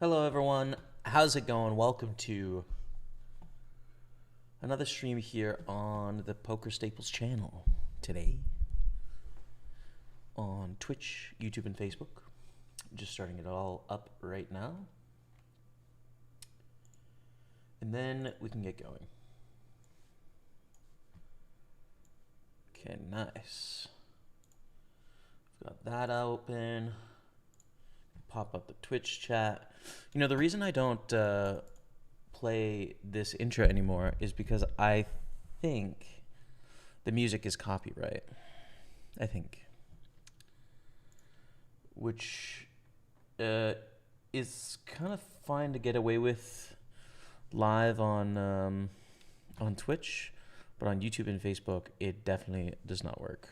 Hello everyone, how's it going? Welcome to another stream here on the Pokerstaples channel today on Twitch, YouTube, and Facebook. Just starting it all up right now. And then we can get going. Okay, nice. Got that open. Pop up the Twitch chat. You know, the reason I don't play this intro anymore is because I think the music is copyright. I think. Which is kind of fine to get away with live on Twitch, but on YouTube and Facebook, it definitely does not work.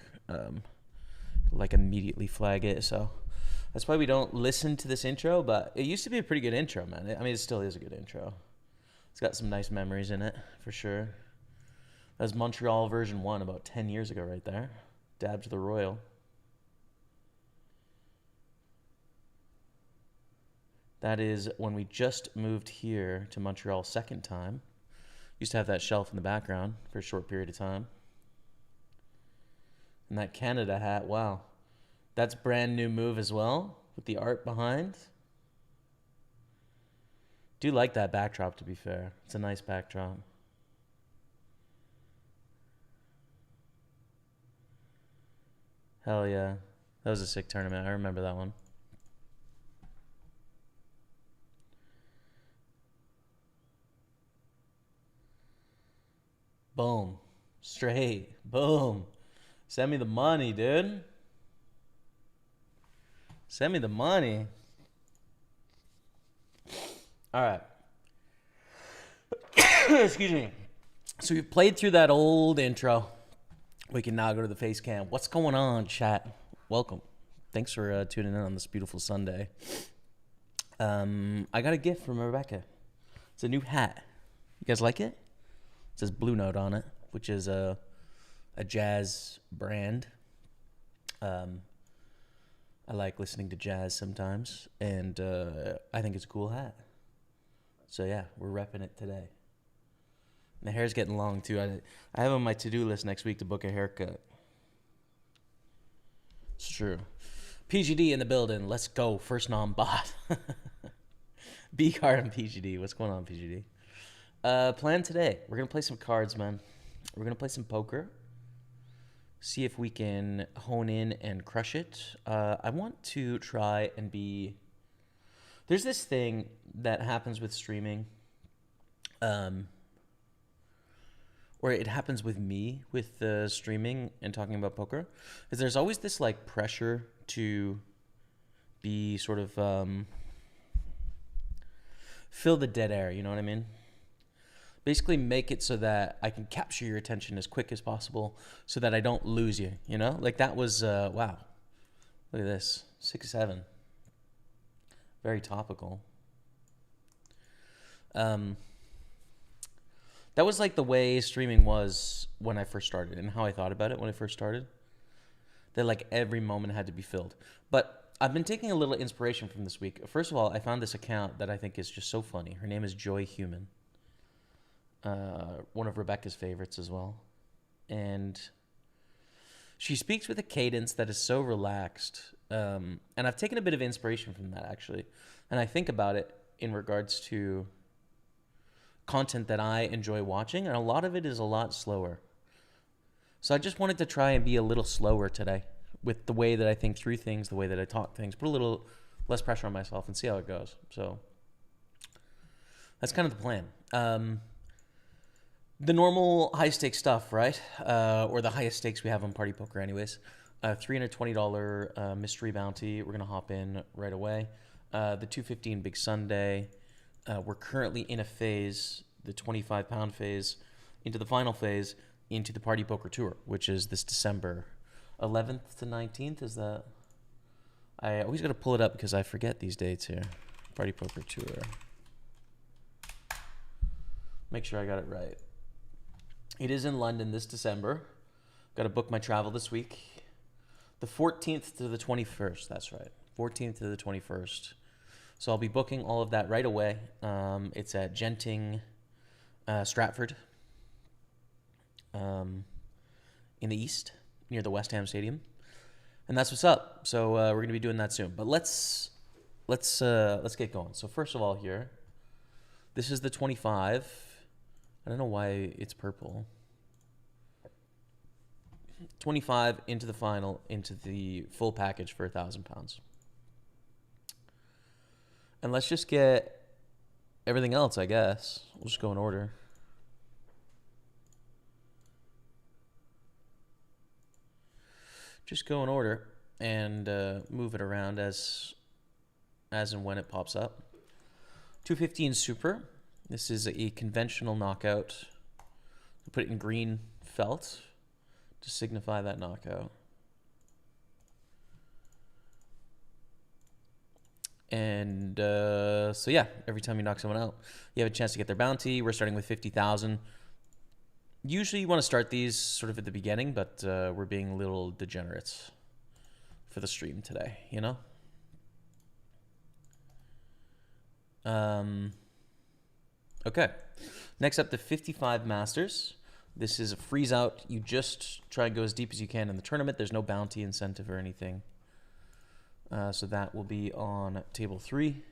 Like immediately flag it, so that's why we don't listen to this intro, but it used to be a pretty good intro, man. I mean, it still is a good intro. It's got some nice memories in it, for sure. That was Montreal version 1 about 10 years ago right there. Dab to the Royal. That is when we just moved here to Montreal second time. Used to have that shelf in the background for a short period of time. And that Canada hat, wow. That's brand new move as well, with the art behind. Do like that backdrop, to be fair. It's a nice backdrop. Hell yeah. That was a sick tournament. I remember that one. Boom. Straight. Boom. Send me the money, dude. Send me the money. All right. Excuse me. So we've played through that old intro. We can now go to the face cam. What's going on, chat? Welcome. Thanks for tuning in on this beautiful Sunday. I got a gift from Rebecca. It's a new hat. You guys like it? It says Blue Note on it, which is a jazz brand. I like listening to jazz sometimes, and I think it's a cool hat. So yeah, we're repping it today. And the hair's getting long too. I have on my to-do list next week to book a haircut. It's true. PGD in the building. Let's go. First non-bot. B-card and PGD. What's going on, PGD? Plan today. We're going to play some cards, man. We're going to play some poker. See if we can hone in and crush it. I want to try and be... There's this thing that happens with streaming, or it happens with me with streaming and talking about poker, is there's always this like pressure to be sort of fill the dead air, you know what I mean? Basically make it so that I can capture your attention as quick as possible so that I don't lose you, you know? Like that was, wow. Look at this, 6-7. Very topical. That was like the way streaming was when I first started and how I thought about it when I first started. That like every moment had to be filled. But I've been taking a little inspiration from this week. First of all, I found this account that I think is just so funny. Her name is Joy Human. One of Rebecca's favorites as well. And she speaks with a cadence that is so relaxed. And I've taken a bit of inspiration from that, actually. And I think about it in regards to content that I enjoy watching. And a lot of it is a lot slower. So I just wanted to try and be a little slower today with the way that I think through things, the way that I talk things. Put a little less pressure on myself and see how it goes. So that's kind of the plan. The normal high-stakes stuff, right? Or the highest stakes we have on Party Poker anyways. $320 mystery bounty. We're going to hop in right away. The 215 Big Sunday. We're currently in a phase, the 25-pound phase, into the final phase, into the Party Poker Tour, which is this December 11th to 19th. Is that? I always got to pull it up because I forget these dates here. Party Poker Tour. Make sure I got it right. It is in London this December. Got to book my travel this week. The 14th to the 21st, that's right. 14th to the 21st. So I'll be booking all of that right away. It's at Genting, Stratford, in the east, near the West Ham Stadium, and that's what's up. So we're gonna be doing that soon. But let's get going. So first of all, here, this is the 25. I don't know why it's purple. 25 into the final, into the full package for £1,000. And let's just get everything else, I guess. We'll just go in order. Just go in order and move it around as and when it pops up. 215 Super. This is a conventional knockout. We'll put it in green felt to signify that knockout. And so yeah, every time you knock someone out, you have a chance to get their bounty. We're starting with 50,000. Usually you want to start these sort of at the beginning, but we're being a little degenerates for the stream today, you know? Okay. Next up, the 55 Masters. This is a freeze out. You just try and go as deep as you can in the tournament. There's no bounty incentive or anything. So that will be on table 3.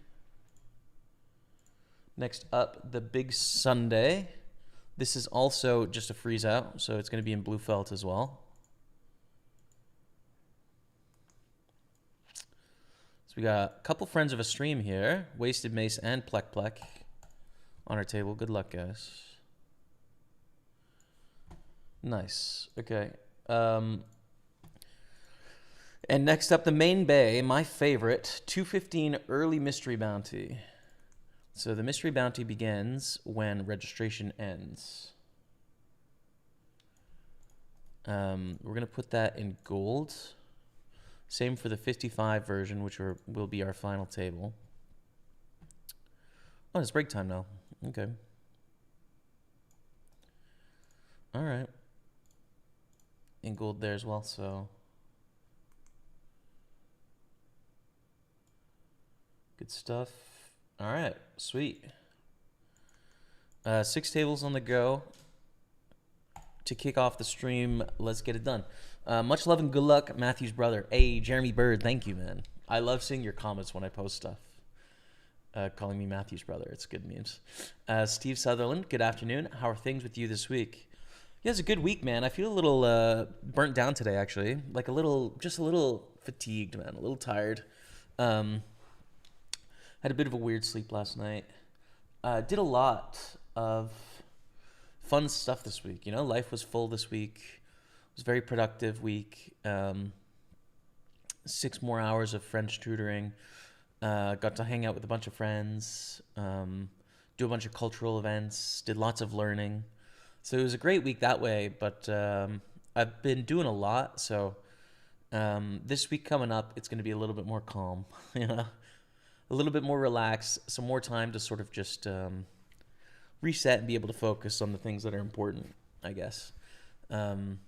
Next up, the Big Sunday. This is also just a freeze out, so it's going to be in blue felt as well. So we got a couple friends of a stream here, Wasted Mace and Plek Plek on our table. Good luck, guys. Nice. Okay. And next up, the main bay, my favorite, 215 early mystery bounty. So the mystery bounty begins when registration ends. We're going to put that in gold. Same for the 55 version, which will be our final table. Oh, it's break time now. Okay. All right. In gold there as well, so... Good stuff. All right, sweet. 6 tables on the go. To kick off the stream, let's get it done. Much love and good luck, Matthew's brother. Hey, Jeremy Bird, thank you, man. I love seeing your comments when I post stuff. Calling me Matthew's brother, it's good memes. Steve Sutherland, good afternoon. How are things with you this week? Yeah, it's a good week, man. I feel a little burnt down today, actually. Like just a little fatigued, man. A little tired. Had a bit of a weird sleep last night. Did a lot of fun stuff this week. You know, life was full this week. It was a very productive week. 6 more hours of French tutoring. Got to hang out with a bunch of friends. Do a bunch of cultural events. Did lots of learning. So it was a great week that way. But I've been doing a lot. So this week coming up, it's going to be a little bit more calm. You know? A little bit more relaxed, some more time to sort of just reset and be able to focus on the things that are important, I guess. So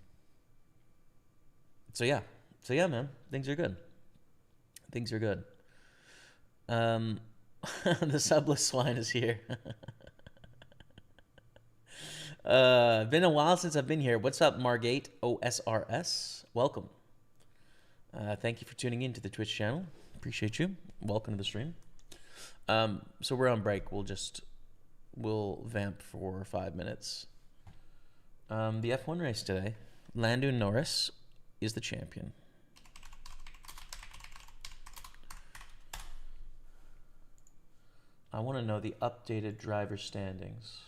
yeah, man, things are good. Things are good. The subless swine is here. Been a while since I've been here. What's up, Margate OSRS? Welcome. Thank you for tuning in to the Twitch channel. Appreciate you. Welcome to the stream. So we're on break. We'll vamp for 5 minutes. The F1 race today. Lando Norris is the champion. I want to know the updated driver standings.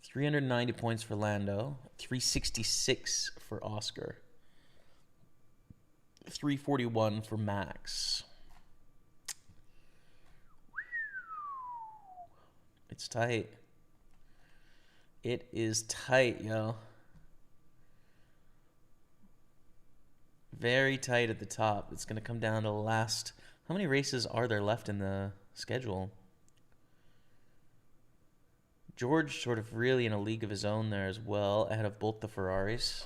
390 points for Lando, 366 for Oscar, 341 for Max. It's tight. It is tight, yo. Very tight at the top. It's going to come down to the last. How many races are there left in the schedule? George sort of really in a league of his own there as well, ahead of both the Ferraris.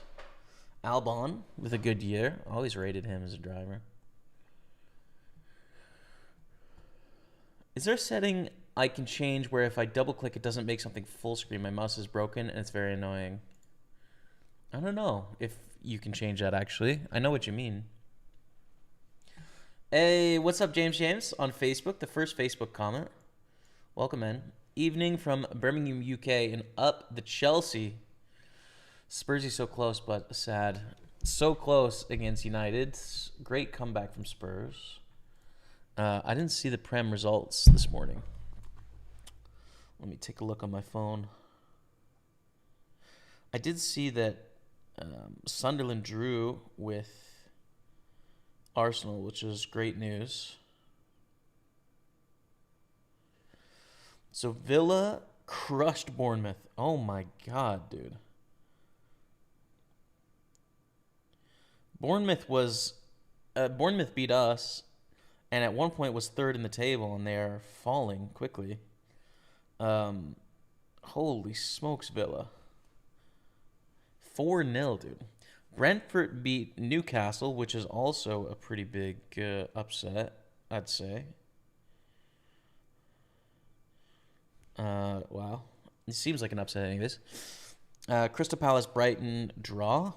Albon with a good year. Always rated him as a driver. Is there a setting I can change where if I double click it doesn't make something full screen? My mouse is broken and it's very annoying. I don't know if you can change that actually. I know what you mean. Hey, what's up, James on Facebook? The first Facebook comment. Welcome in. Evening from Birmingham, UK, and up the Chelsea. Spursy so close, but sad. So close against United. Great comeback from Spurs. I didn't see the Prem results this morning. Let me take a look on my phone. I did see that Sunderland drew with Arsenal, which is great news. So Villa crushed Bournemouth. Oh my God, dude. Bournemouth beat us, and at one point was third in the table, and they are falling quickly. Holy smokes, Villa. 4-0, dude. Brentford beat Newcastle, which is also a pretty big upset, I'd say. Wow. It seems like an upset anyways. Crystal Palace Brighton draw.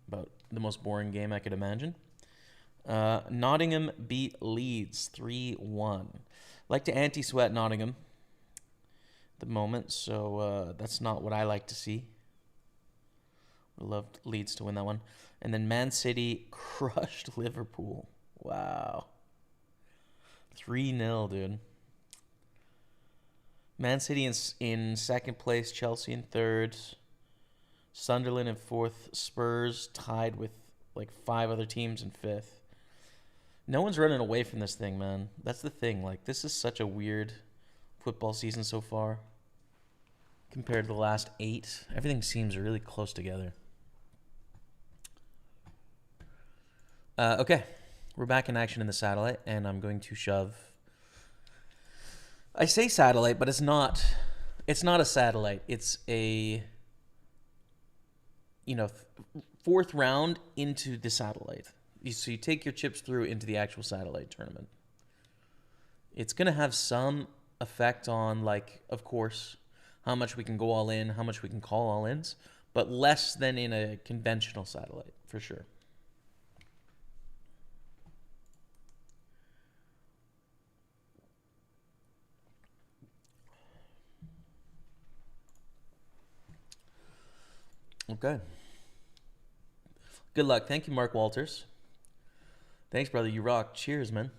About the most boring game I could imagine. Nottingham beat Leeds 3-1. Like to anti-sweat Nottingham at the moment, so that's not what I like to see. Would love Leeds to win that one. And then Man City crushed Liverpool. Wow. 3-0, dude. Man City in second place, Chelsea in third, Sunderland in fourth, Spurs tied with like 5 other teams in fifth. No one's running away from this thing, man. That's the thing. Like, this is such a weird football season so far compared to the last 8. Everything seems really close together. Okay, we're back in action in the satellite, and I'm going to shove. I say satellite, but it's not. It's not a satellite. It's a, fourth round into the satellite. So you take your chips through into the actual satellite tournament. It's gonna have some effect on, like, of course, how much we can go all in, how much we can call all ins, but less than in a conventional satellite for sure. Okay. Good luck. Thank you, Mark Walters. Thanks, brother. You rock. Cheers, man.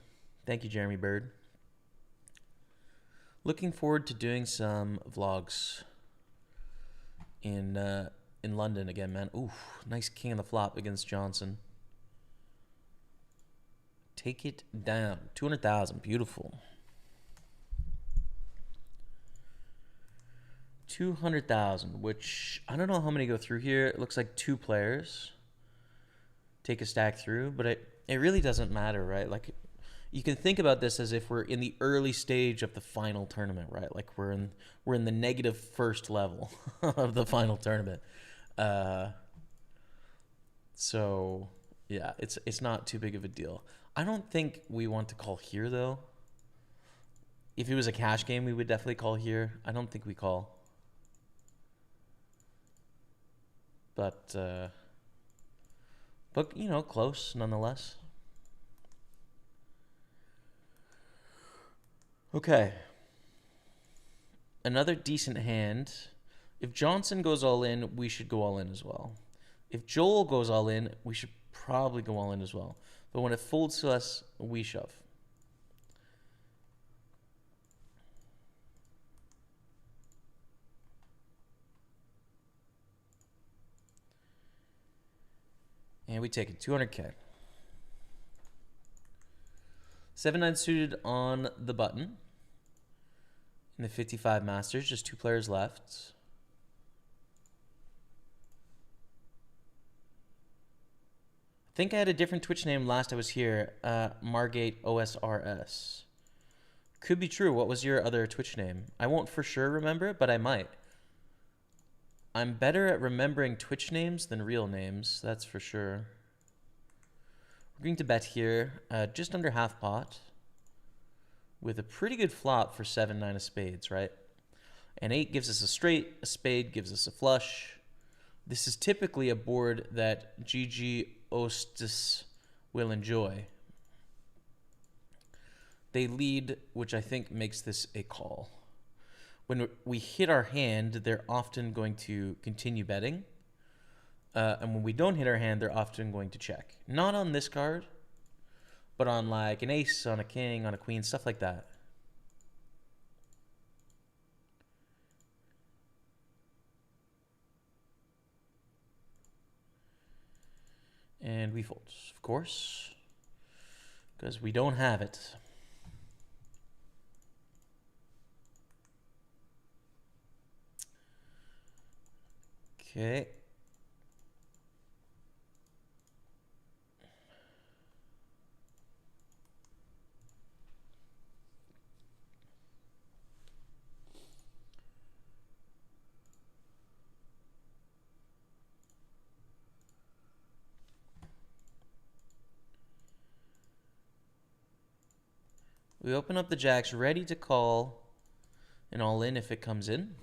Thank you, Jeremy Bird. Looking forward to doing some vlogs in London again, man. Ooh, nice king of the flop against Johnson. Take it down. 200,000. Beautiful. 200,000, which I don't know how many go through here. It looks like 2 players take a stack through, but it really doesn't matter, right? Like, you can think about this as if we're in the early stage of the final tournament, right? Like we're in the negative first level of the final tournament. So yeah, it's not too big of a deal. I don't think we want to call here though. If it was a cash game, we would definitely call here. I don't think we call. But close nonetheless. Okay. Another decent hand. If Johnson goes all in, we should go all in as well. If Joel goes all in, we should probably go all in as well. But when it folds to us, we shove. And we take it, 200K. 7-9 suited on the button. In the 55 Masters, just 2 players left. I think I had a different Twitch name last I was here. Margate OSRS. Could be true. What was your other Twitch name? I won't for sure remember, but I might. I'm better at remembering Twitch names than real names, that's for sure. We're going to bet here, just under half pot. with a pretty good flop for 7-9 of spades, right? An 8 gives us a straight, a spade gives us a flush. This is typically a board that GG Ostis will enjoy. They lead, which I think makes this a call. When we hit our hand, they're often going to continue betting. And when we don't hit our hand, they're often going to check. Not on this card, but on like an ace, on a king, on a queen, stuff like that. And we fold, of course, because we don't have it. Okay. We open up the jacks, ready to call an all-in if it comes in.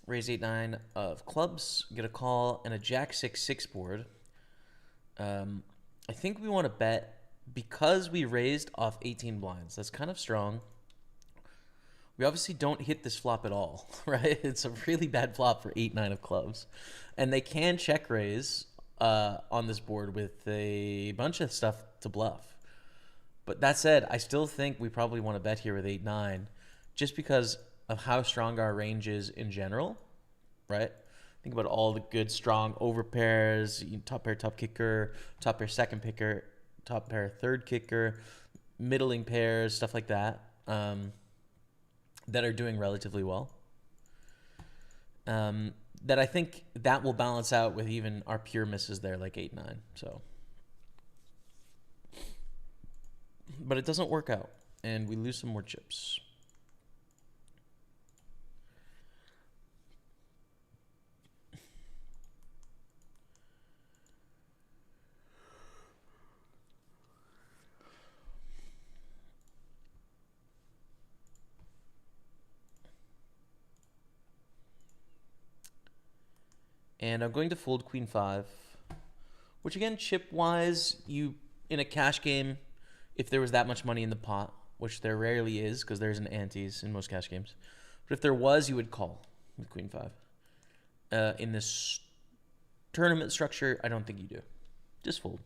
Raise 8-9 of clubs, get a call, and a jack 6-6 board. I think we want to bet because we raised off 18 blinds. That's kind of strong. We obviously don't hit this flop at all, right? It's a really bad flop for 8-9 of clubs. And they can check raise on this board with a bunch of stuff to bluff. But that said, I still think we probably want to bet here with 8-9 just because of how strong our range is in general, right? Think about all the good, strong overpairs, top pair, top kicker, top pair, second picker, top pair, third kicker, middling pairs, stuff like that, that are doing relatively well. That I think that will balance out with even our pure misses there, like 8-9. So, but it doesn't work out, and we lose some more chips. And I'm going to fold queen 5, which again, chip-wise, you in a cash game, if there was that much money in the pot, which there rarely is because there's an antes in most cash games. But if there was, you would call with queen 5. In this tournament structure, I don't think you do. Just fold.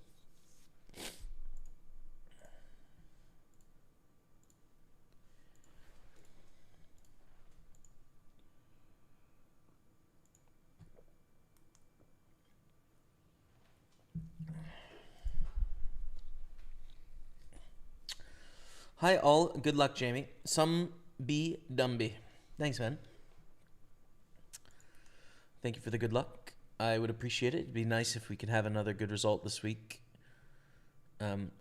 Hi all, good luck Jamie. Some be Dumby. Thanks man. Thank you for the good luck. I would appreciate it. It'd be nice if we could have another good result this week.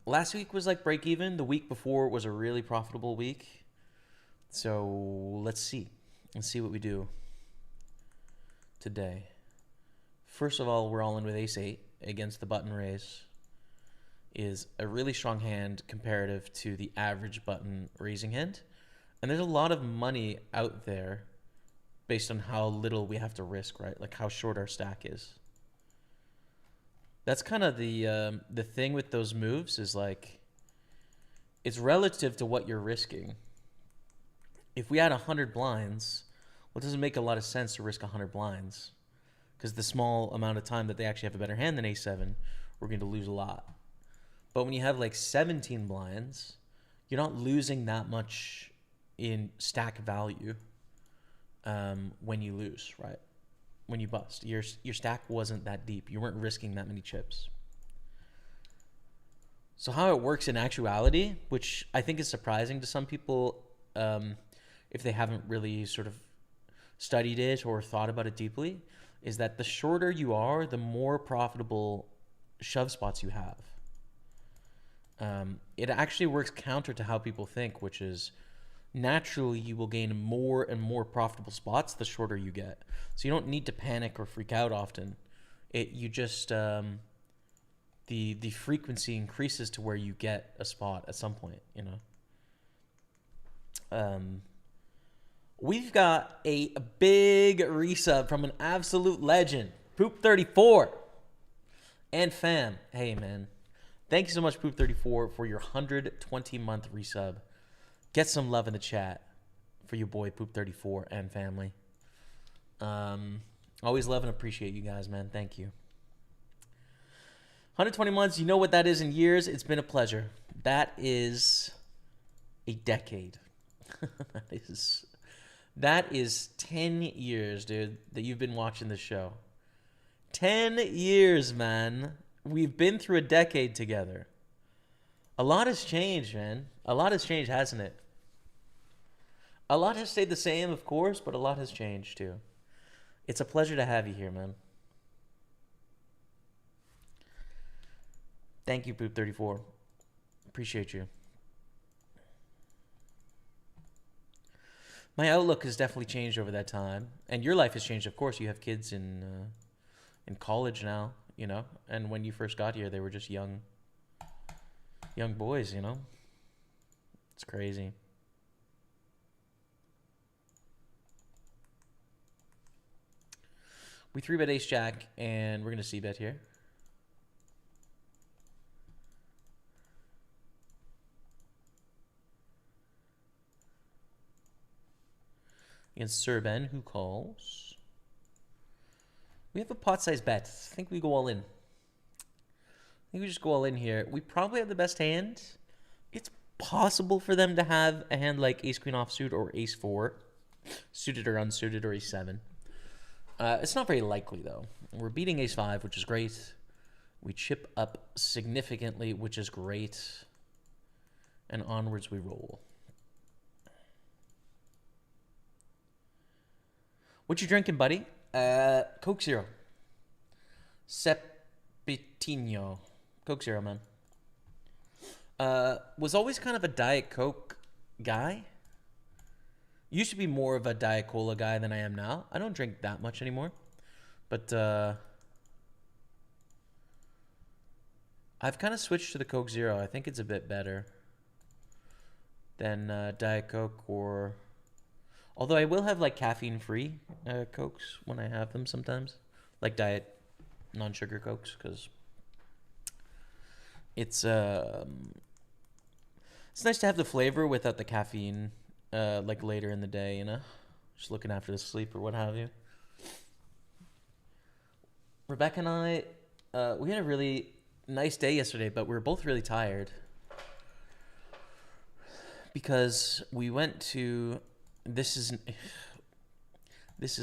Last week was like break even. The week before was a really profitable week. So let's see. Let's see what we do today. First of all, we're all in with ace-8 against the button raise. Is a really strong hand comparative to the average button raising hand. And there's a lot of money out there based on how little we have to risk, right? Like how short our stack is. That's kind of the thing with those moves is like, it's relative to what you're risking. If we had 100 blinds, well, it doesn't make a lot of sense to risk 100 blinds because the small amount of time that they actually have a better hand than a7, we're going to lose a lot. But when you have like 17 blinds, you're not losing that much in stack value when you lose, right? When you bust, your stack wasn't that deep. You weren't risking that many chips. So how it works in actuality, which I think is surprising to some people, if they haven't really sort of studied it or thought about it deeply, is that the shorter you are, the more profitable shove spots you have. It actually works counter to how people think, which is naturally you will gain more and more profitable spots the shorter you get. So you don't need to panic or freak out often. You just the frequency increases to where you get a spot at some point, you know. We've got a big resub from an absolute legend, Poop34. And fam, hey man, thank you so much, Poop34, for your 120-month resub. Get some love in the chat for your boy Poop34 and family. Always love and appreciate you guys, man. Thank you. 120 months, you know what that is in years. It's been a pleasure. That is a decade. That is 10 years, dude, that you've been watching this show. 10 years, man. We've been through a decade together. A lot has changed, man. A lot has changed, hasn't it? A lot has stayed the same, of course, but a lot has changed, too. It's a pleasure to have you here, man. Thank you, Poop34. Appreciate you. My outlook has definitely changed over that time. And your life has changed, of course. You have kids in college now, you know. And when you first got here, they were just young boys, you know. It's crazy. We 3-bet ace jack, and we're going to c-bet here. Against Sir Ben, who calls. We have a pot-sized bet. I think we go all in. I think we just go all in here. We probably have the best hand. It's possible for them to have a hand like ace-queen offsuit or ace-4, suited or unsuited, or ace-7. It's not very likely, though. We're beating ace-5, which is great. We chip up significantly, which is great. And onwards we roll. What you drinking, buddy? Coke Zero. Sepitino. Coke Zero, man. Was always kind of a Diet Coke guy. Used to be more of a Diet Cola guy than I am now. I don't drink that much anymore. But I've kind of switched to the Coke Zero. I think it's a bit better than Diet Coke or... Although I will have like caffeine-free Cokes when I have them sometimes. Like Diet non-sugar Cokes, because it's nice to have the flavor without the caffeine like later in the day, you know? Just looking after the sleep or what have you. Rebecca and I, we had a really nice day yesterday, but we were both really tired. Because we went to... This is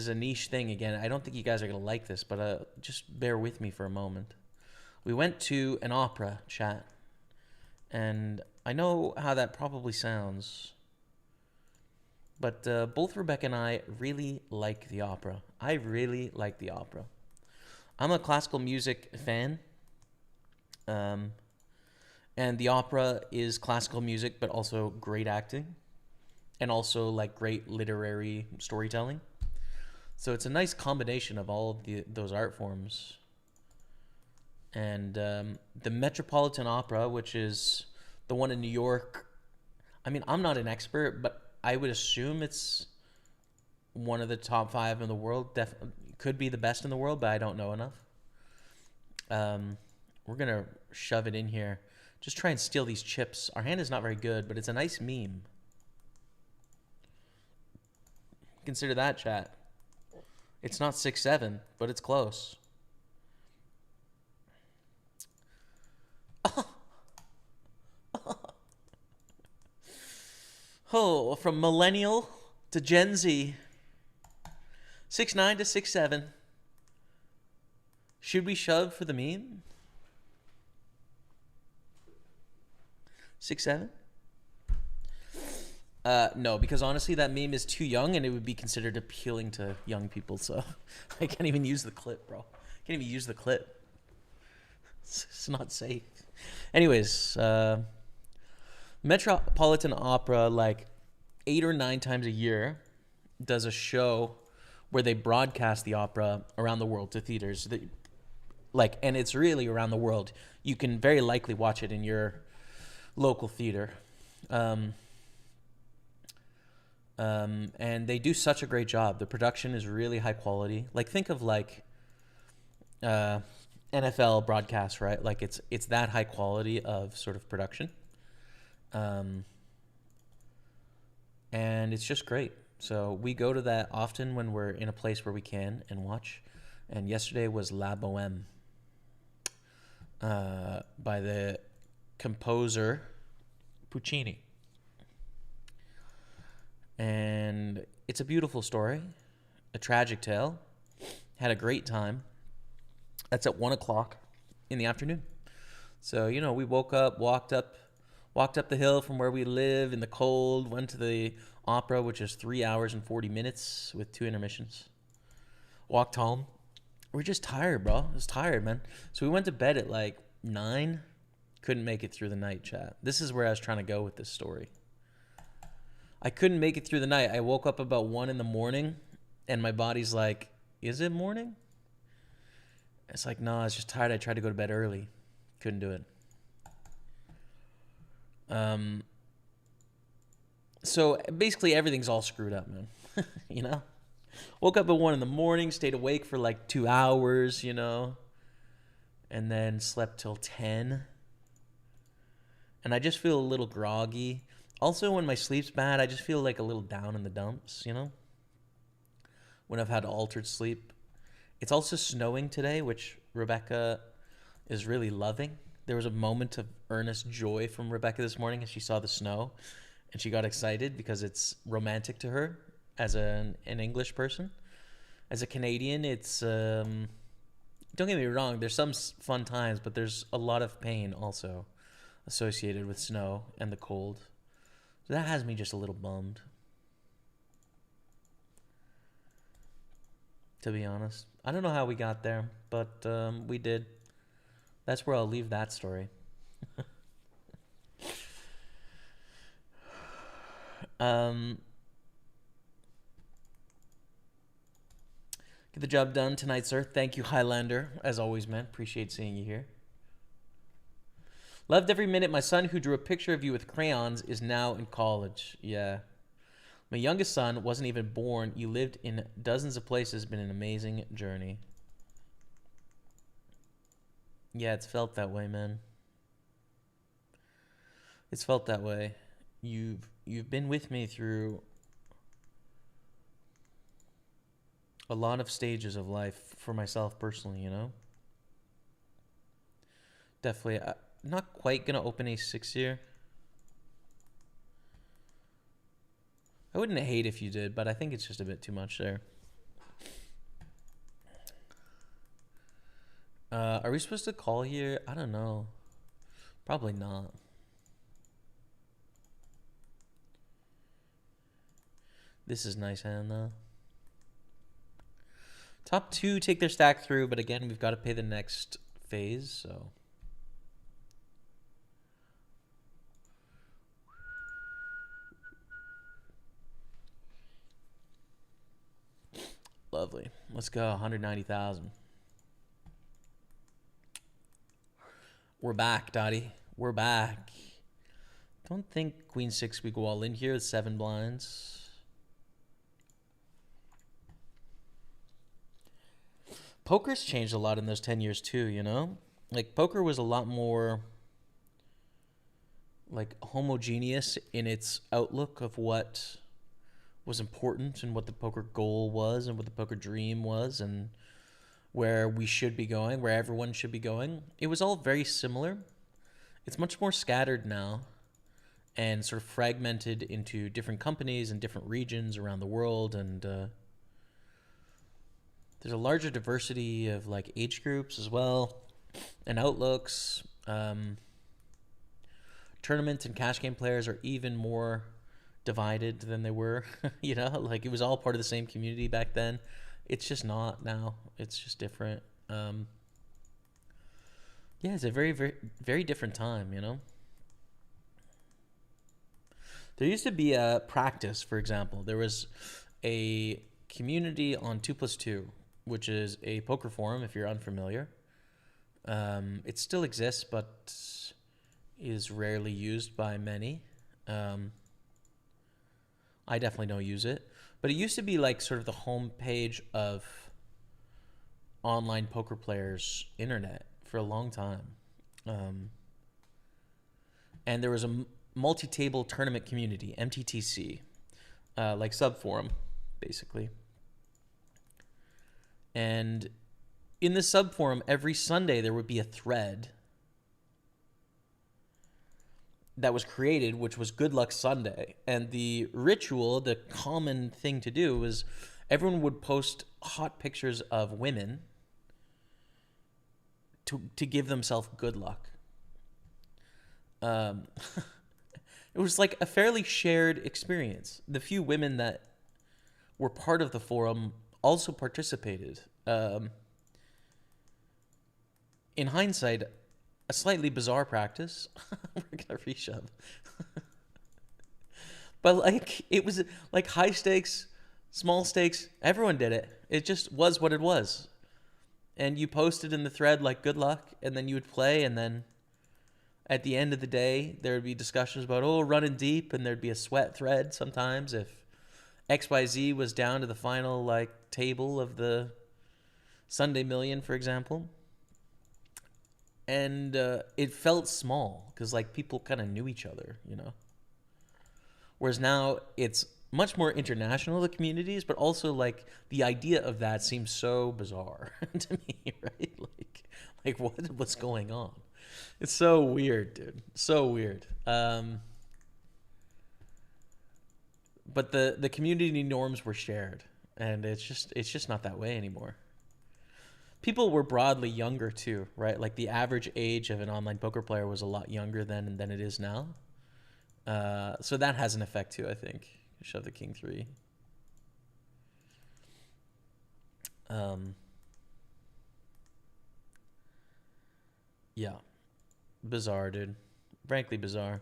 a niche thing again. I don't think you guys are going to like this, but just bear with me for a moment. We went to an opera, chat. And I know how that probably sounds. But both Rebecca and I really like the opera. I really like the opera. I'm a classical music fan. And the opera is classical music, but also great acting. And also like great literary storytelling. So it's a nice combination of all of those art forms. And the Metropolitan Opera, which is the one in New York. I mean, I'm not an expert, but I would assume it's one of the top 5 in the world. Could be the best in the world, but I don't know enough. We're going to shove it in here. Just try and steal these chips. Our hand is not very good, but it's a nice meme. Consider that, chat. It's not 6-7, but it's close. Oh, from millennial to Gen Z, 6'9" to 6'7". Should we shove for the meme? 6'7"? No, because honestly, that meme is too young, and it would be considered appealing to young people. So I can't even use the clip, bro. Can't even use the clip. It's not safe. Anyways, Metropolitan Opera, like 8 or 9 times a year, does a show where they broadcast the opera around the world to theaters. And it's really around the world. You can very likely watch it in your local theater. And they do such a great job. The production is really high quality. Like, think of like NFL broadcasts, right? Like it's that high quality of sort of production. And it's just great. So we go to that often when we're in a place where we can and watch. And yesterday was La Boheme by the composer Puccini. And it's a beautiful story, a tragic tale. Had a great time. That's at 1:00 in the afternoon. So, we woke up, walked up the hill from where we live in the cold, went to the opera, which is 3 hours and 40 minutes with 2 intermissions. Walked home. We're just tired, bro. I was tired, man. So we went to bed at like 9. Couldn't make it through the night, chat. This is where I was trying to go with this story. I couldn't make it through the night. I woke up about 1 in the morning, and my body's like, is it morning? It's like, no, I was just tired. I tried to go to bed early. Couldn't do it. So basically everything's all screwed up, man. Woke up at 1 in the morning, stayed awake for like 2 hours, and then slept till 10. And I just feel a little groggy. Also, when my sleep's bad, I just feel like a little down in the dumps, when I've had altered sleep. It's also snowing today, which Rebecca is really loving. There was a moment of earnest joy from Rebecca this morning as she saw the snow, and she got excited because it's romantic to her as an English person. As a Canadian, it's don't get me wrong, there's some fun times, but there's a lot of pain also associated with snow and the cold. So that has me just a little bummed, to be honest. I don't know how we got there, but we did. That's where I'll leave that story. Get the job done tonight, sir. Thank you, Highlander. As always, man. Appreciate seeing you here. Loved every minute. My son, who drew a picture of you with crayons, is now in college. Yeah. My youngest son wasn't even born. You lived in dozens of places. Been an amazing journey. Yeah, it's felt that way, man. It's felt that way. You've been with me through a lot of stages of life for myself personally, Definitely. Not quite going to open a 6-year. I wouldn't hate if you did, but I think it's just a bit too much there. Are we supposed to call here? I don't know. Probably not. This is nice hand, though. Top 2 take their stack through, but again, we've got to pay the next phase, so... Lovely. Let's go. 190,000. We're back, Dottie. We're back. Don't think Queen 6 we go all in here with 7 blinds. Poker's changed a lot in those 10 years too, Like, poker was a lot more like homogeneous in its outlook of what was important and what the poker goal was and what the poker dream was and where we should be going, where everyone should be going. It was all very similar. It's much more scattered now. and sort of fragmented into different companies and different regions around the world. And there's a larger diversity of like age groups as well and outlooks. Tournament and cash game players are even more divided than they were. You know, like it was all part of the same community back then. It's just not now. It's just different. Yeah, it's a very, very, very different time, you know? There used to be a practice, for example. There was a community on 2+2, which is a poker forum, if you're unfamiliar. It still exists, but is rarely used by many. I definitely don't use it. But it used to be like sort of the homepage of online poker players' internet for a long time. And there was a multi-table tournament community, MTTC, like sub-forum, basically. And in the sub-forum, every Sunday there would be a thread that was created, which was Good Luck Sunday. And the ritual, the common thing to do was everyone would post hot pictures of women to give themselves good luck. It was like a fairly shared experience. The few women that were part of the forum also participated. In hindsight, a slightly bizarre practice. We're gonna reshove. But like it was like high stakes, small stakes, everyone did it. It just was what it was. And you posted in the thread like good luck, and then you would play, and then at the end of the day there would be discussions about running deep, and there'd be a sweat thread sometimes if XYZ was down to the final like table of the Sunday Million, for example. And it felt small because like people kind of knew each other, you know. Whereas now it's much more international, the communities, but also like the idea of that seems so bizarre to me, right? Like what's going on? It's so weird, dude. So weird. But the community norms were shared, and it's just not that way anymore. People were broadly younger too, right? Like the average age of an online poker player was a lot younger than it is now. So that has an effect too, I think. Shove the king 3. Yeah. Bizarre, dude. Frankly bizarre.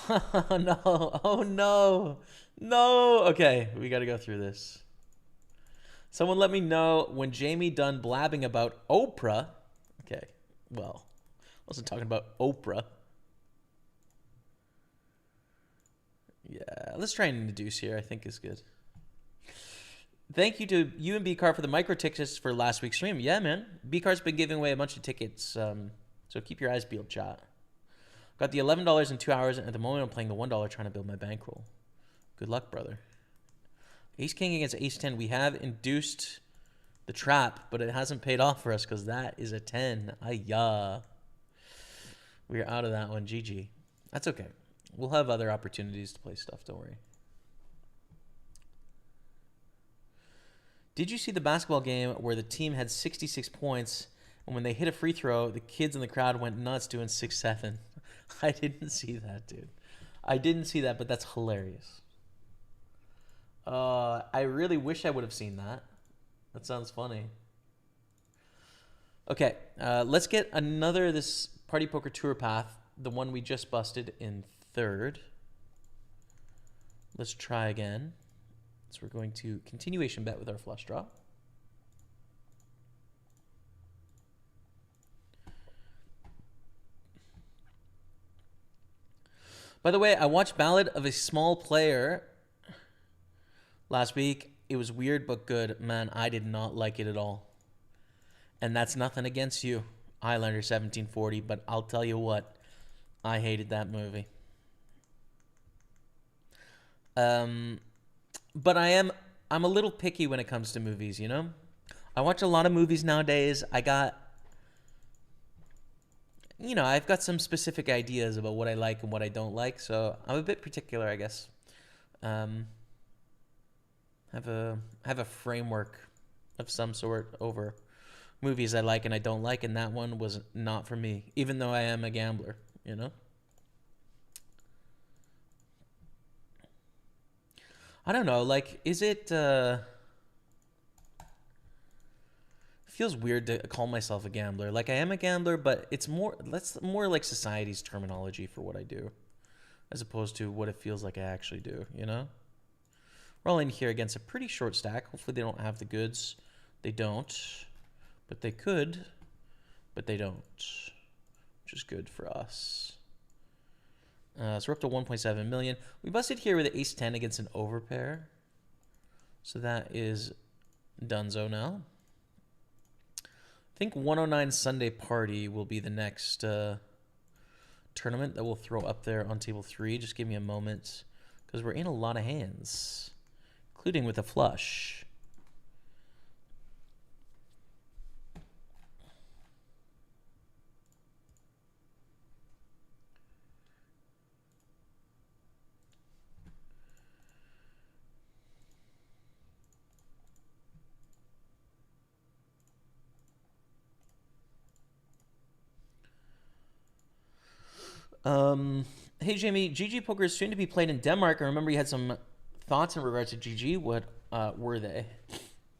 Oh no. Oh no. No. Okay, we got to go through this. Someone let me know when Jaime done blabbing about Oprah. Okay, well, I wasn't talking about Oprah. Yeah, let's try and introduce here. I think is good. Thank you to you and B-Car for the micro tickets for last week's stream. Yeah, man. B-Car's been giving away a bunch of tickets, so keep your eyes peeled, chat. Got the $11 in 2 hours, and at the moment I'm playing the $1 trying to build my bankroll. Good luck, brother. Ace King against Ace 10. We have induced the trap, but it hasn't paid off for us because that is a 10. Ayah. We are out of that one. GG. That's okay. We'll have other opportunities to play stuff. Don't worry. Did you see the basketball game where the team had 66 points, and when they hit a free throw, the kids in the crowd went nuts doing 6-7? I didn't see that, dude. I didn't see that, but that's hilarious. I really wish I would have seen that. That sounds funny. Okay, let's get another this Party Poker Tour path, the one we just busted in third. Let's try again. So we're going to continuation bet with our flush draw. By the way, I watched Ballad of a Small Player last week. It was weird but good. Man, I did not like it at all. And that's nothing against you, Highlander 1740, but I'll tell you what, I hated that movie. But I'm a little picky when it comes to movies, you know? I watch a lot of movies nowadays. I've got some specific ideas about what I like and what I don't like, so I'm a bit particular, I guess. Um, have a framework of some sort over movies I like and I don't like, and that one was not for me, even though I am a gambler, you know? I don't know, like, is it, feels weird to call myself a gambler. Like, I am a gambler, but that's more like society's terminology for what I do, as opposed to what it feels like I actually do, you know? We're all in here against a pretty short stack. Hopefully they don't have the goods. They don't, but they could, but they don't, which is good for us. So we're up to 1.7 million. We busted here with an ace-10 against an overpair. So that is donezo now. I think 109 Sunday Party will be the next tournament that we'll throw up there on table 3. Just give me a moment, because we're in a lot of hands, including with a flush. Hey Jamie, GG Poker is soon to be played in Denmark. I remember you had some thoughts in regards to GG. What were they?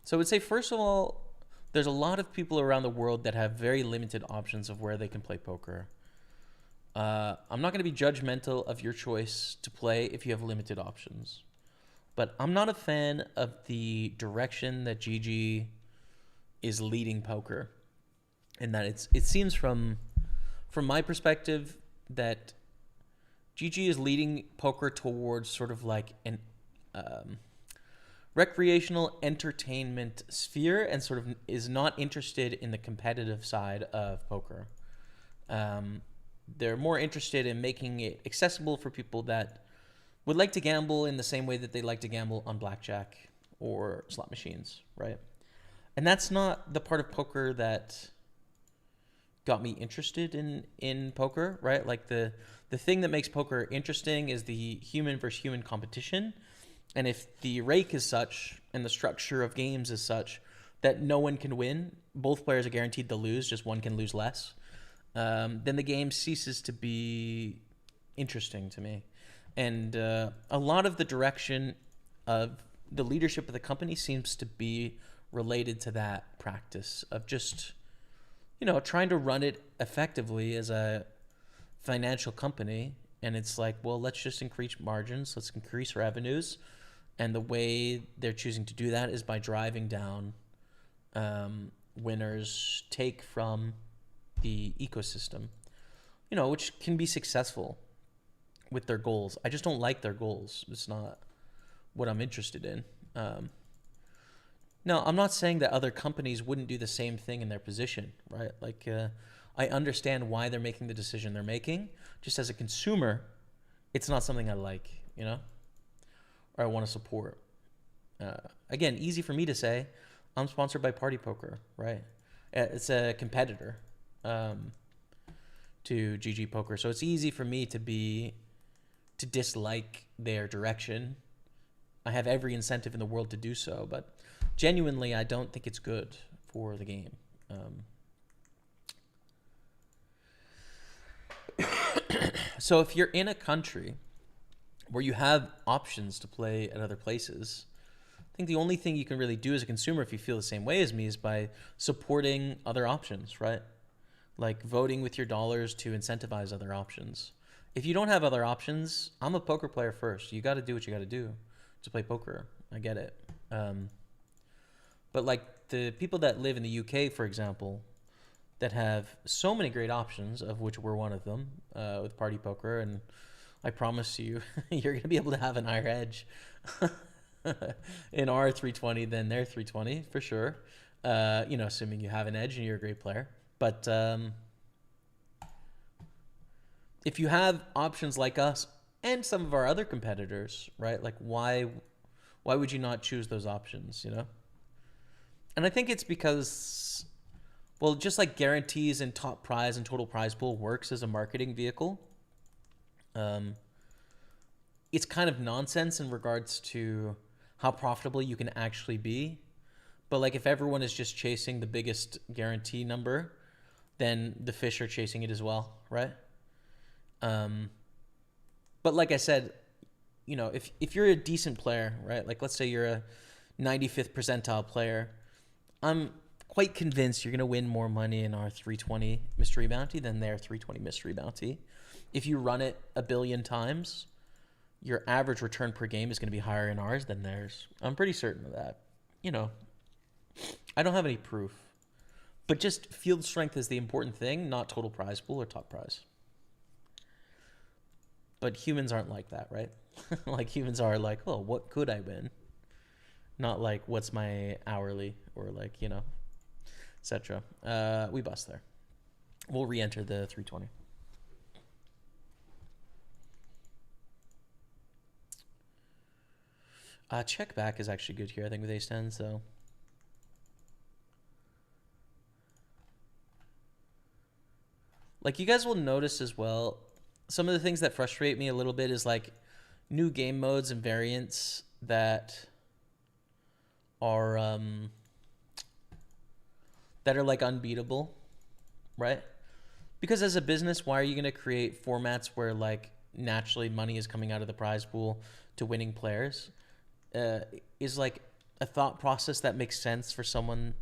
So I would say, first of all, there's a lot of people around the world that have very limited options of where they can play poker. I'm not going to be judgmental of your choice to play if you have limited options, but I'm not a fan of the direction that GG is leading poker, and that it seems from my perspective that GG is leading poker towards sort of like an recreational entertainment sphere, and sort of is not interested in the competitive side of poker. They're more interested in making it accessible for people that would like to gamble in the same way that they like to gamble on blackjack or slot machines, right? And that's not the part of poker that got me interested in poker, right? Like the thing that makes poker interesting is the human versus human competition. And if the rake is such and the structure of games is such that no one can win, both players are guaranteed to lose, just one can lose less, then the game ceases to be interesting to me. And a lot of the direction of the leadership of the company seems to be related to that practice of just, trying to run it effectively as a financial company. And it's like, well, let's just increase margins, let's increase revenues. And the way they're choosing to do that is by driving down winners' take from the ecosystem, which can be successful with their goals. I just don't like their goals. It's not what I'm interested in. No, I'm not saying that other companies wouldn't do the same thing in their position, right? Like, I understand why they're making the decision they're making. Just as a consumer, it's not something I like, or I want to support. Again, easy for me to say. I'm sponsored by PartyPoker, right? It's a competitor to GG Poker, so it's easy for me to dislike their direction. I have every incentive in the world to do so, but genuinely, I don't think it's good for the game. So if you're in a country where you have options to play at other places, I think the only thing you can really do as a consumer, if you feel the same way as me, is by supporting other options, right? Like voting with your dollars to incentivize other options. If you don't have other options, I'm a poker player first. You got to do what you got to do to play poker. I get it. But like the people that live in the UK, for example, that have so many great options, of which we're one of them, with PartyPoker, and I promise you, you're going to be able to have an higher edge in our 320 than their 320, for sure. Assuming you have an edge and you're a great player. But if you have options like us and some of our other competitors, right? Like, why would you not choose those options, And I think it's because Well, just like guarantees and top prize and total prize pool works as a marketing vehicle, um, it's kind of nonsense in regards to how profitable you can actually be. But like if everyone is just chasing the biggest guarantee number, then the fish are chasing it as well, right? Um, but like I said, you know, if you're a decent player, right? Like let's say you're a 95th percentile player, I'm quite convinced you're going to win more money in our 320 mystery bounty than their 320 mystery bounty. If you run it a billion times, your average return per game is going to be higher in ours than theirs. I'm pretty certain of that. You know, I don't have any proof, but just field strength is the important thing, not total prize pool or top prize. But humans aren't like that, right? Like humans are like, oh, what could I win? Not like what's my hourly or like, you know, etc. We bust there. We'll re-enter the 320. Check back is actually good here, I think, with ace 10, so. Like, you guys will notice as well, some of the things that frustrate me a little bit is like new game modes and variants that are like unbeatable, right? Because as a business, why are you going to create formats where like naturally money is coming out of the prize pool to winning players? Is like a thought process that makes sense for someone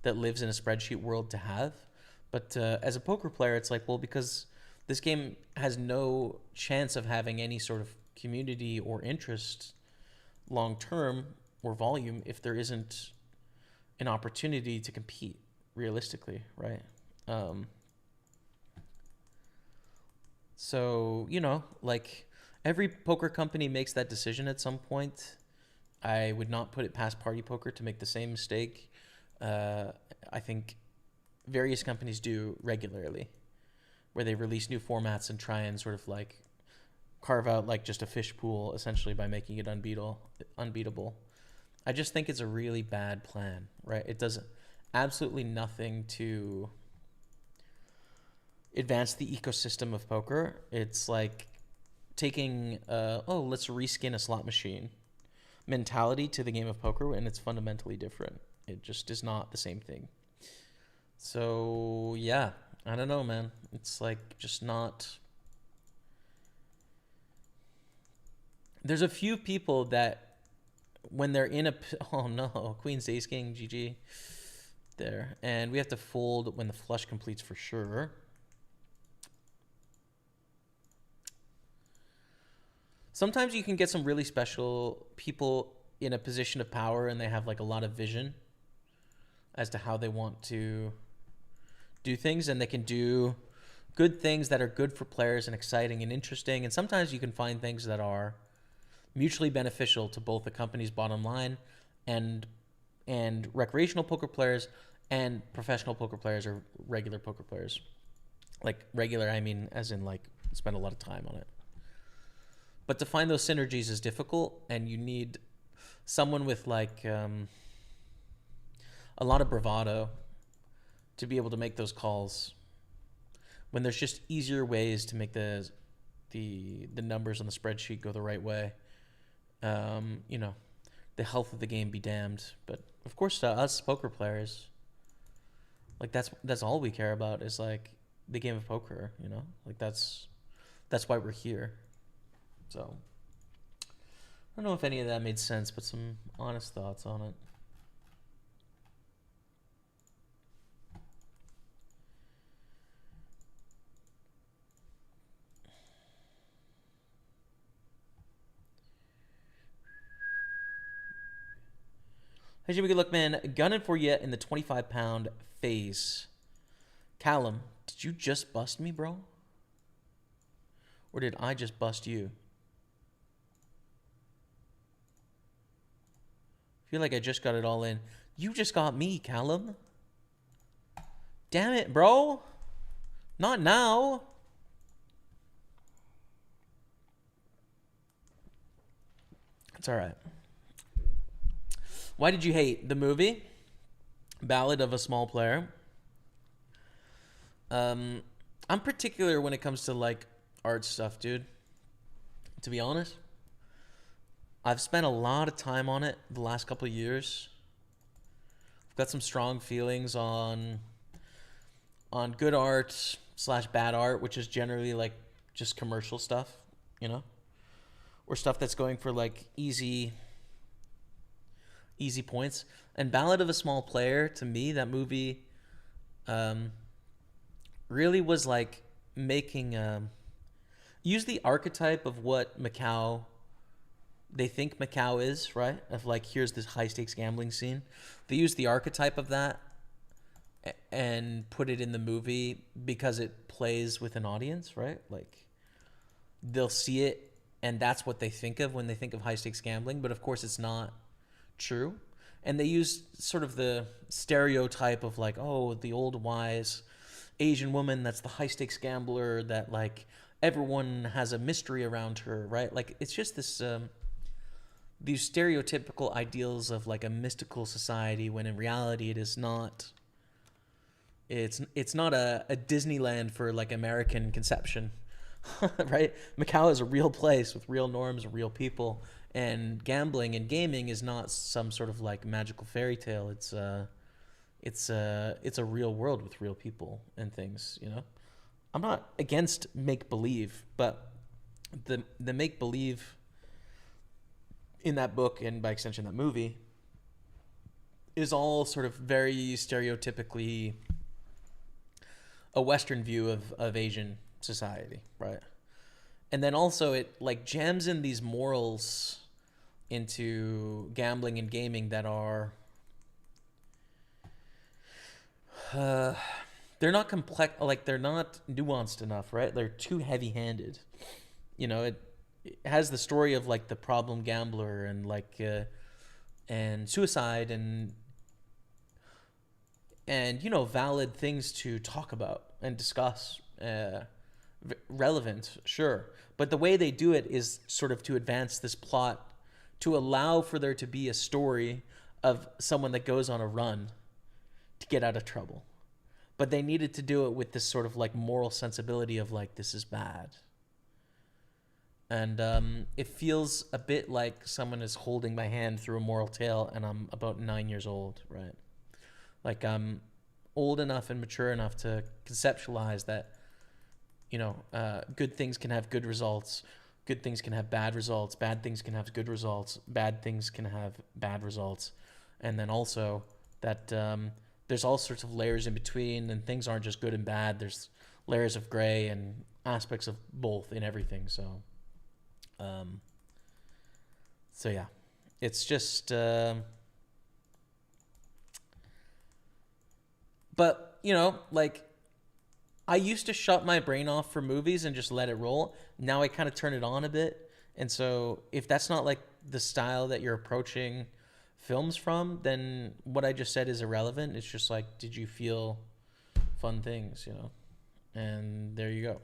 that lives in a spreadsheet world to have. But as a poker player, it's like, well, because this game has no chance of having any sort of community or interest long term or volume if there isn't an opportunity to compete realistically, right? So, you know, like every poker company makes that decision at some point. I would not put it past PartyPoker to make the same mistake. I think various companies do regularly, where they release new formats and try and sort of like carve out like just a fish pool essentially by making it unbeatable. I just think it's a really bad plan, right? It does absolutely nothing to advance the ecosystem of poker. It's like taking let's reskin a slot machine mentality to the game of poker, and it's fundamentally different. It just is not the same thing. So yeah, I don't know, man. It's like just not. There's a few people that when they're in a oh no, Queen's Ace King GG there, and we have to fold when the flush completes for sure. Sometimes you can get some really special people in a position of power and they have like a lot of vision as to how they want to do things, and they can do good things that are good for players and exciting and interesting. And sometimes you can find things that are mutually beneficial to both the company's bottom line and recreational poker players and professional poker players or regular poker players. Like regular, I mean as in like spend a lot of time on it. But to find those synergies is difficult, and you need someone with like a lot of bravado to be able to make those calls when there's just easier ways to make the numbers on the spreadsheet go the right way. You know, the health of the game be damned. But of course, to us poker players, like that's all we care about is like the game of poker. You know, like that's why we're here. So I don't know if any of that made sense, but some honest thoughts on it. Hey, Jimmy, good luck, man. Gunning for you in the 25-pound phase. Callum, did you just bust me, bro? Or did I just bust you? I feel like I just got it all in. You just got me, Callum. Damn it, bro. Not now. It's all right. Why did you hate the movie? Ballad of a Small Player. I'm particular when it comes to like art stuff, dude. To be honest, I've spent a lot of time on it the last couple of years. I've got some strong feelings on good art slash bad art, which is generally like just commercial stuff, you know, or stuff that's going for like easy points. And Ballad of a Small Player, to me, that movie really was like making use the archetype of what Macau they think Macau is, right? Of like, here's this high stakes gambling scene. They use the archetype of that and put it in the movie because it plays with an audience, right? Like they'll see it and that's what they think of when they think of high stakes gambling, but of course it's not true. And they use sort of the stereotype of like, oh, the old wise Asian woman that's the high stakes gambler that like everyone has a mystery around her, right? Like it's just this these stereotypical ideals of like a mystical society when in reality it is not. It's not a Disneyland for like American conception, right? Macau is a real place with real norms, real people, and gambling and gaming is not some sort of like magical fairy tale. It's a real world with real people and things. You know, I'm not against make believe, but the make believe in that book and by extension that movie is all sort of very stereotypically a Western view of Asian society, right? And then also it like jams in these morals into gambling and gaming that are they're not complex, like they're not nuanced enough, right? They're too heavy-handed. You know, it has the story of like the problem gambler and like and suicide and you know valid things to talk about and discuss, relevant, sure, but the way they do it is sort of to advance this plot to allow for there to be a story of someone that goes on a run to get out of trouble, but they needed to do it with this sort of like moral sensibility of like this is bad. And it feels a bit like someone is holding my hand through a moral tale and I'm about 9 years old, right? Like I'm old enough and mature enough to conceptualize that, you know, good things can have good results. Good things can have bad results. Bad things can have good results. Bad things can have bad results. And then also that there's all sorts of layers in between and things aren't just good and bad. There's layers of gray and aspects of both in everything. So yeah, it's just, but you know, like I used to shut my brain off for movies and just let it roll. Now I kind of turn it on a bit. And so if that's not like the style that you're approaching films from, then what I just said is irrelevant. It's just like, did you feel fun things, you know? And there you go.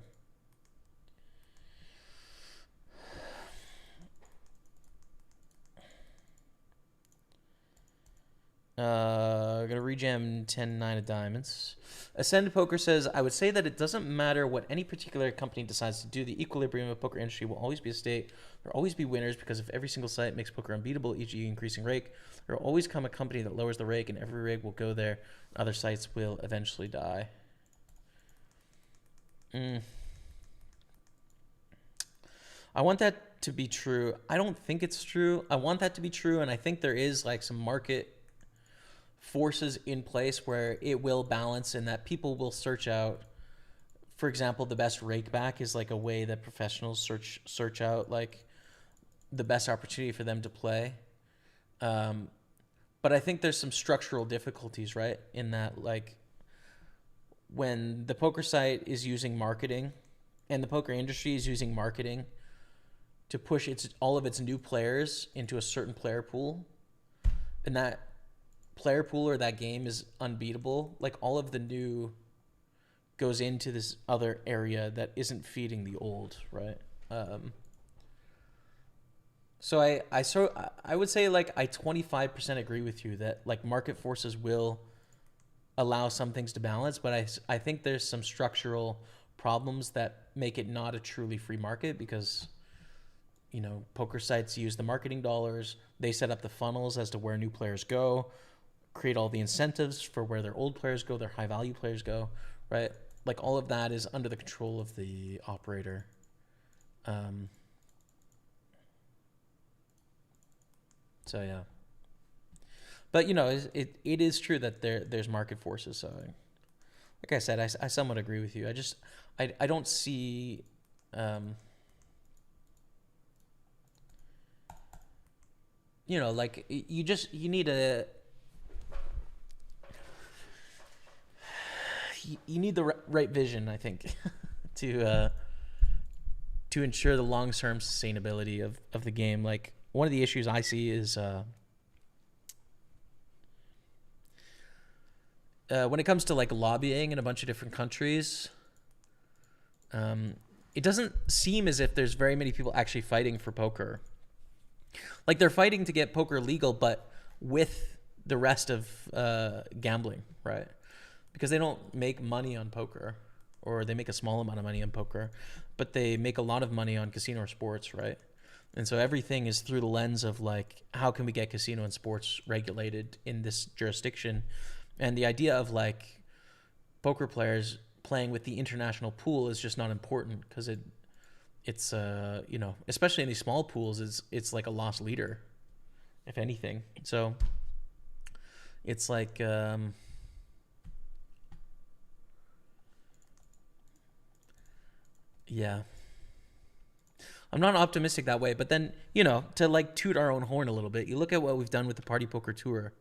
Gonna rejam 10-9 of diamonds. Ascend Poker says, I would say that it doesn't matter what any particular company decides to do. The equilibrium of poker industry will always be a state. There will always be winners because if every single site makes poker unbeatable, e.g. increasing rake, there will always come a company that lowers the rake and every rake will go there. Other sites will eventually die. I want that to be true. I don't think it's true. I want that to be true, and I think there is like some market forces in place where it will balance and that people will search out, for example, the best rake back is like a way that professionals search out like the best opportunity for them to play. But I think there's some structural difficulties, right? In that, like when the poker site is using marketing and the poker industry is using marketing to push all of its new players into a certain player pool, and that player pool or that game is unbeatable, like all of the new goes into this other area that isn't feeding the old, right? So I would say like I 25% agree with you that like market forces will allow some things to balance, but I think there's some structural problems that make it not a truly free market because, you know, poker sites use the marketing dollars. They set up the funnels as to where new players go, create all the incentives for where their old players go, their high value players go, right? Like all of that is under the control of the operator. So yeah, but you know, it is true that there's market forces. So, like I said, I somewhat agree with you. I don't see. You know, like you need the right vision, I think, to ensure the long-term sustainability of the game. Like one of the issues I see is when it comes to like lobbying in a bunch of different countries, it doesn't seem as if there's very many people actually fighting for poker. Like they're fighting to get poker legal, but with the rest of gambling, right? Because they don't make money on poker, or they make a small amount of money on poker, but they make a lot of money on casino or sports, right? And so everything is through the lens of like, how can we get casino and sports regulated in this jurisdiction? And the idea of like poker players playing with the international pool is just not important because it's you know, especially in these small pools, it's like a lost leader, if anything. So it's like yeah, I'm not optimistic that way. But then, you know, to like toot our own horn a little bit, you look at what we've done with the Party Poker Tour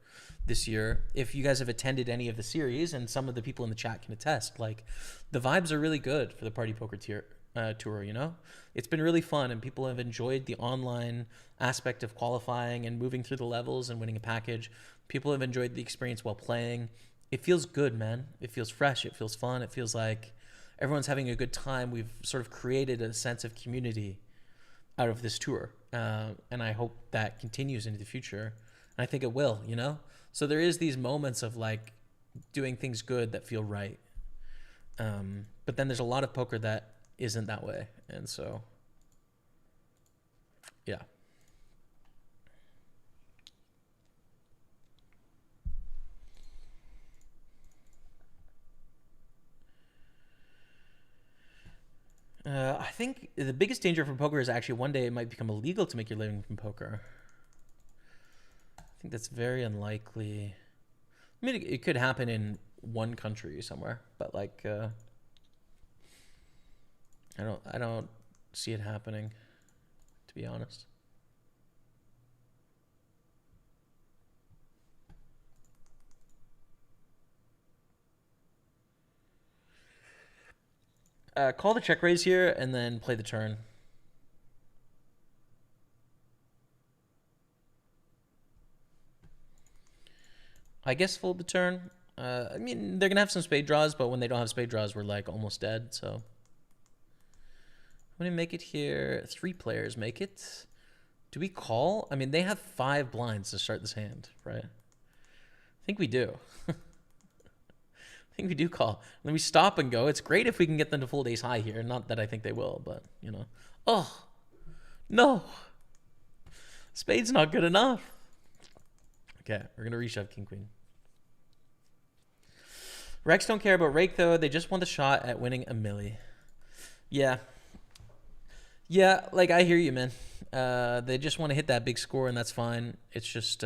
this year. If you guys have attended any of the series, and some of the people in the chat can attest, like the vibes are really good for the Party Poker tour, you know? It's been really fun, and people have enjoyed the online aspect of qualifying and moving through the levels and winning a package. People have enjoyed the experience while playing. It feels good, man. It feels fresh. It feels fun. It feels like everyone's having a good time. We've sort of created a sense of community out of this tour. And I hope that continues into the future. And I think it will, you know? So there is these moments of like doing things good that feel right. But then there's a lot of poker that isn't that way. And so, yeah. I think the biggest danger from poker is actually one day it might become illegal to make your living from poker. I think that's very unlikely. I mean, it could happen in one country somewhere, but like, I don't see it happening, to be honest. Call the check raise here and then play the turn. I guess fold the turn. I mean, they're going to have some spade draws, but when they don't have spade draws, we're like almost dead. So I'm going to make it here. 3 players make it. Do we call? I mean, they have 5 blinds to start this hand, right? I think we do. I think we do call. Then we stop and go. It's great if we can get them to fold ace high here. Not that I think they will, but, you know. Oh, no. Spade's not good enough. Okay, we're going to reshove king, queen. Rex don't care about rake, though. They just want the shot at winning a milli. Yeah. Yeah, like, I hear you, man. They just want to hit that big score, and that's fine. It's just...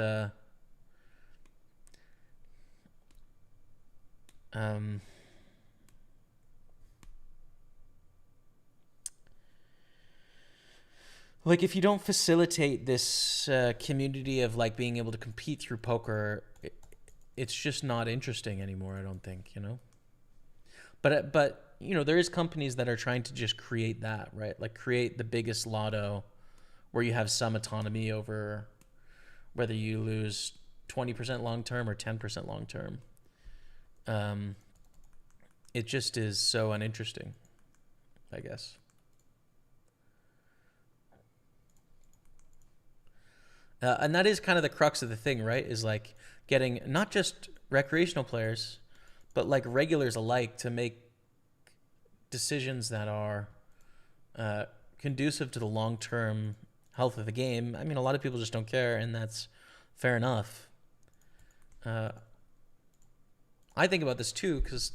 like if you don't facilitate this community of like being able to compete through poker, it's just not interesting anymore, I don't think, you know. But you know, there is companies that are trying to just create that, right? Like create the biggest lotto where you have some autonomy over whether you lose 20% long term or 10% long term. It just is so uninteresting, I guess. And that is kind of the crux of the thing, right? Is like getting not just recreational players, but like regulars alike to make decisions that are conducive to the long-term health of the game. I mean, a lot of people just don't care, and that's fair enough. I think about this too because,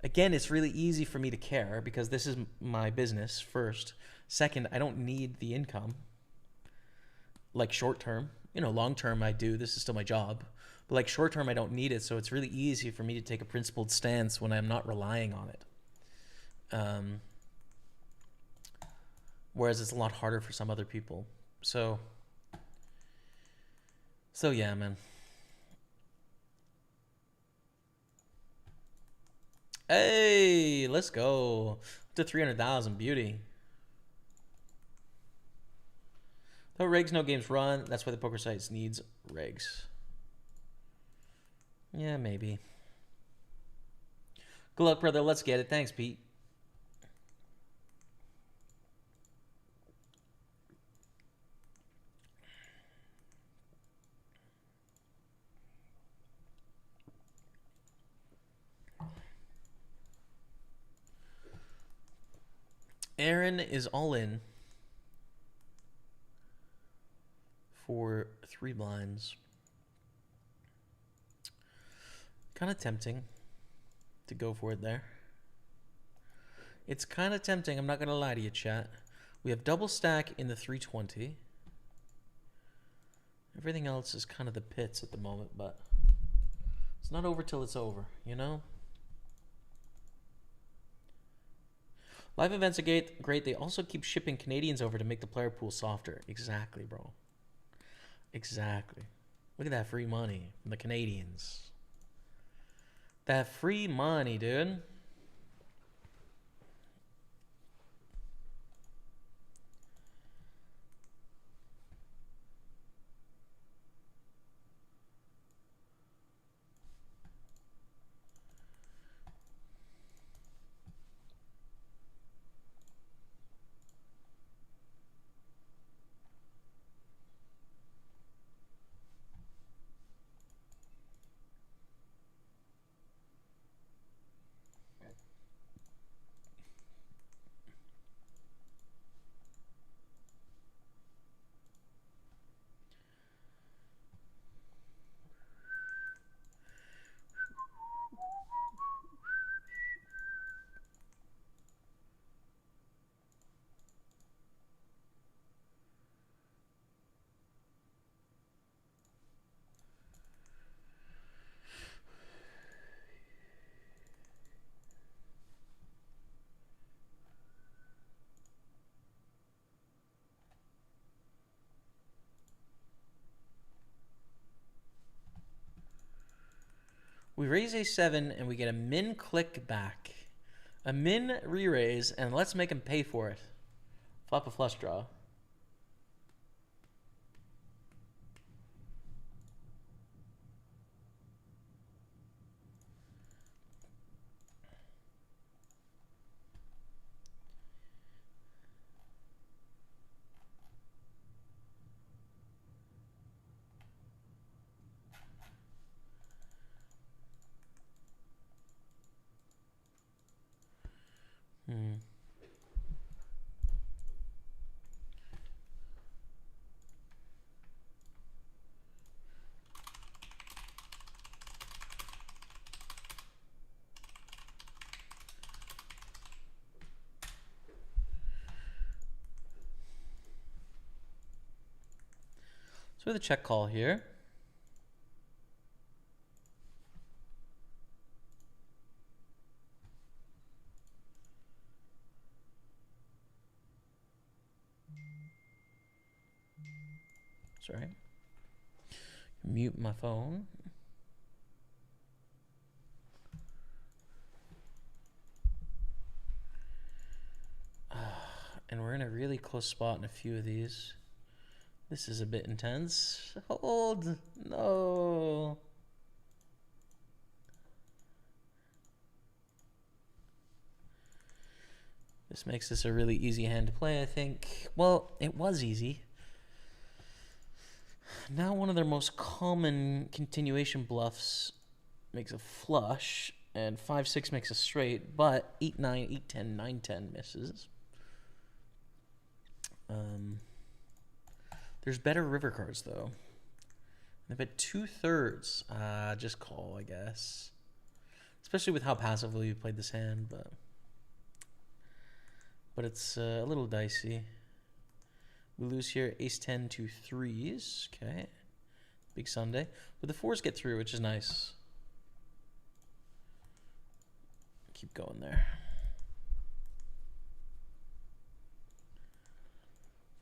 again, it's really easy for me to care because this is my business, first. Second, I don't need the income. Like short term, long term I do. This is still my job. But like short term, I don't need it. So it's really easy for me to take a principled stance when I'm not relying on it. Whereas it's a lot harder for some other people. So yeah, man. Hey, let's go to 300,000. Beauty. No regs, no games run. That's why the poker sites needs regs. Yeah, maybe. Good luck, brother. Let's get it. Thanks, Pete. Aaron is all in for 3 blinds. Kind of tempting to go for it there. It's kind of tempting. I'm not going to lie to you, chat. We have double stack in the 320. Everything else is kind of the pits at the moment, but it's not over till it's over, Live events are great. They also keep shipping Canadians over to make the player pool softer. Exactly, bro. Exactly. Look at that free money from the Canadians. That free money, dude. We raise a7 and we get a min click back. A min re-raise, and let's make him pay for it. Flop a flush draw. So we have the check call here. Sorry. Mute my phone. And we're in a really close spot in a few of these. This is a bit intense. Hold. No. This makes this a really easy hand to play, I think. Well, it was easy. Now one of their most common continuation bluffs makes a flush, and 5-6 makes a straight, but 8-9, 8-10, 9-10 misses. There's better river cards, though. I bet 2/3. Just call, I guess. Especially with how passively you played this hand, but it's a little dicey. We lose here, ace-10, 2 3s. Okay. Big Sunday. But the 4s get through, which is nice. Keep going there.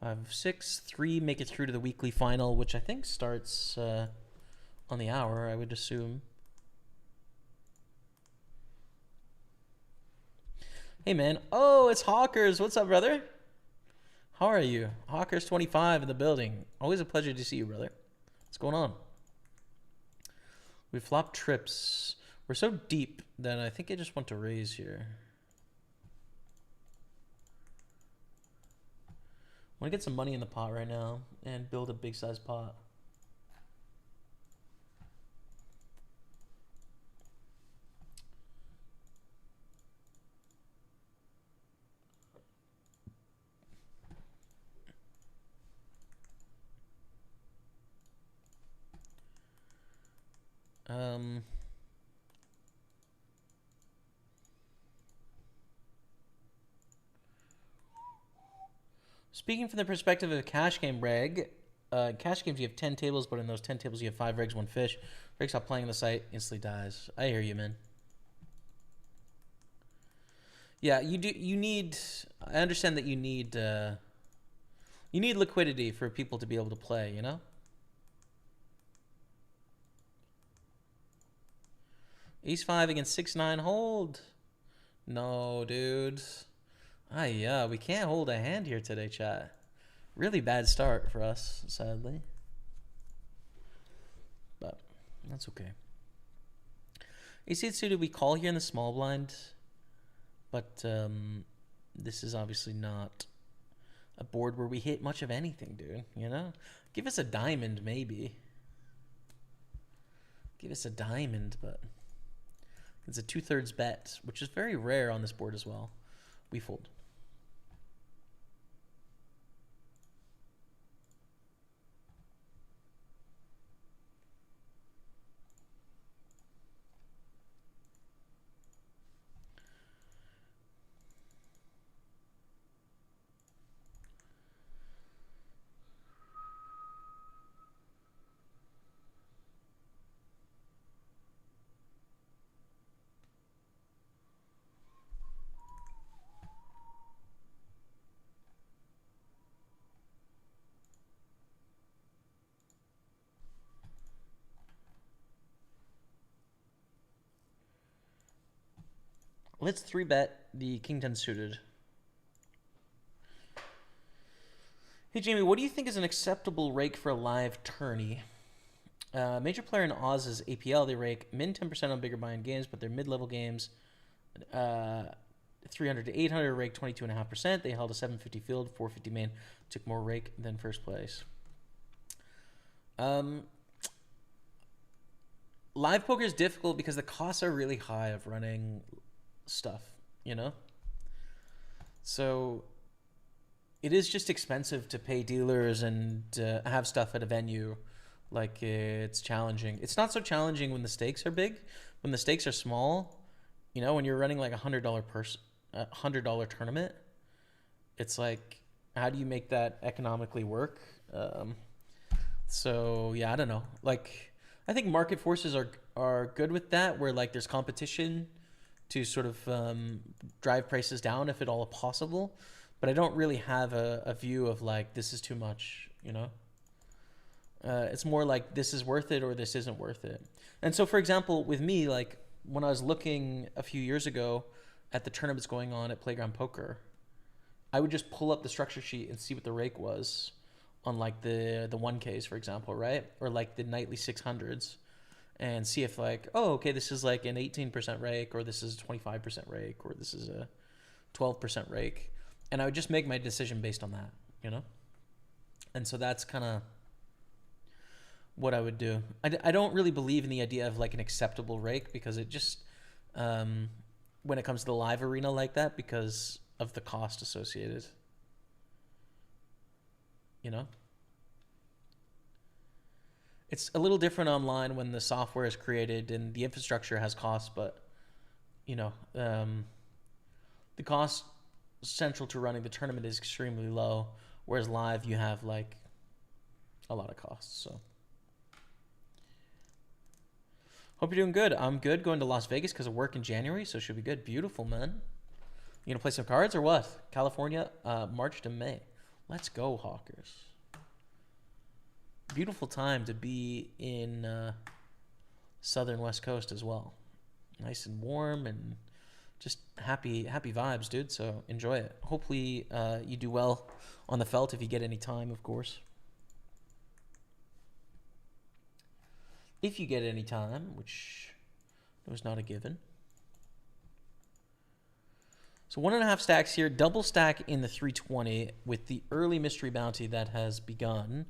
5-6, 3 make it through to the weekly final, which I think starts on the hour, I would assume. Hey, man. Oh, it's Hawkers. What's up, brother? How are you? Hawkers25 in the building. Always a pleasure to see you, brother. What's going on? We flopped trips. We're so deep that I think I just want to raise here. I want to get some money in the pot right now and build a big size pot. Speaking from the perspective of a cash game reg, cash games you have 10 tables, but in those 10 tables you have 5 regs, 1 fish. Reg stop playing on the site, instantly dies. I hear you, man. Yeah, you do. You need. I understand that you need liquidity for people to be able to play. You know. Ace-5 against 6-9 hold. No, dude. Yeah, we can't hold a hand here today, chat. Really bad start for us, sadly. But that's okay. Ace-8 suited, we call here in the small blind. But this is obviously not a board where we hit much of anything, dude. You know? Give us a diamond, maybe. Give us a diamond, but it's a 2/3 bet, which is very rare on this board as well. We fold. Let's 3-bet the King 10 suited. Hey, Jamie, what do you think is an acceptable rake for a live tourney? Major player in Oz's APL, they rake min 10% on bigger buy-in games, but their mid-level games, 300 to 800, rake 22.5%. They held a 750 field, 450 main, took more rake than first place. Live poker is difficult because the costs are really high of running stuff, you know? So it is just expensive to pay dealers and have stuff at a venue. Like, it's challenging. It's not so challenging when the stakes are big. When the stakes are small, you know, when you're running like $100 tournament, it's like, how do you make that economically work? So yeah, I don't know. Like, I think market forces are good with that, where like there's competition to sort of drive prices down if at all possible. But I don't really have a view of like, this is too much, you know? It's more like this is worth it or this isn't worth it. And so, for example, with me, like when I was looking a few years ago at the tournaments going on at Playground Poker, I would just pull up the structure sheet and see what the rake was on like the 1Ks, for example, right? Or like the nightly 600s. And see if like, oh, okay, this is like an 18% rake, or this is a 25% rake, or this is a 12% rake. And I would just make my decision based on that, you know? And so that's kind of what I would do. I don't really believe in the idea of like an acceptable rake because it just, when it comes to the live arena like that, because of the cost associated. You know? It's a little different online when the software is created and the infrastructure has costs, but, you know, the cost central to running the tournament is extremely low, whereas live you have like a lot of costs. So hope you're doing good. I'm good. Going to Las Vegas because of work in January, so it should be good. Beautiful, man. You gonna play some cards or what? California, March to May. Let's go, Hawkers. Beautiful time to be in southern West Coast as well. Nice and warm and just happy vibes, dude. So enjoy it. Hopefully you do well on the felt if you get any time, of course. If you get any time, which was not a given. So 1.5 stacks here, double stack in the 320 with the early mystery bounty that has begun.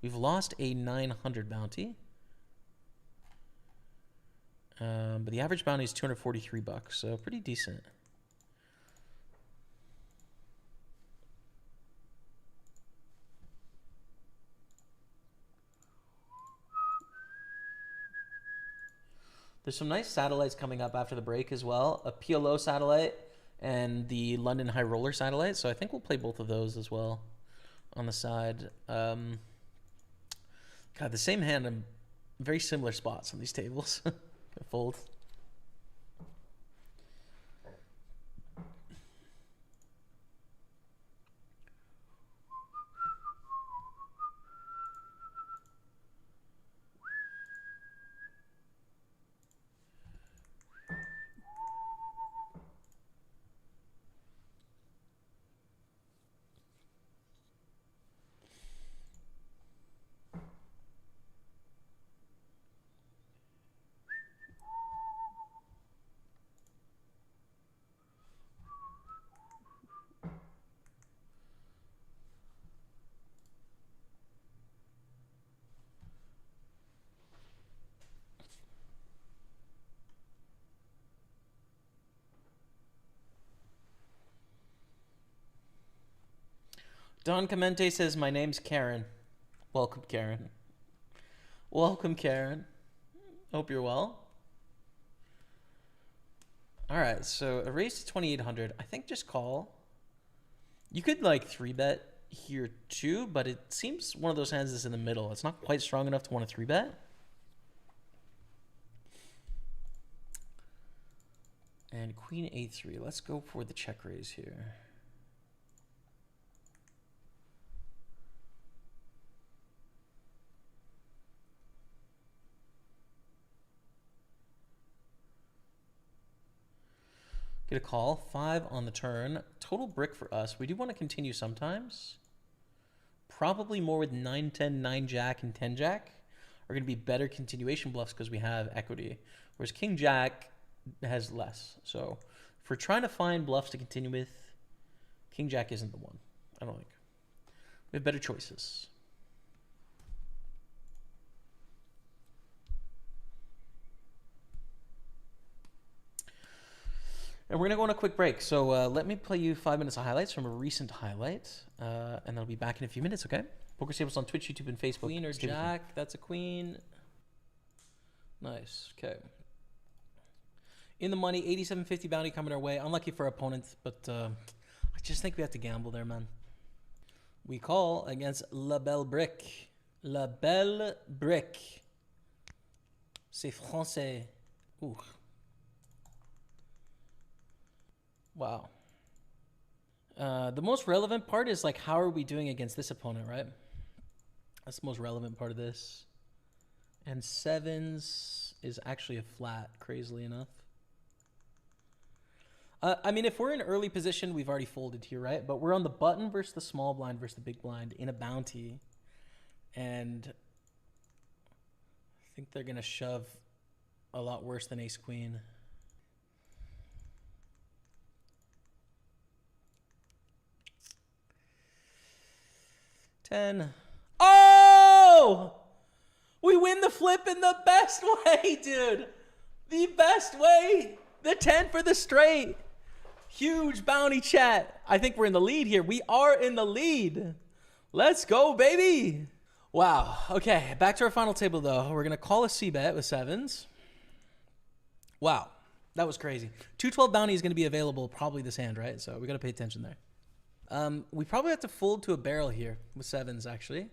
We've lost a 900 bounty. But the average bounty is $243, so pretty decent. There's some nice satellites coming up after the break as well. A PLO satellite and the London High Roller satellite. So I think we'll play both of those as well on the side. God, the same hand in very similar spots on these tables. Fold. Don Comente says, my name's Karen. Welcome, Karen. Welcome, Karen. Hope you're well. All right, so a raise to 2,800. I think just call. You could like 3-bet here too, but it seems one of those hands is in the middle. It's not quite strong enough to want to 3-bet. And Queen A3. Let's go for the check raise here. Get a call. 5 on the turn. Total brick for us. We do want to continue sometimes. Probably more with 9-10, 9-jack, and 10-jack are going to be better continuation bluffs because we have equity. Whereas King-jack has less. So if we're trying to find bluffs to continue with, King-jack isn't the one, I don't think. We have better choices. And we're going to go on a quick break. So let me play you 5 minutes of highlights from a recent highlight. And I'll be back in a few minutes, okay? Pokerstaples on Twitch, YouTube, and Facebook. Queen or jack? That's a queen. Nice. Okay. In the money, 87.50 bounty coming our way. Unlucky for our opponent, but I just think we have to gamble there, man. We call against La Belle Brique. La Belle Brique. C'est français. Ooh. Wow. The most relevant part is like, how are we doing against this opponent, right? That's the most relevant part of this. And 7s is actually a flat, crazily enough. I mean, if we're in early position, we've already folded here, right? But we're on the button versus the small blind versus the big blind in a bounty. And I think they're going to shove a lot worse than ace queen. $10. Oh! win the flip in the best way, dude. The best way. The 10 for the straight. Huge bounty, chat. I think we're in the lead here. We are in the lead. Let's go, baby. Wow. Okay, back to our final table, though. We're going to call a C-bet with sevens. Wow. That was crazy. 212 bounty is going to be available probably this hand, right? So we got to pay attention there. We probably have to fold to a barrel here with sevens, actually.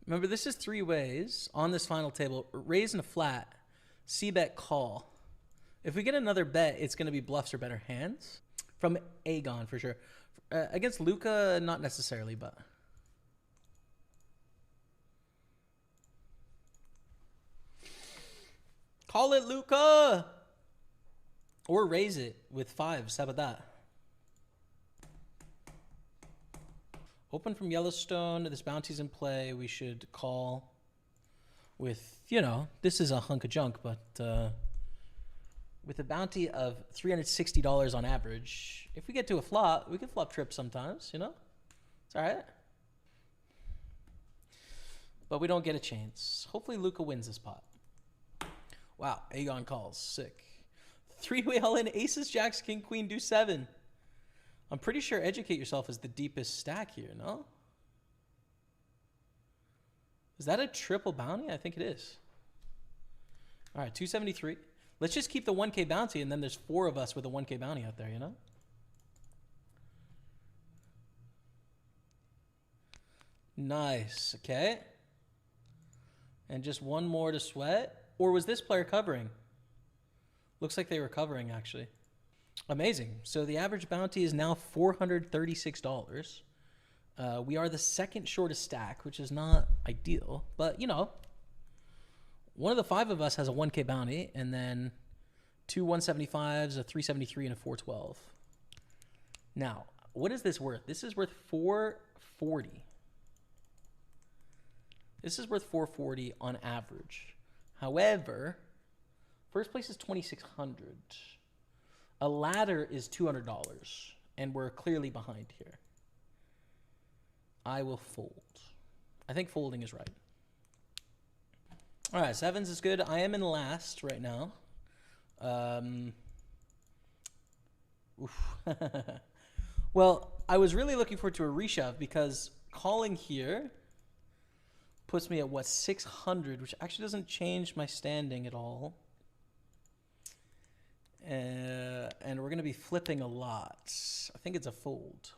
Remember, this is three ways on this final table. Raise and a flat. C-bet call. If we get another bet, it's going to be bluffs or better hands. From Aegon, for sure. Against Luca, not necessarily, but... Call it, Luca! Or raise it with fives. How about that? Open from Yellowstone. This bounty's in play. We should call with, you know, this is a hunk of junk, but... with a bounty of $360 on average, if we get to a flop, we can flop trip sometimes, you know? It's all right. But we don't get a chance. Hopefully Luca wins this pot. Wow, Aegon calls. Sick. Three-way all-in, aces, jacks, king, queen, deuce, 7. I'm pretty sure educate yourself is the deepest stack here, no? Is that a triple bounty? I think it is. All right, 273. Let's just keep the 1K bounty, and then there's 4 of us with a 1K bounty out there, you know? Nice, okay. And just one more to sweat. Or was this player covering? Looks like they were covering, actually. Amazing. So the average bounty is now $436. We are the second shortest stack, which is not ideal. But, you know, one of the 5 of us has a 1K bounty, and then 2 175s, a 373, and a 412. Now, what is this worth? This is worth 440. This is worth 440 on average. However, first place is 2,600. A ladder is $200, and we're clearly behind here. I will fold. I think folding is right. All right, sevens is good. I am in last right now. Well, I was really looking forward to a reshove because calling here puts me at, what, 600, which actually doesn't change my standing at all. And we're going to be flipping a lot. I think it's a fold.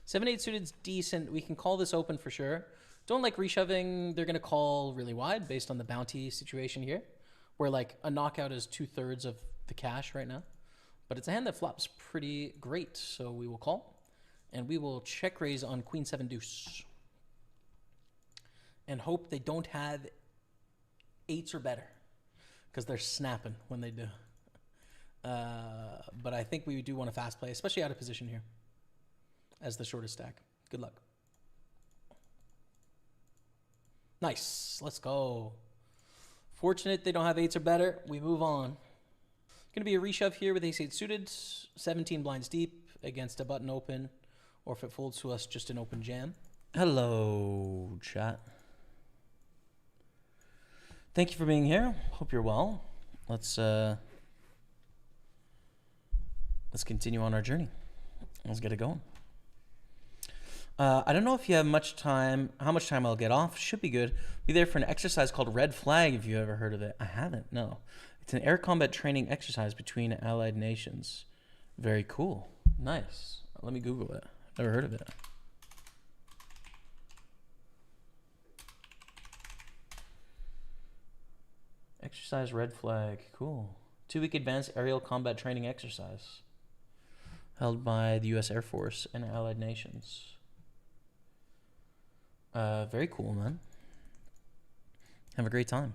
7-8 suited's decent. We can call this open for sure. Don't like reshoving. They're going to call really wide based on the bounty situation here, where like a knockout is 2/3 of the cash right now. But it's a hand that flops pretty great, so we will call. And we will check raise on queen 7 deuce. And hope they don't have 8s or better, because they're snapping when they do. But I think we do want to fast play, especially out of position here as the shortest stack. Good luck. Nice. Let's go. Fortunate they don't have 8s or better. We move on. Going to be a reshove here with ace-8 suited, 17 blinds deep against a button open, or if it folds to us, just an open jam. Hello, chat. Thank you for being here. Hope you're well. Let's continue on our journey. Let's get it going. I don't know if you have much time, how much time I'll get off. Should be good. Be there for an exercise called Red Flag, if you ever heard of it. I haven't, no. It's an air combat training exercise between allied nations. Very cool. Nice. Let me Google it. Never heard of it. Exercise Red Flag. Cool. 2-week advanced aerial combat training exercise held by the U.S. Air Force and allied nations. Very cool, man. Have a great time.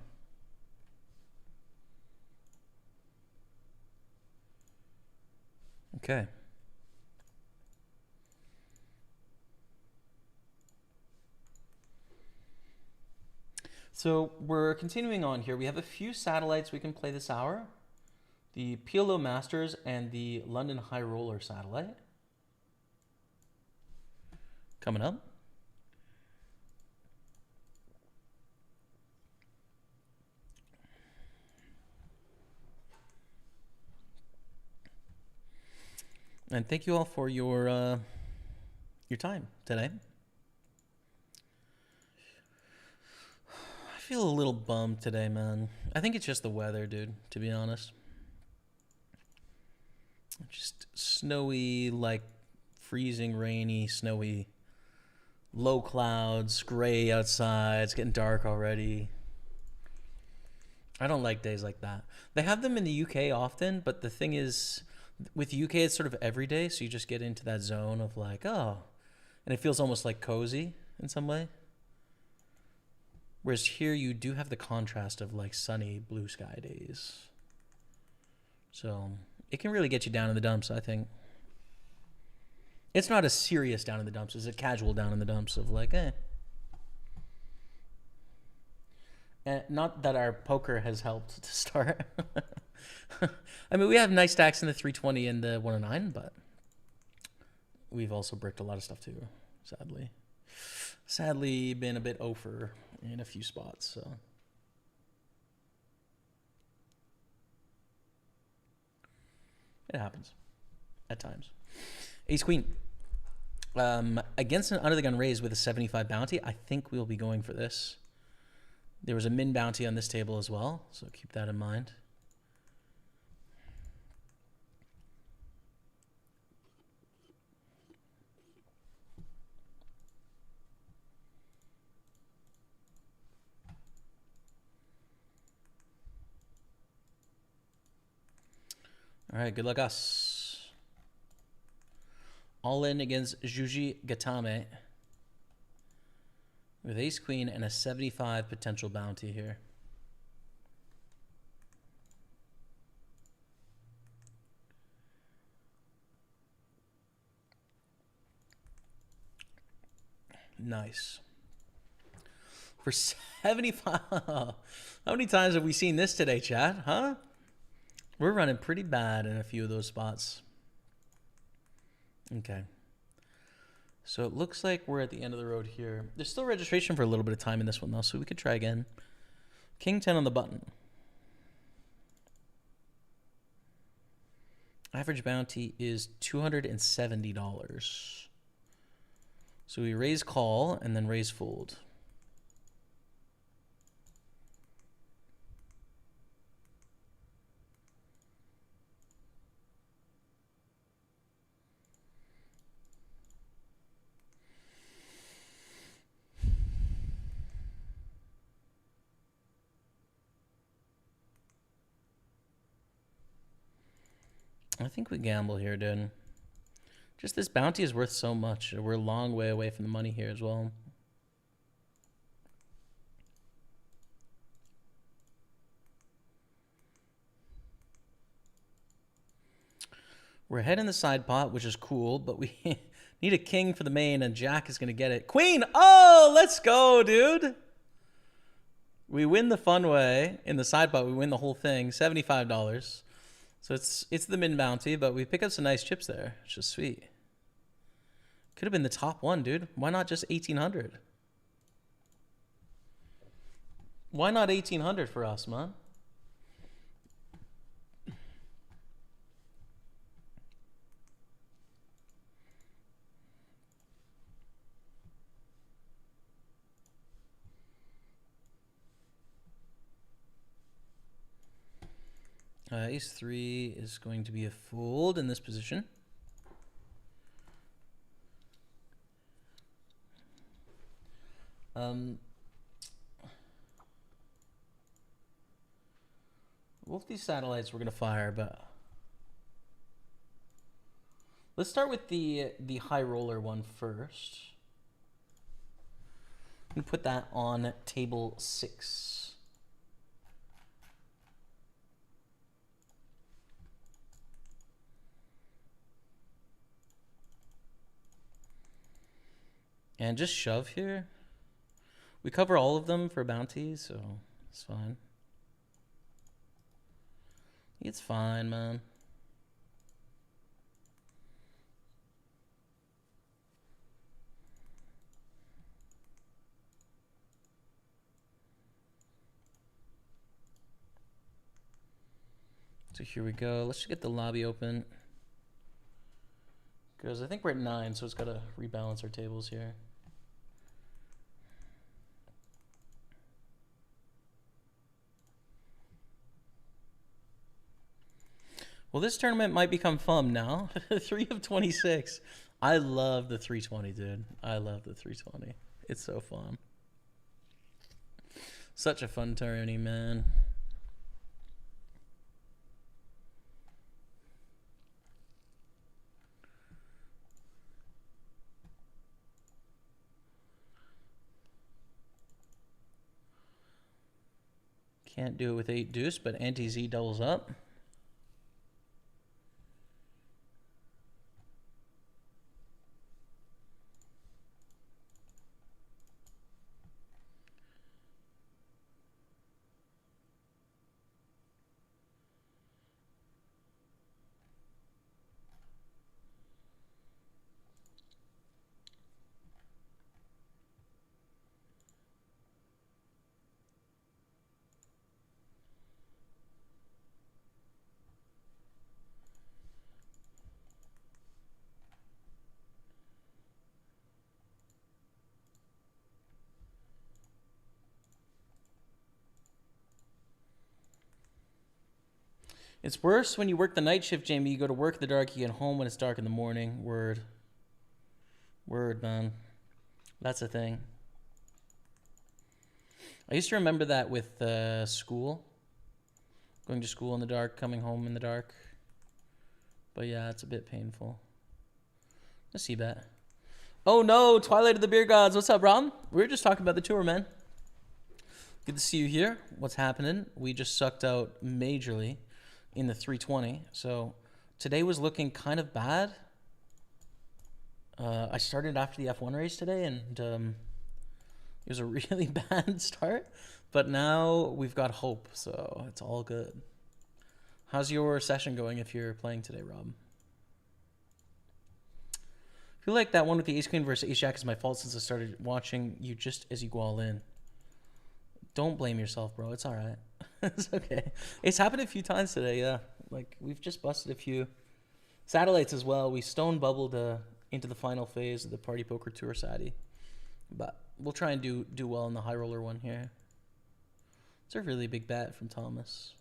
Okay. So we're continuing on here. We have a few satellites we can play this hour. The PLO Masters and the London High Roller satellite. Coming up. And thank you all for your time today. I feel a little bummed today, man. I think it's just the weather, dude, to be honest. Just snowy, like freezing, rainy, snowy, low clouds, gray outside. It's getting dark already. I don't like days like that. They have them in the UK often, but the thing is, with UK, it's sort of every day, so you just get into that zone of like, oh, and it feels almost like cozy in some way. Whereas here, you do have the contrast of like sunny, blue sky days. So it can really get you down in the dumps, I think. It's not a serious down in the dumps. It's a casual down in the dumps of like, eh. And not that our poker has helped to start. I mean, we have nice stacks in the 320 and the 109, but we've also bricked a lot of stuff too, sadly. Sadly, been a bit over in a few spots, so. It happens at times. Ace Queen. Against an under the gun raise with a 75 bounty, I think we'll be going for this. There was a min bounty on this table as well, so keep that in mind. All right, good luck us. All in against Juji Gatame with ace queen and a 75 potential bounty here. Nice. For 75. How many times have we seen this today, chat? Huh? We're running pretty bad in a few of those spots. Okay. So it looks like we're at the end of the road here. There's still registration for a little bit of time in this one, though, so we could try again. King 10 on the button. Average bounty is $270. So we raise call and then raise fold. I think we gamble here, dude. Just this bounty is worth so much. We're a long way away from the money here as well. We're ahead in the side pot, which is cool, but we need a king for the main, and Jack is going to get it. Queen! Oh, let's go, dude! We win the fun way. In the side pot, we win the whole thing. $75. So it's the min bounty, but we pick up some nice chips there, which is sweet. Could have been the top one, dude. Why not just 1,800? Why not 1,800 for us, man? Ace 3 is going to be a fold in this position. Both these satellites we're going to fire, but let's start with the high roller one first. And put that on table 6. And just shove here. We cover all of them for bounties, so it's fine. It's fine, man. So here we go. Let's just get the lobby open. Because I think we're at 9, so it's got to rebalance our tables here. Well, this tournament might become fun now. 3 of 26. I love the 320, dude. I love the 320. It's so fun. Such a fun tourney, man. Can't do it with 8 deuce, but anti-Z doubles up. It's worse when you work the night shift, Jamie. You go to work in the dark, you get home when it's dark in the morning. Word. Word, man. That's a thing. I used to remember that with school. Going to school in the dark, coming home in the dark. But yeah, it's a bit painful. Let's see that. Oh no, Twilight of the Beer Gods. What's up, Rob? We were just talking about the tour, man. Good to see you here. What's happening? We just sucked out majorly in the 320. So today was looking kind of bad. I started after the F1 race today, and it was a really bad start. But now we've got hope, so it's all good. How's your session going if you're playing today, Rob? I feel like that one with the Ace Queen versus Ace Jack is my fault since I started watching you just as you go all in. Don't blame yourself, bro. It's all right. It's okay. It's happened a few times today, yeah. Like, we've just busted a few satellites as well. We stone bubbled into the final phase of the Party Poker Tour Sati. But we'll try and do well in the high roller one here. It's a really big bet from Thomas.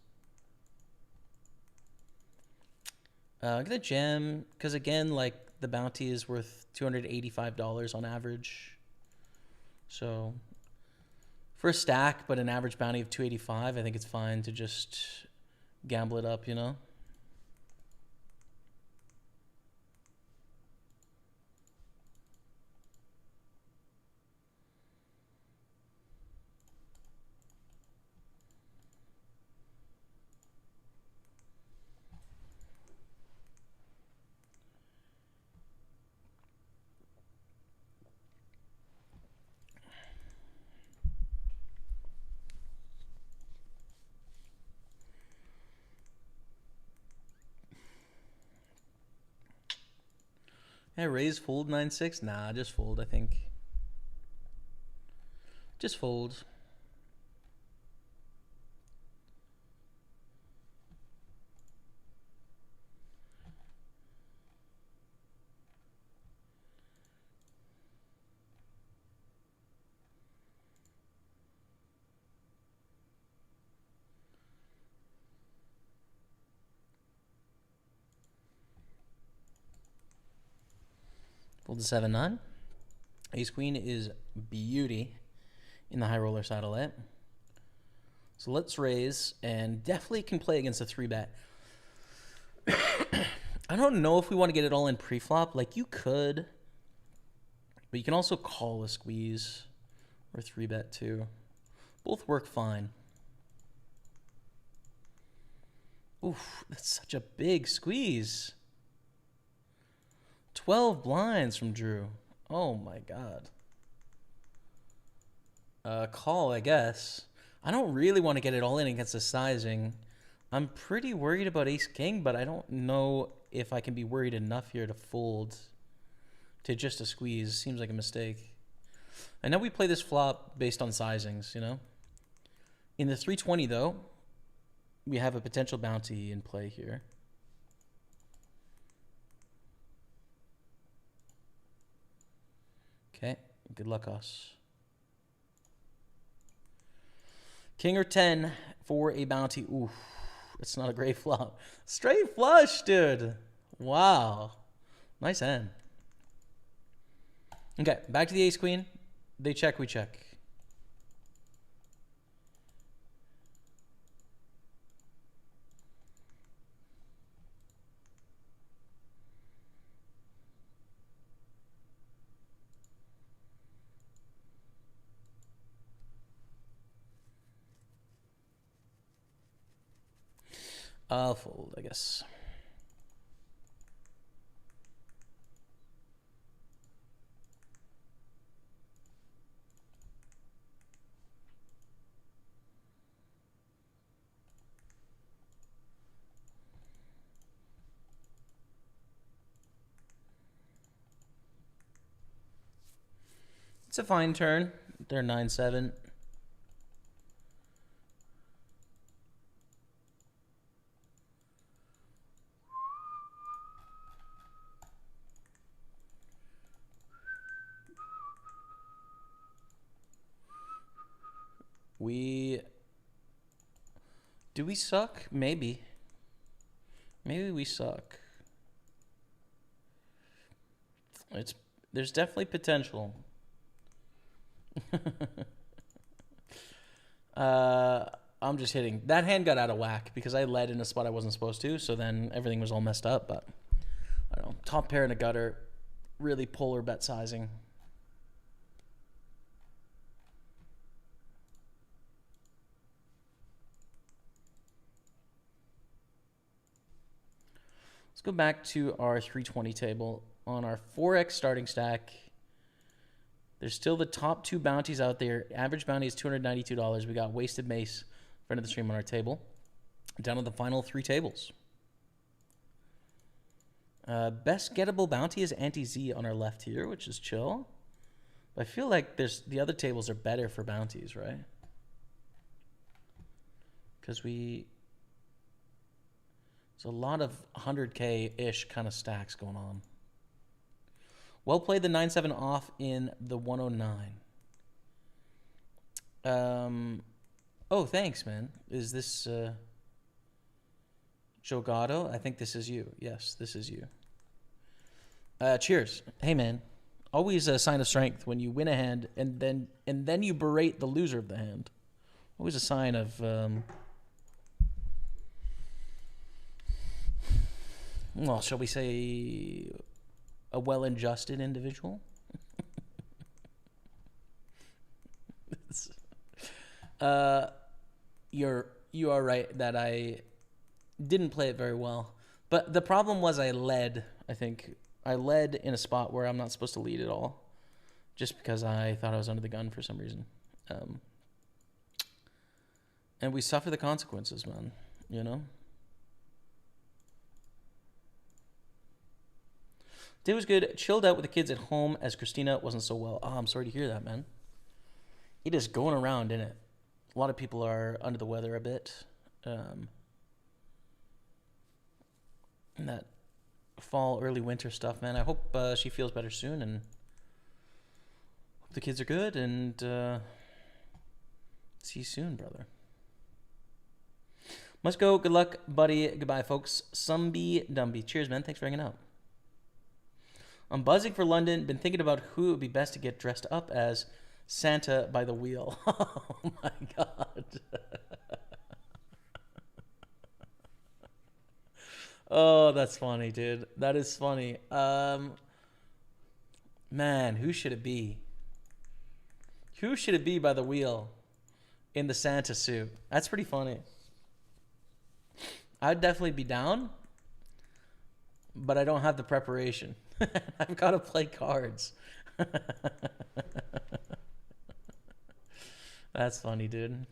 I'm going to jam, because again, like, the bounty is worth $285 on average. So for a stack, but an average bounty of $285, I think it's fine to just gamble it up, you know? Hey, raise, fold, 9-6? Nah, just fold, I think. Just fold. Fold to 7-9. Ace Queen is beauty in the high roller satellite. So let's raise, and definitely can play against a 3-bet. I don't know if we want to get it all in pre-flop. Like, you could, but you can also call a squeeze or 3-bet too. Both work fine. Oof, that's such a big squeeze. 12 blinds from Drew. Oh my god. Call, I guess. I don't really want to get it all in against the sizing. I'm pretty worried about Ace King, but I don't know if I can be worried enough here to fold to just a squeeze. Seems like a mistake. I know we play this flop based on sizings, you know? In the 320, though, we have a potential bounty in play here. Okay, good luck us. King or 10 for a bounty. Oof, it's not a great flop. Straight flush, dude. Wow. Nice hand. Okay, back to the ace queen. They check, we check. I'll fold, I guess. It's a fine turn. They're 9-7. Do we suck? Maybe. Maybe we suck. There's definitely potential. I'm just hitting. That hand got out of whack because I led in a spot I wasn't supposed to, so then everything was all messed up, but I don't know. Top pair in a gutter, really polar bet sizing. Let's go back to our 320 table. On our 4x starting stack, there's still the top 2 bounties out there. Average bounty is $292. We got Wasted Mace, friend of the stream, on our table. Down to the final 3 tables. Best gettable bounty is Anti-Z on our left here, which is chill. But I feel like the other tables are better for bounties, right? Because there's a lot of 100K-ish kind of stacks going on. Well played the 9-7 off in the 109. Oh, thanks, man. Is this Jogado? I think this is you. Yes, this is you. Cheers. Hey, man. Always a sign of strength when you win a hand and then you berate the loser of the hand. Always a sign of well, shall we say a well-adjusted individual? You are right that I didn't play it very well. But the problem was I led, I think. I led in a spot where I'm not supposed to lead at all. Just because I thought I was under the gun for some reason. And we suffer the consequences, man. You know? Day was good. Chilled out with the kids at home as Christina wasn't so well. Oh, I'm sorry to hear that, man. It is going around, isn't it? A lot of people are under the weather a bit. And that fall, early winter stuff, man. I hope she feels better soon and hope the kids are good and see you soon, brother. Must go. Good luck, buddy. Goodbye, folks. Sumby Dumby. Cheers, man. Thanks for hanging out. I'm buzzing for London. Been thinking about who it would be best to get dressed up as Santa by the wheel. Oh, my God. Oh, that's funny, dude. That is funny. Man, who should it be? Who should it be by the wheel in the Santa suit? That's pretty funny. I'd definitely be down, but I don't have the preparation. I've got to play cards. That's funny, dude.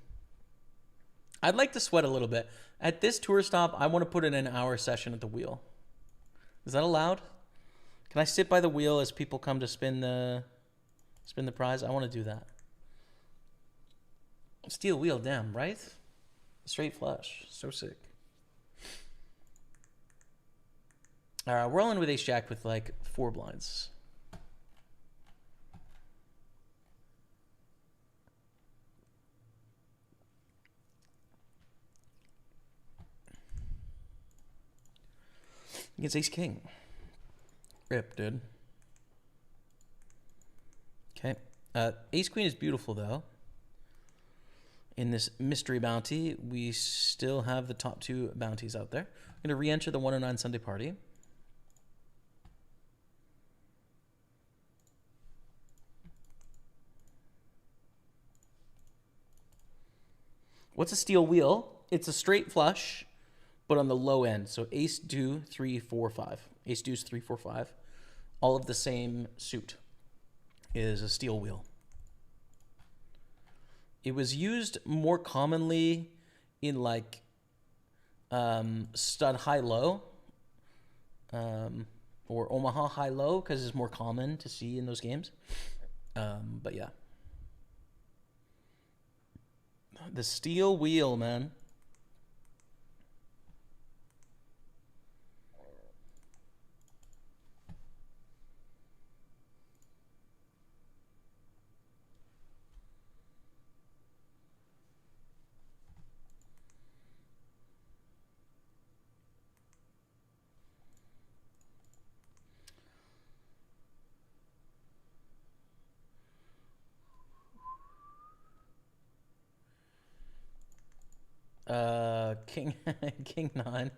I'd like to sweat a little bit. At this tour stop, I want to put in an hour session at the wheel. Is that allowed? Can I sit by the wheel as people come to spin the prize? I want to do that. Steel wheel, damn, right? Straight flush. So sick. We're all in with ace jack with like 4 blinds. Against ace king. Rip, dude. Okay. Ace queen is beautiful, though. In this mystery bounty, we still have the top 2 bounties out there. I'm going to re-enter the 109 Sunday party. What's a steel wheel? It's a straight flush, but on the low end. So ace, deuce, 3, 4, 5. Ace, deuce, 3, 4, 5. All of the same suit is a steel wheel. It was used more commonly in like stud high-low or Omaha high-low because it's more common to see in those games. But yeah. The steel wheel, man. King 9.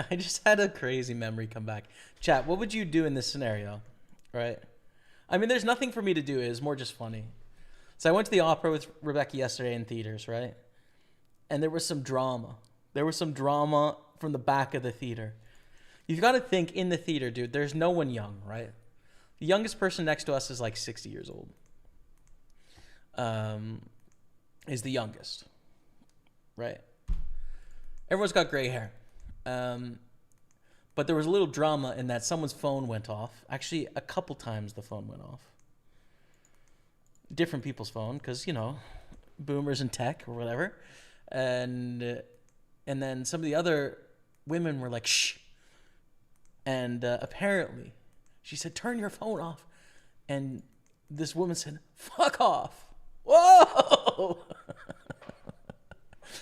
I just had a crazy memory come back. Chat, what would you do in this scenario? Right? I mean, there's nothing for me to do. It's more just funny. So I went to the opera with Rebecca yesterday in theaters, right? And there was some drama. There was some drama from the back of the theater. You've got to think in the theater, dude, there's no one young, right? The youngest person next to us is like 60 years old. Is the youngest. Right? Everyone's got gray hair. But there was a little drama in that someone's phone went off. Actually, a couple times the phone went off. Different people's phone, because, you know, boomers and tech or whatever. And then some of the other women were like, shh. And apparently, she said, turn your phone off. And this woman said, fuck off. Whoa!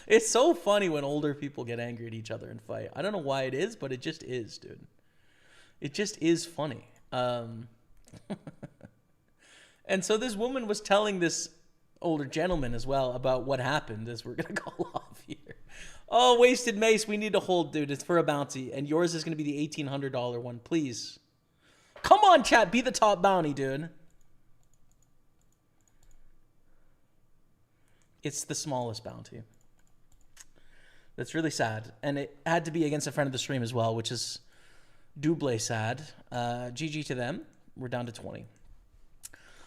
It's so funny when older people get angry at each other and fight. I don't know why it is, but it just is, dude. It just is funny. And so this woman was telling this older gentleman as well about what happened as we're going to call off here. Oh, wasted mace. We need to hold, dude. It's for a bounty. And yours is going to be the $1,800 one. Please. Come on, chat. Be the top bounty, dude. It's the smallest bounty. That's really sad. And it had to be against a friend of the stream as well, which is double sad. GG to them. We're down to 20.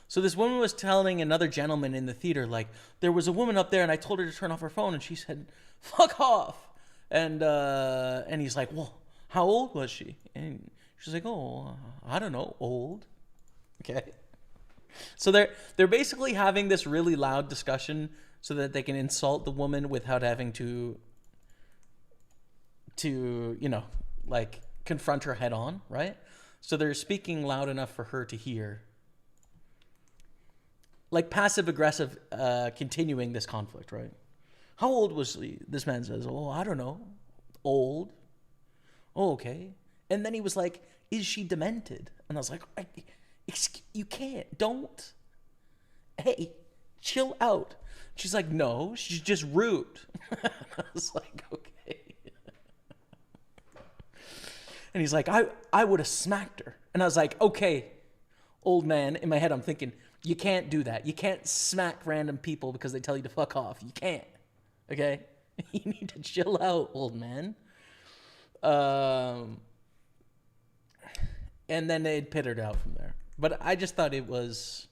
So this woman was telling another gentleman in the theater, like, there was a woman up there and I told her to turn off her phone and she said, fuck off. And he's like, well, how old was she? And she's like, oh, I don't know, old. Okay. So they're basically having this really loud discussion so that they can insult the woman without having to you know, like confront her head on, right? So they're speaking loud enough for her to hear. Like passive aggressive, continuing this conflict, right? How old was she? This man says, oh, I don't know. Old. Oh, okay. And then he was like, is she demented? And I was like, you can't. Don't. Hey, chill out. She's like, no, she's just rude. I was like, okay. And he's like, I would have smacked her. And I was like, okay, old man. In my head, I'm thinking, you can't do that. You can't smack random people because they tell you to fuck off. You can't. Okay? You need to chill out, old man. And then they'd pittered out from there. But I just thought it was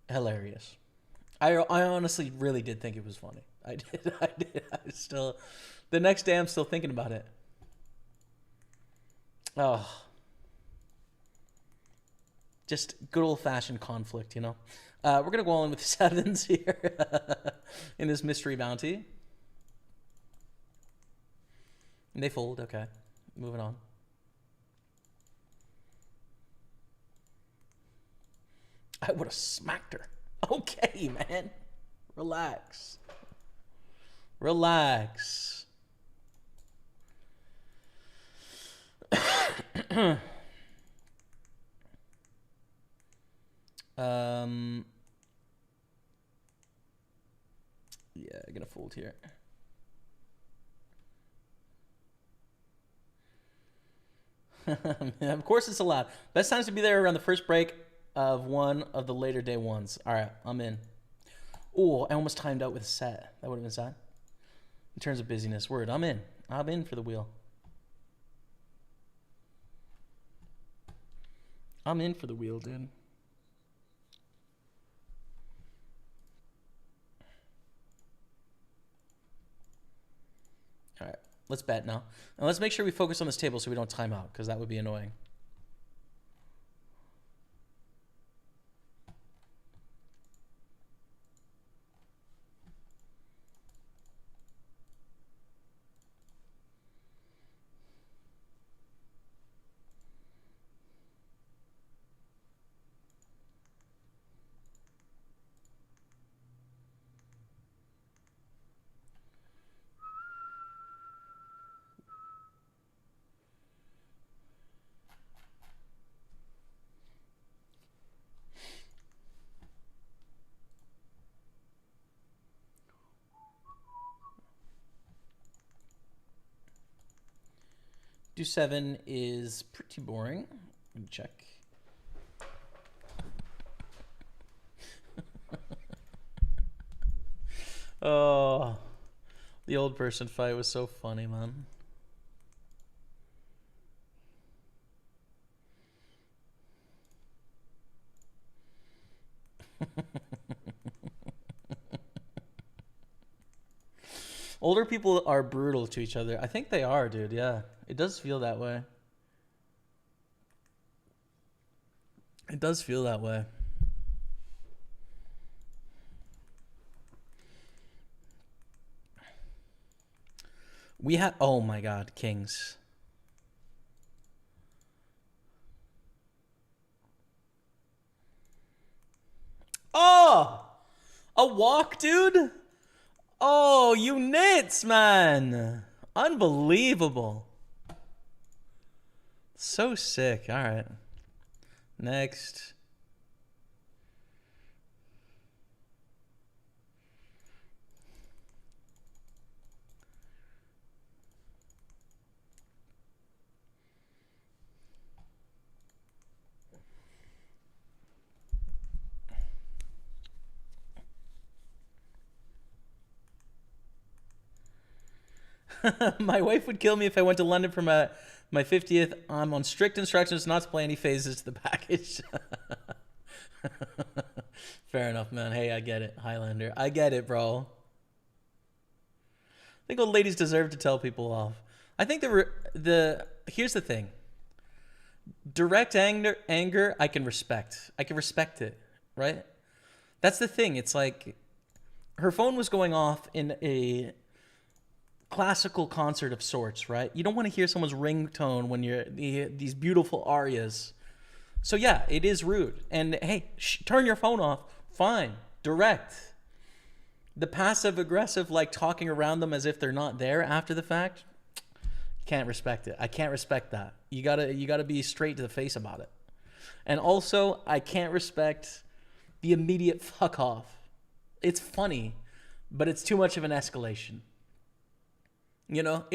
hilarious. I honestly really did think it was funny. I did. I still, the next day I'm still thinking about it. Oh. Just good old-fashioned conflict, you know. We're going to go on with the sevens here in this mystery bounty. And they fold. Okay. Moving on. I would have smacked her. Okay, man. Relax. Relax. Yeah, I'm gonna fold here. Of course it's allowed. Best times to be there around the first break of one of the later day ones. All right, I'm in. Oh, I almost timed out with a set. That would have been sad. In terms of busyness, word, I'm in. I'm in for the wheel. I'm in for the wheel, dude. All right, let's bet now. And let's make sure we focus on this table so we don't time out, because that would be annoying. Do 7 is pretty boring. Let me check. Oh, the old person fight was so funny, man. Older people are brutal to each other. I think they are, dude. Yeah, it does feel that way. It does feel that way. We had, oh my God, kings. Oh, a walk, dude. Oh, you nits, man. Unbelievable. So sick. All right. Next. My wife would kill me if I went to London for my 50th. I'm on strict instructions not to play any phases to the package. Fair enough, man. Hey, I get it, Highlander. I get it, bro. I think old ladies deserve to tell people off. I think here's the thing. Direct anger, I can respect. I can respect it, right? That's the thing. It's like her phone was going off in a classical concert of sorts, right? You don't want to hear someone's ringtone when you're these beautiful arias. So yeah, it is rude. And hey, turn your phone off. Fine. Direct. The passive aggressive, like talking around them as if they're not there after the fact, can't respect it. I can't respect that. You gotta be straight to the face about it. And also, I can't respect the immediate fuck off. It's funny, but it's too much of an escalation. You know,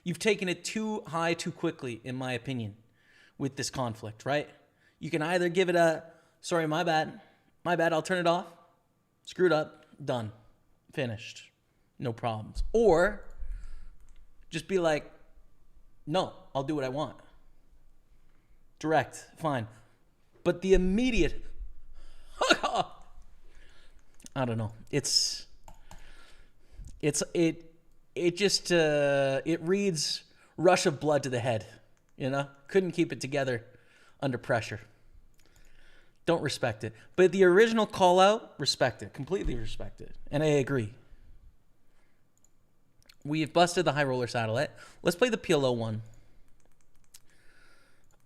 you've taken it too high too quickly, in my opinion, with this conflict, right? You can either give it a, sorry, my bad, I'll turn it off, screwed up, done, finished, no problems. Or just be like, no, I'll do what I want. Direct, fine. But the immediate, I don't know. It reads rush of blood to the head, you know? Couldn't keep it together under pressure. Don't respect it. But the original call out, respect it. Completely respect it. And I agree. We've busted the high roller satellite. Let's play the PLO one.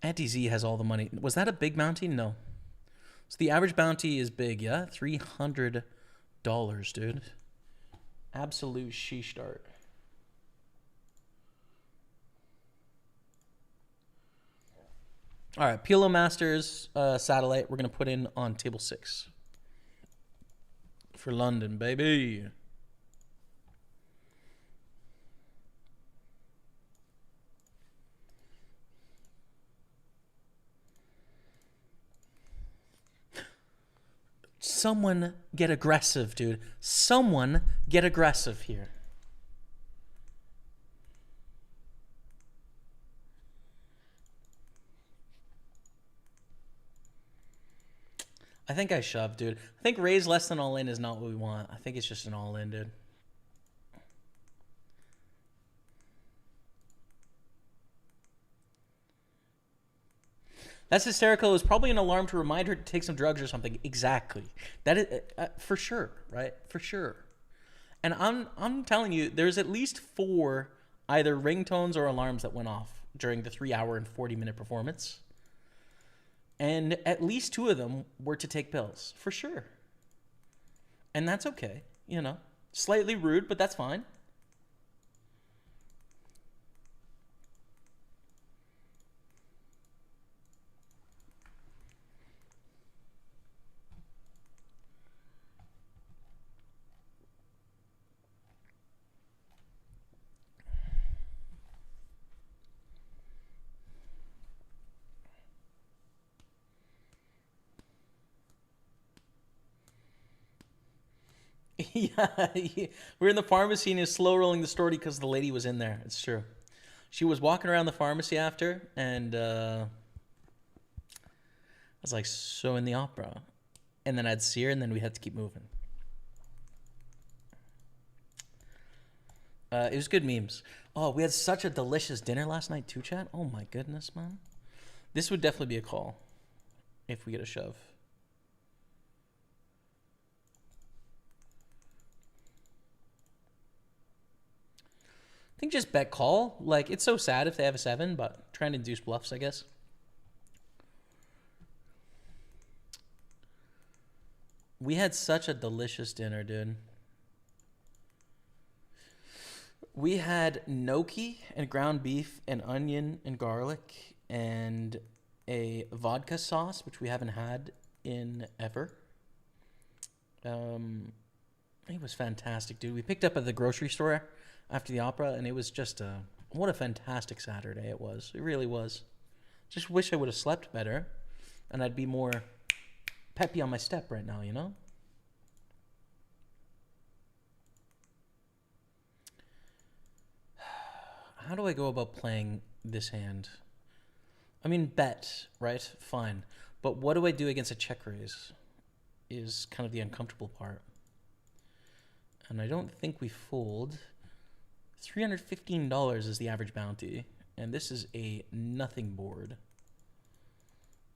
Auntie Z has all the money. Was that a big bounty? No. So the average bounty is big, yeah? $300, dude. Absolute sheesh dart. All right, Pilo Masters satellite. We're gonna put in on table 6 for London, baby. Someone get aggressive, dude. Someone get aggressive here. I think I shoved, dude. I think raise less than all in is not what we want. I think it's just an all in, dude. That's hysterical. It was probably an alarm to remind her to take some drugs or something. Exactly. That is for sure, right? For sure. And I'm telling you, there's at least 4 either ringtones or alarms that went off during the 3-hour and 40-minute performance. And at least 2 of them were to take pills, for sure. And that's okay, you know. Slightly rude, but that's fine. Yeah, we're in the pharmacy and he's slow rolling the story because the lady was in there. It's true. She was walking around the pharmacy after, and I was like, so in the opera. And then I'd see her, and then we had to keep moving. It was good memes. Oh, we had such a delicious dinner last night too, chat. Oh my goodness, man. This would definitely be a call if we get a shove. I think just bet call. Like, it's so sad if they have a 7, but trying to induce bluffs, I guess. We had such a delicious dinner, dude. We had gnocchi and ground beef and onion and garlic and a vodka sauce, which we haven't had in ever. It was fantastic, dude. We picked up at the grocery store after the opera, and it was just what a fantastic Saturday it was. It really was. Just wish I would have slept better, and I'd be more peppy on my step right now, you know? How do I go about playing this hand? I mean, bet, right? Fine. But what do I do against a check raise is kind of the uncomfortable part. And I don't think we fold. $315 is the average bounty. And this is a nothing board.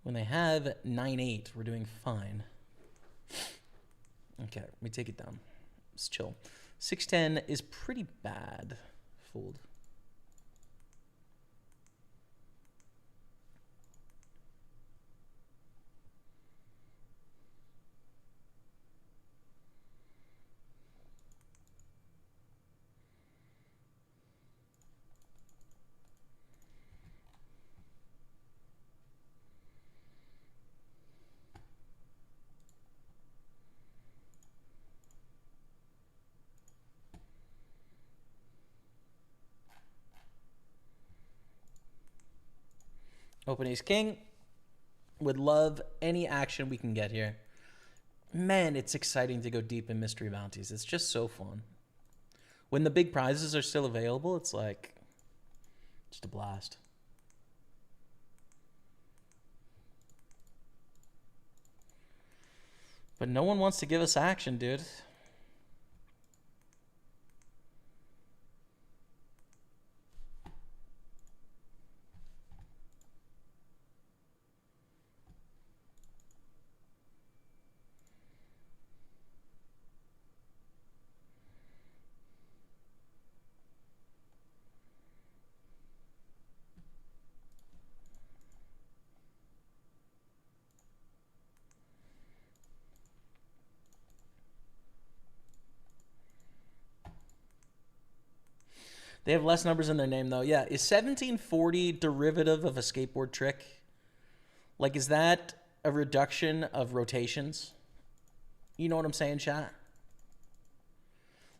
When they have 9-8, we're doing fine. Okay, we take it down. It's chill. 6-10 is pretty bad. Fold. Open ace king. Would love any action we can get here. Man, it's exciting to go deep in mystery bounties. It's just so fun. When the big prizes are still available, it's like just a blast. But no one wants to give us action, dude. They have less numbers in their name, though. Yeah, is 1740 derivative of a skateboard trick? Like, is that a reduction of rotations? You know what I'm saying, chat?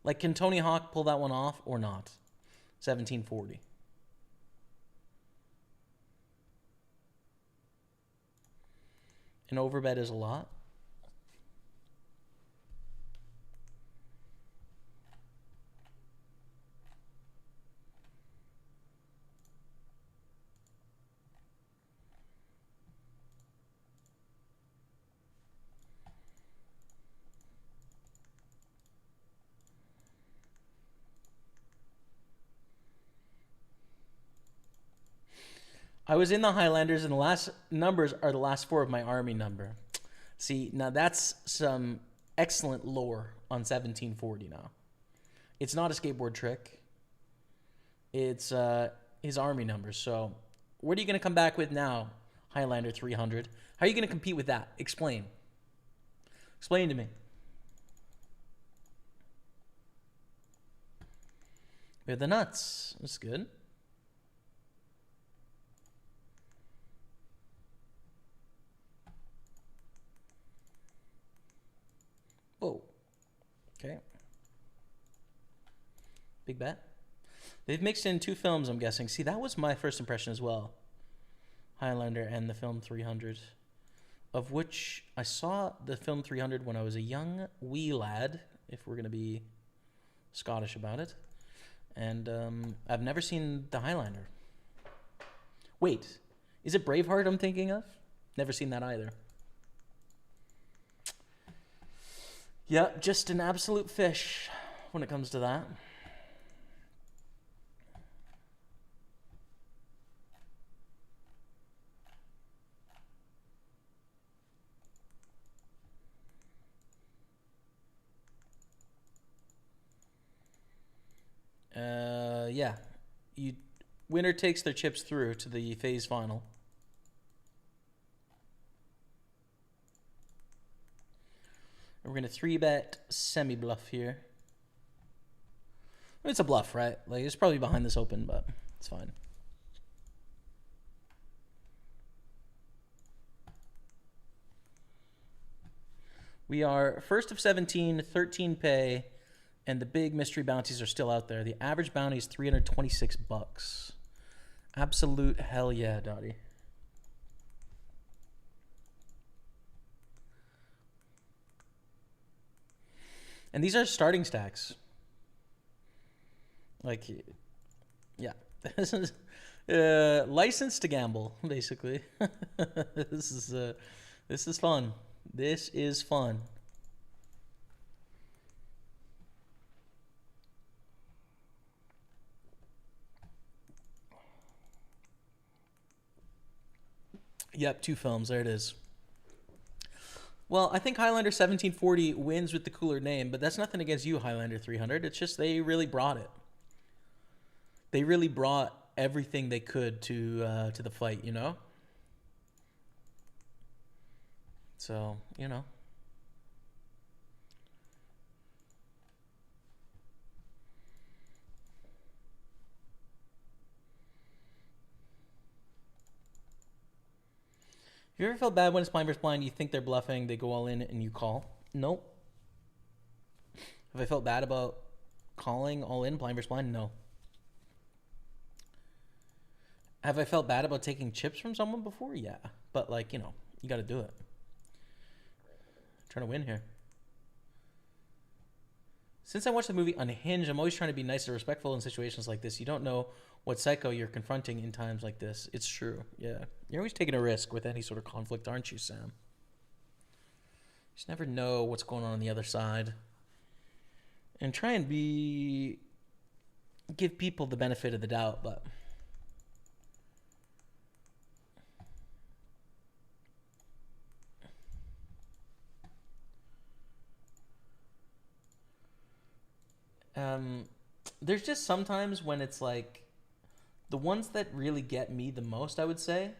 Like, can Tony Hawk pull that one off or not? 1740. An overbet is a lot. I was in the Highlanders, and the last numbers are the last four of my Army number. See, now that's some excellent lore on 1740 now. It's not a skateboard trick. It's his Army numbers. So what are you going to come back with now, Highlander 300? How are you going to compete with that? Explain. Explain to me. We have the nuts. That's good. Whoa. Okay. Big bet. They've mixed in two films, I'm guessing. See, that was my first impression as well. Highlander and the film 300. Of which I saw the film 300 when I was a young wee lad, if we're going to be Scottish about it. And I've never seen the Highlander. Wait, is it Braveheart I'm thinking of? Never seen that either. Yeah, just an absolute fish when it comes to that. Yeah. Winner takes their chips through to the phase final. We're going to 3-bet semi-bluff here. It's a bluff, right? Like, it's probably behind this open, but it's fine. We are first of 17, 13 pay, and the big mystery bounties are still out there. The average bounty is $326. Absolute hell yeah, Dottie. And these are starting stacks. Like, yeah. This is license to gamble, basically. This is fun. This is fun. Yep, two films. There it is. Well, I think Highlander 1740 wins with the cooler name, but that's nothing against you, Highlander 300. It's just they really brought it. They really brought everything they could to the fight, you know? So, you know. Have you ever felt bad when it's blind versus blind? You think they're bluffing, they go all in, and you call? Nope. Have I felt bad about calling all in blind versus blind? No. Have I felt bad about taking chips from someone before? Yeah. But, like, you know, you got to do it. I'm trying to win here. Since I watched the movie Unhinged, I'm always trying to be nice and respectful in situations like this. You don't know what psycho you're confronting in times like this. It's true. Yeah. You're always taking a risk with any sort of conflict, aren't you, Sam? You just never know what's going on the other side. And try and give people the benefit of the doubt, but there's just sometimes when it's like the ones that really get me the most, I would say,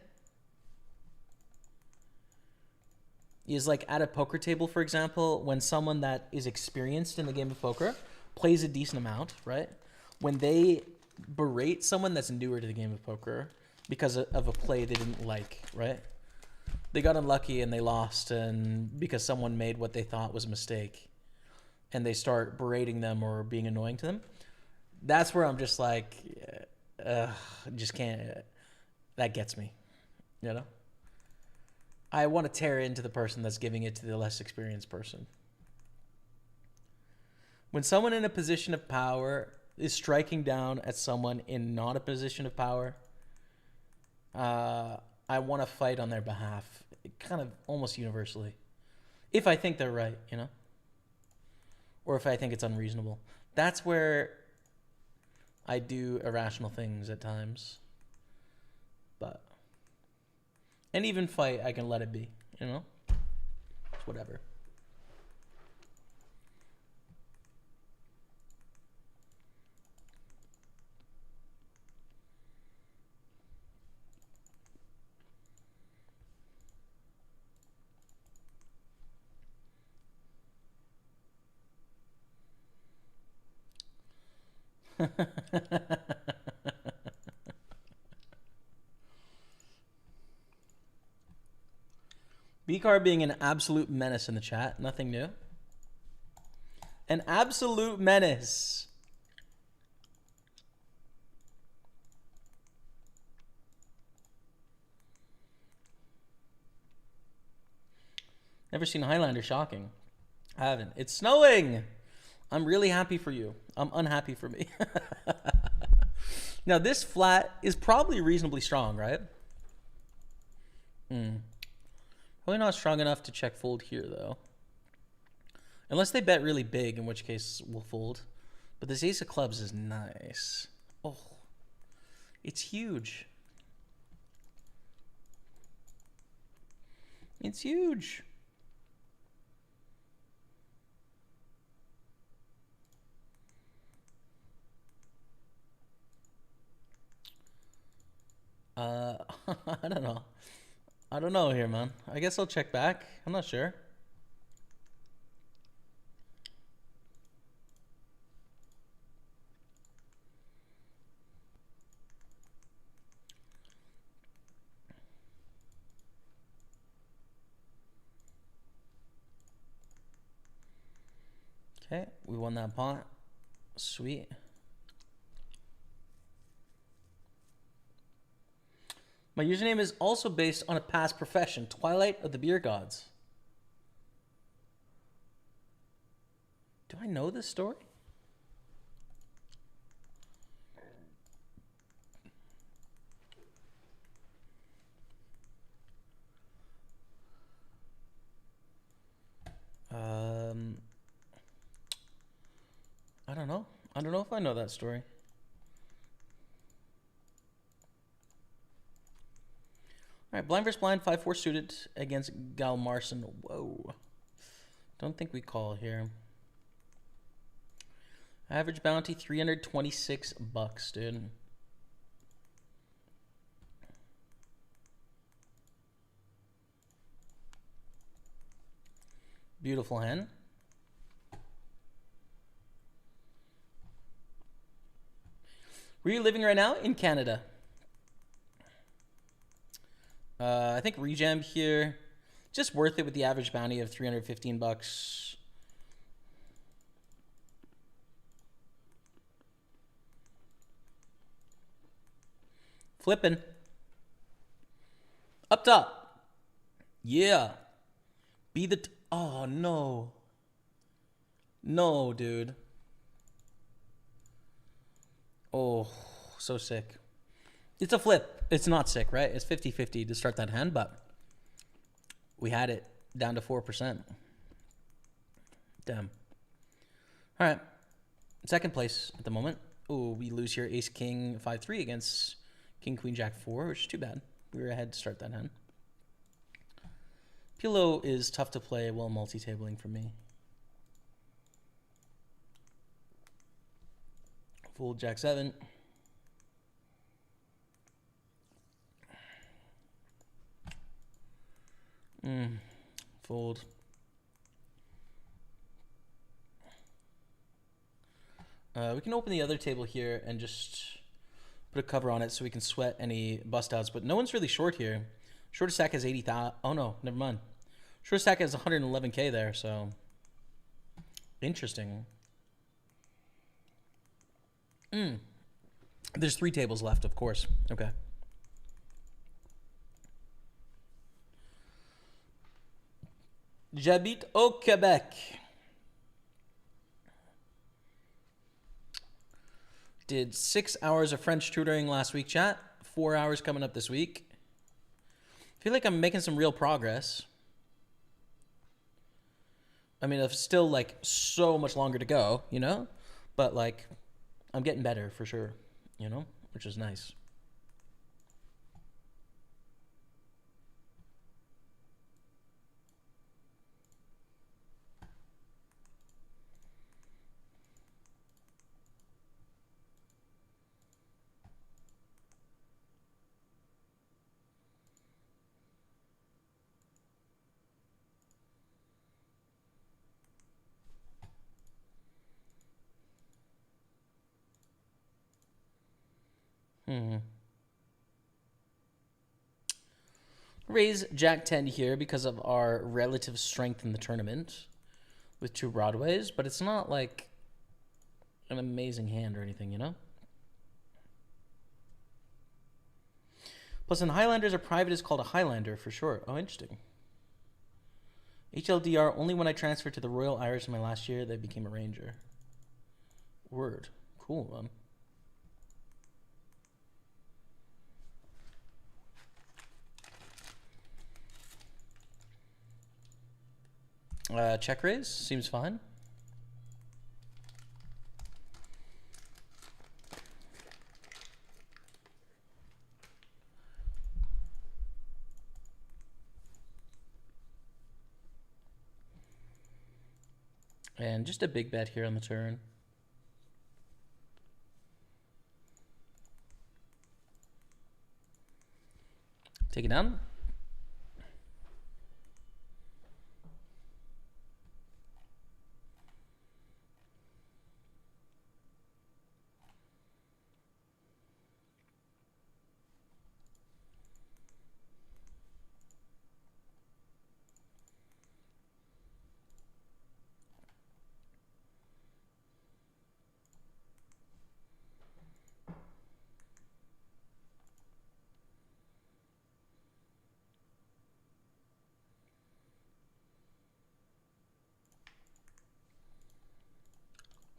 is like at a poker table, for example, when someone that is experienced in the game of poker plays a decent amount, right? When they berate someone that's newer to the game of poker because of a play they didn't like, right? they got unlucky and they lost, and because someone made what they thought was a mistake, and they start berating them or being annoying to them. That's where I'm just like, just can't. That gets me, you know. I want to tear into the person that's giving it to the less experienced person. When someone in a position of power is striking down at someone in not a position of power, I want to fight on their behalf, kind of almost universally, if I think they're right, you know, or if I think it's unreasonable. That's where I do irrational things at times, but and even fight, I can let it be, you know, it's whatever. B-Car being an absolute menace in the chat. Nothing new. An absolute menace. Never seen a Highlander. Shocking. I haven't. It's snowing. I'm really happy for you. I'm unhappy for me. Now, this flat is probably reasonably strong, right? Probably not strong enough to check fold here, though. Unless they bet really big, in which case we'll fold. But this ace of clubs is nice. Oh, it's huge. It's huge. I don't know. I don't know here, man. I guess I'll check back. I'm not sure. Okay, we won that pot. Sweet. My username is also based on a past profession, Twilight of the Beer Gods. Do I know this story? I don't know. I don't know if I know that story. All right, blind versus blind, 5-4 suited against Galmarson. Whoa. Don't think we call here. Average bounty, $326, dude. Beautiful hand. Where are you living right now? In Canada. I think rejam here, just worth it with the average bounty of $315. Flipping. Up top. Yeah. Be the... oh, no. No, dude. Oh, so sick. It's a flip. It's not sick, right? It's 50-50 to start that hand, but we had it down to 4%. Damn. All right. Second place at the moment. Oh, we lose here ace king 5-3 against king queen jack 4, which is too bad. We were ahead to start that hand. Pillow is tough to play while multi-tabling for me. Fold jack 7. Fold. We can open the other table here and just put a cover on it so we can sweat any bust outs, but no one's really short here. Shortest stack has 80,000. Oh, no, never mind. Shortest stack has 111K there, so interesting. There's 3 tables left, of course. Okay. J'habite au Quebec. Did 6 hours of French tutoring last week, chat. 4 hours coming up this week. Feel like I'm making some real progress. I mean, it's still like so much longer to go, you know? But like, I'm getting better for sure, you know? Which is nice. Raise Jack 10 here because of our relative strength in the tournament with 2 Broadways, but it's not like an amazing hand or anything, you know? Plus, in Highlanders, a private is called a Highlander for short. Oh, interesting. HLDR, only when I transferred to the Royal Irish in my last year, they became a Ranger. Word. Cool, man. Check raise seems fine. And just a big bet here on the turn. Take it down.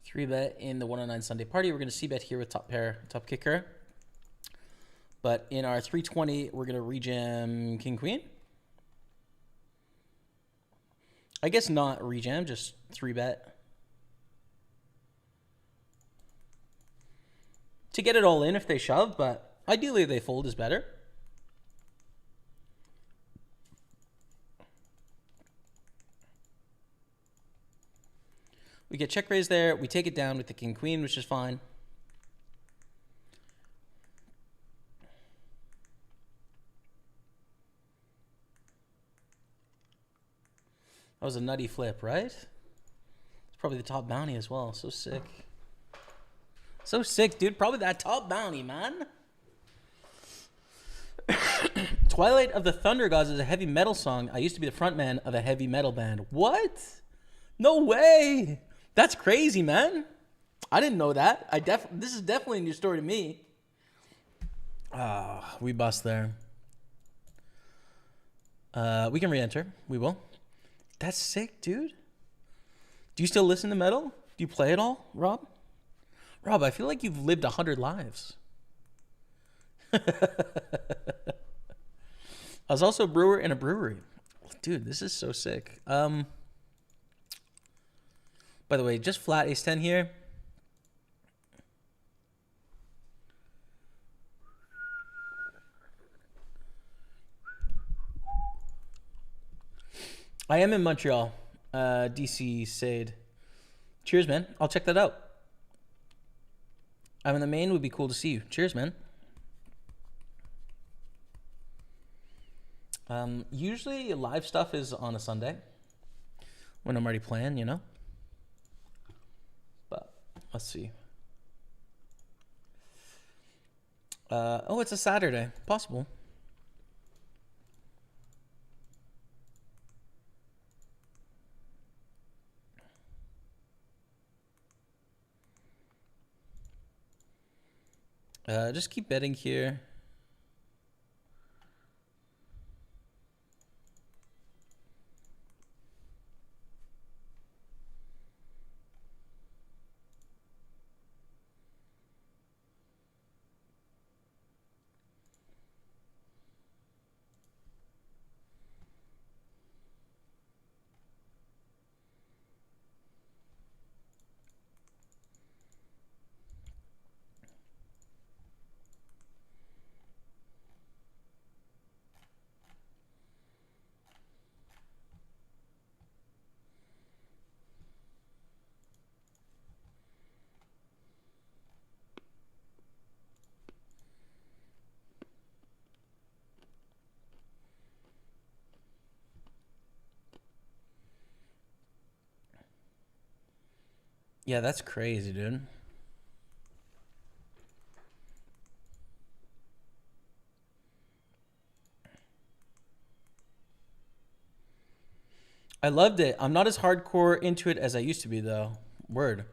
Three bet in the 109 Sunday party. We're going to see bet here with top pair, top kicker. But in our 320, we're going to rejam King Queen. I guess not rejam, just 3 bet. To get it all in if they shove, but ideally they fold is better. We get check raise there. We take it down with the king queen, which is fine. That was a nutty flip, right? It's probably the top bounty as well. So sick. So sick, dude. Probably that top bounty, man. Twilight of the Thunder Gods is a heavy metal song. I used to be the frontman of a heavy metal band. What? No way. That's crazy, man. I didn't know that. This is definitely a new story to me. We bust there. We can re-enter. We will. That's sick, dude. Do you still listen to metal? Do you play it all, Rob? Rob, I feel like you've lived 100 lives. I was also a brewer in a brewery. Dude, this is so sick. By the way, just flat ace 10 here. I am in Montreal. DC Sade. Cheers, man. I'll check that out. I'm in the main. Would be cool to see you. Cheers, man. Usually live stuff is on a Sunday when I'm already playing, you know. But let's see. Oh, it's a Saturday. Possible. Just keep betting here. Yeah, that's crazy, dude. I loved it. I'm not as hardcore into it as I used to be, though. Word.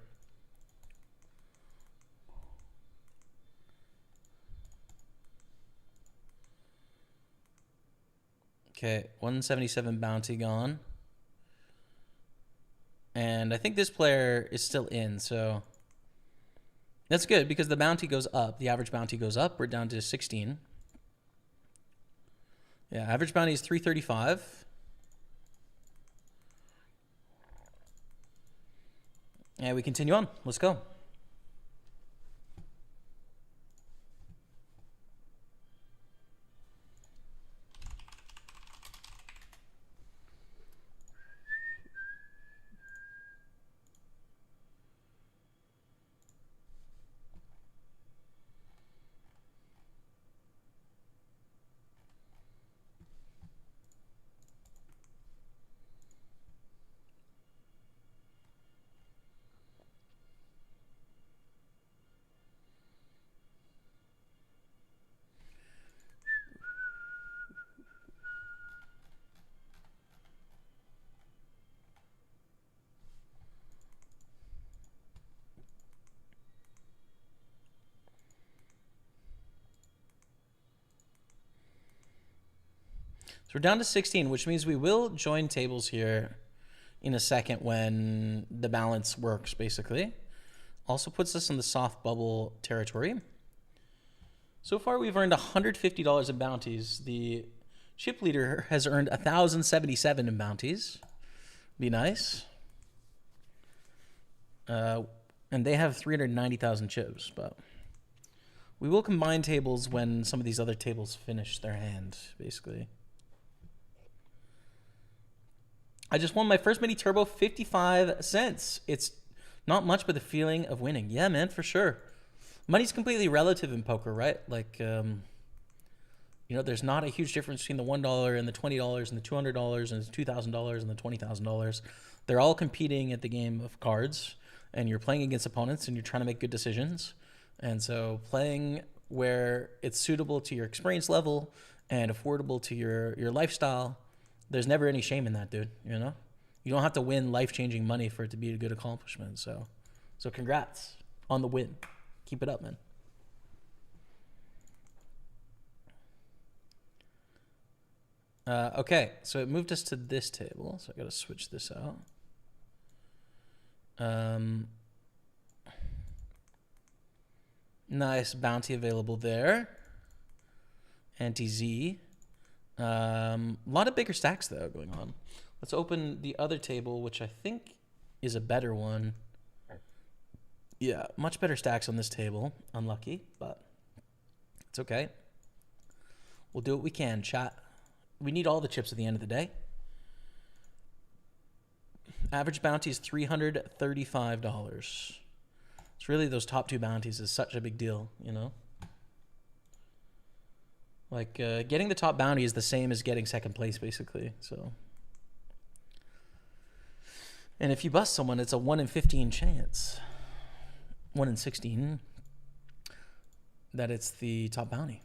Okay, 177 bounty gone. And I think this player is still in, so that's good because the bounty goes up. The average bounty goes up. We're down to 16. Yeah, average bounty is 335. And we continue on. Let's go. So we're down to 16, which means we will join tables here in a second when the balance works, basically. Also puts us in the soft bubble territory. So far, we've earned $150 in bounties. The chip leader has earned 1,077 in bounties. Be nice. And they have 390,000 chips, but we will combine tables when some of these other tables finish their hand, basically. I just won my first mini turbo, 55 cents. It's not much, but the feeling of winning. Yeah, man, for sure. Money's completely relative in poker, right? Like, there's not a huge difference between the $1 and the $20 and the $200 and the $2,000 and the $20,000. They're all competing at the game of cards, and you're playing against opponents, and you're trying to make good decisions. And so playing where it's suitable to your experience level and affordable to your lifestyle, there's never any shame in that, dude. You know, you don't have to win life-changing money for it to be a good accomplishment. So congrats on the win. Keep it up, man. Okay, so it moved us to this table, so I got to switch this out. Nice bounty available there. Anti-Z. A lot of bigger stacks, though, going on. Let's open the other table, which I think is a better one. Yeah, much better stacks on this table. Unlucky, but it's okay. We'll do what we can, chat. We need all the chips at the end of the day. Average bounty is $335. It's really those top two bounties is such a big deal, you know? Like, getting the top bounty is the same as getting second place, basically, so. And if you bust someone, it's a 1 in 15 chance. 1 in 16 that it's the top bounty.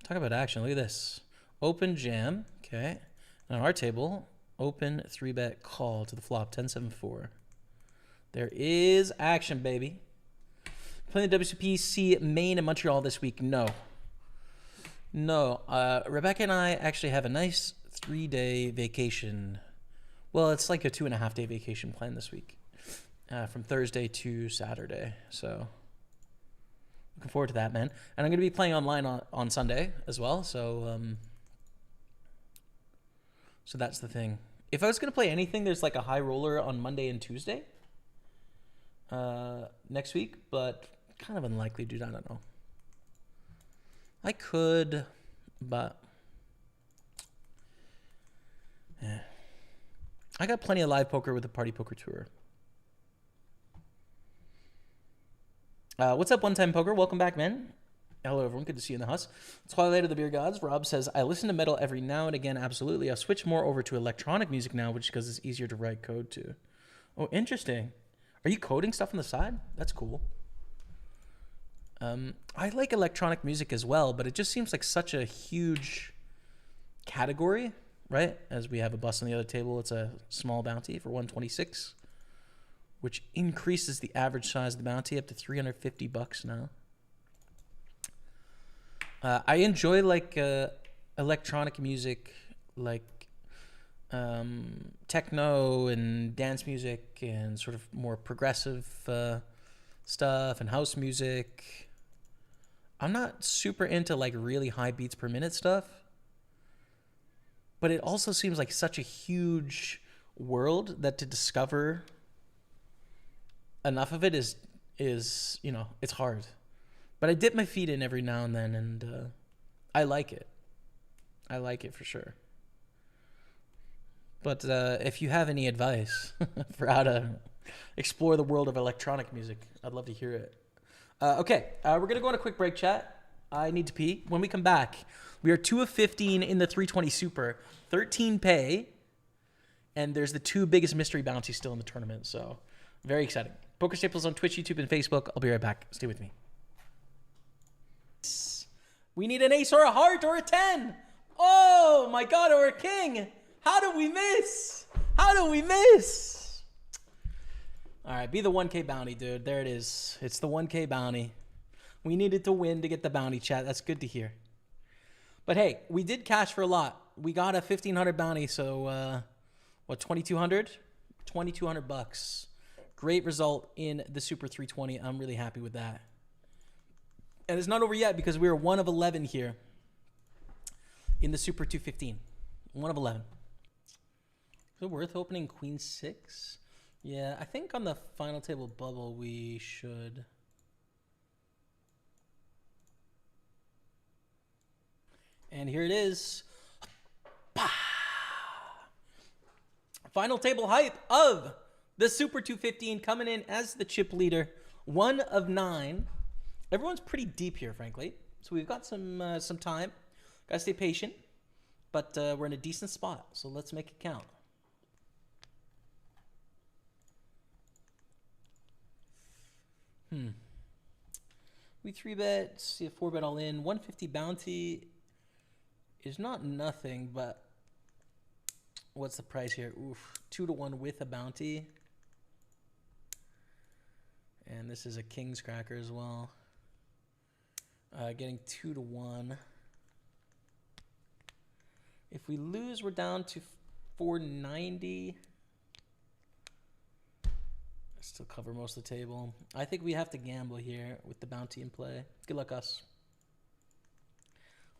Talk about action. Look at this. Open jam. Okay. On our table, Open, 3-bet, call to the flop, 10-7-4. There is action, baby. Playing the WCPC Maine and Montreal this week? No. No. Rebecca and I actually have a nice 3-day vacation. Well, it's like a 2.5-day vacation planned this week. From Thursday to Saturday. So, looking forward to that, man. And I'm going to be playing online on Sunday as well. So, so that's the thing. If I was going to play anything, there's like a high roller on Monday and Tuesday next week, but kind of unlikely, dude. I don't know. I could, but yeah. I got plenty of live poker with the Party Poker Tour. What's up, One Time Poker? Welcome back, man. Hello, everyone. Good to see you in the house. Twilight of the Beer Gods. Rob says, I listen to metal every now and again. Absolutely. I'll switch more over to electronic music now, which is because it's easier to write code to. Oh, interesting. Are you coding stuff on the side? That's cool. I like electronic music as well, but it just seems like such a huge category, right? As we have a bus on the other table, it's a small bounty for 126, which increases the average size of the bounty up to $350 now. I enjoy like electronic music, like techno and dance music and sort of more progressive stuff and house music. I'm not super into like really high beats per minute stuff, but it also seems like such a huge world that to discover enough of it is you know, it's hard. But I dip my feet in every now and then, and I like it. I like it for sure. But if you have any advice for how to explore the world of electronic music, I'd love to hear it. Okay, we're going to go on a quick break, chat. I need to pee. When we come back, we are 2 of 15 in the 320 Super, 13 pay, and there's the 2 biggest mystery bounties still in the tournament, so very exciting. Pokerstaples on Twitch, YouTube, and Facebook. I'll be right back. Stay with me. We need an ace or a heart or a 10. Oh my God, or a king. How do we miss? How do we miss? All right, be the 1K bounty, dude. There it is. It's the 1K bounty. We needed to win to get the bounty, chat. That's good to hear. But hey, we did cash for a lot. We got a 1,500 bounty, so what, 2,200? 2,200 bucks. Great result in the Super 320. I'm really happy with that. And it's not over yet because we were 1 of 11 here in the Super 215. 1 of 11. Is it worth opening Queen 6? Yeah, I think on the final table bubble we should. And here it is. Final table hype of the Super 215 coming in as the chip leader. 1 of 9. Everyone's pretty deep here, frankly. So we've got some time. Gotta stay patient. But we're in a decent spot, so let's make it count. We 3-bet, see a 4-bet all in. 150 bounty is not nothing, but what's the price here? Oof, 2-1 with a bounty. And this is a king's cracker as well. Getting 2-1. If we lose, we're down to 490. Still cover most of the table. I think we have to gamble here with the bounty in play. Good luck, us.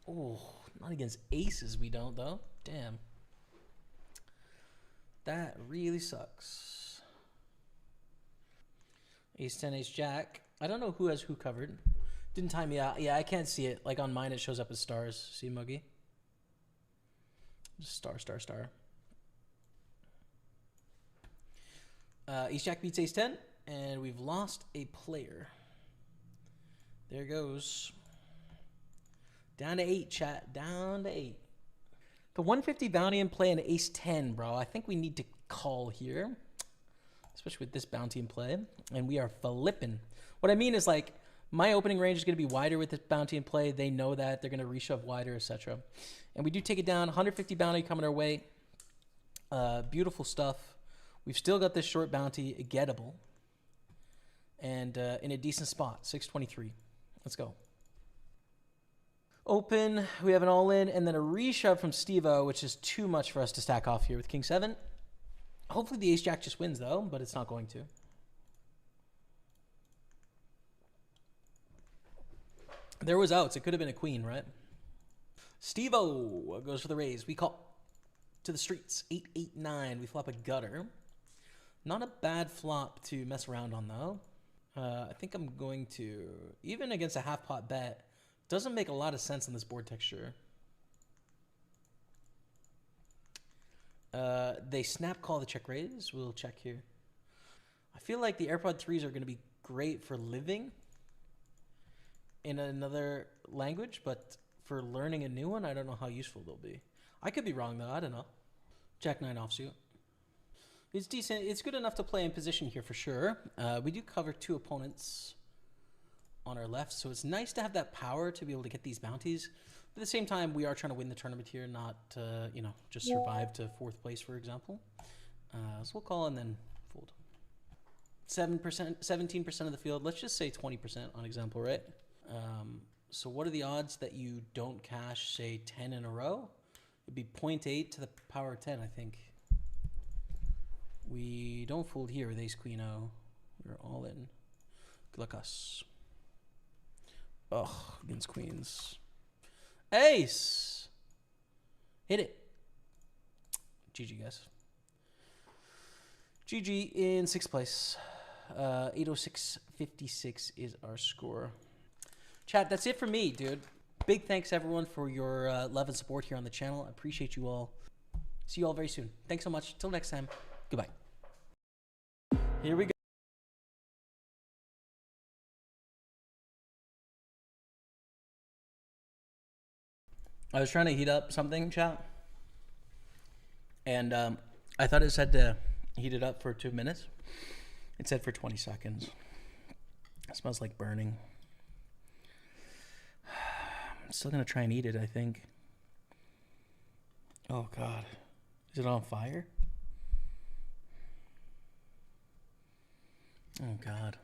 Oh, not against aces we don't, though. Damn. That really sucks. Ace 10, ace jack. I don't know who has who covered. Didn't time me out. Yeah, I can't see it. Like on mine, it shows up as stars. See, Muggy? Just star, star, star. Ace jack beats ace 10, and we've lost a player. There goes. Down to 8, chat. Down to 8. The 150 bounty in play and ace 10, bro. I think we need to call here, especially with this bounty in play. And we are flipping. What I mean is, like, my opening range is going to be wider with this bounty in play. They know that. They're going to reshove wider, etc. And we do take it down. 150 bounty coming our way. Beautiful stuff. We've still got this short bounty gettable. And in a decent spot, 623. Let's go. Open, we have an all-in, and then a reshove from Steve-O, which is too much for us to stack off here with King 7. Hopefully the ace-jack just wins, though, but it's not going to. There was outs. It could have been a queen, right? Steve-O goes for the raise. We call to the streets. 8-8-9. We flop a gutter. Not a bad flop to mess around on, though. I think I'm going to, even against a half-pot bet, doesn't make a lot of sense in this board texture. They snap call the check raise. We'll check here. I feel like the AirPod 3s are going to be great for living in another language, but for learning a new one, I don't know how useful they'll be. I could be wrong, though. I don't know. Jack 9 offsuit. It's decent. It's good enough to play in position here for sure. We do cover 2 opponents on our left, so it's nice to have that power to be able to get these bounties. At the same time, we are trying to win the tournament here, not just survive to 4th place, for example. So we'll call and then fold. 7%, 17% of the field. Let's just say 20% on example, right? So what are the odds that you don't cash, say, 10 in a row? It'd be 0.8 to the power of 10, I think. We don't fold here with ace queen O. We're all in. Good luck us. Ugh, against queens. Ace! Hit it. GG, guys. GG in 6th place. 806.56 is our score. Chat, that's it for me, dude. Big thanks, everyone, for your love and support here on the channel. I appreciate you all. See you all very soon. Thanks so much. Till next time. Goodbye. Here we go. I was trying to heat up something, chat. And I thought it said to heat it up for 2 minutes. It said for 20 seconds. It smells like burning. I'm still going to try and eat it, I think. Oh, God. Is it on fire? Oh, God.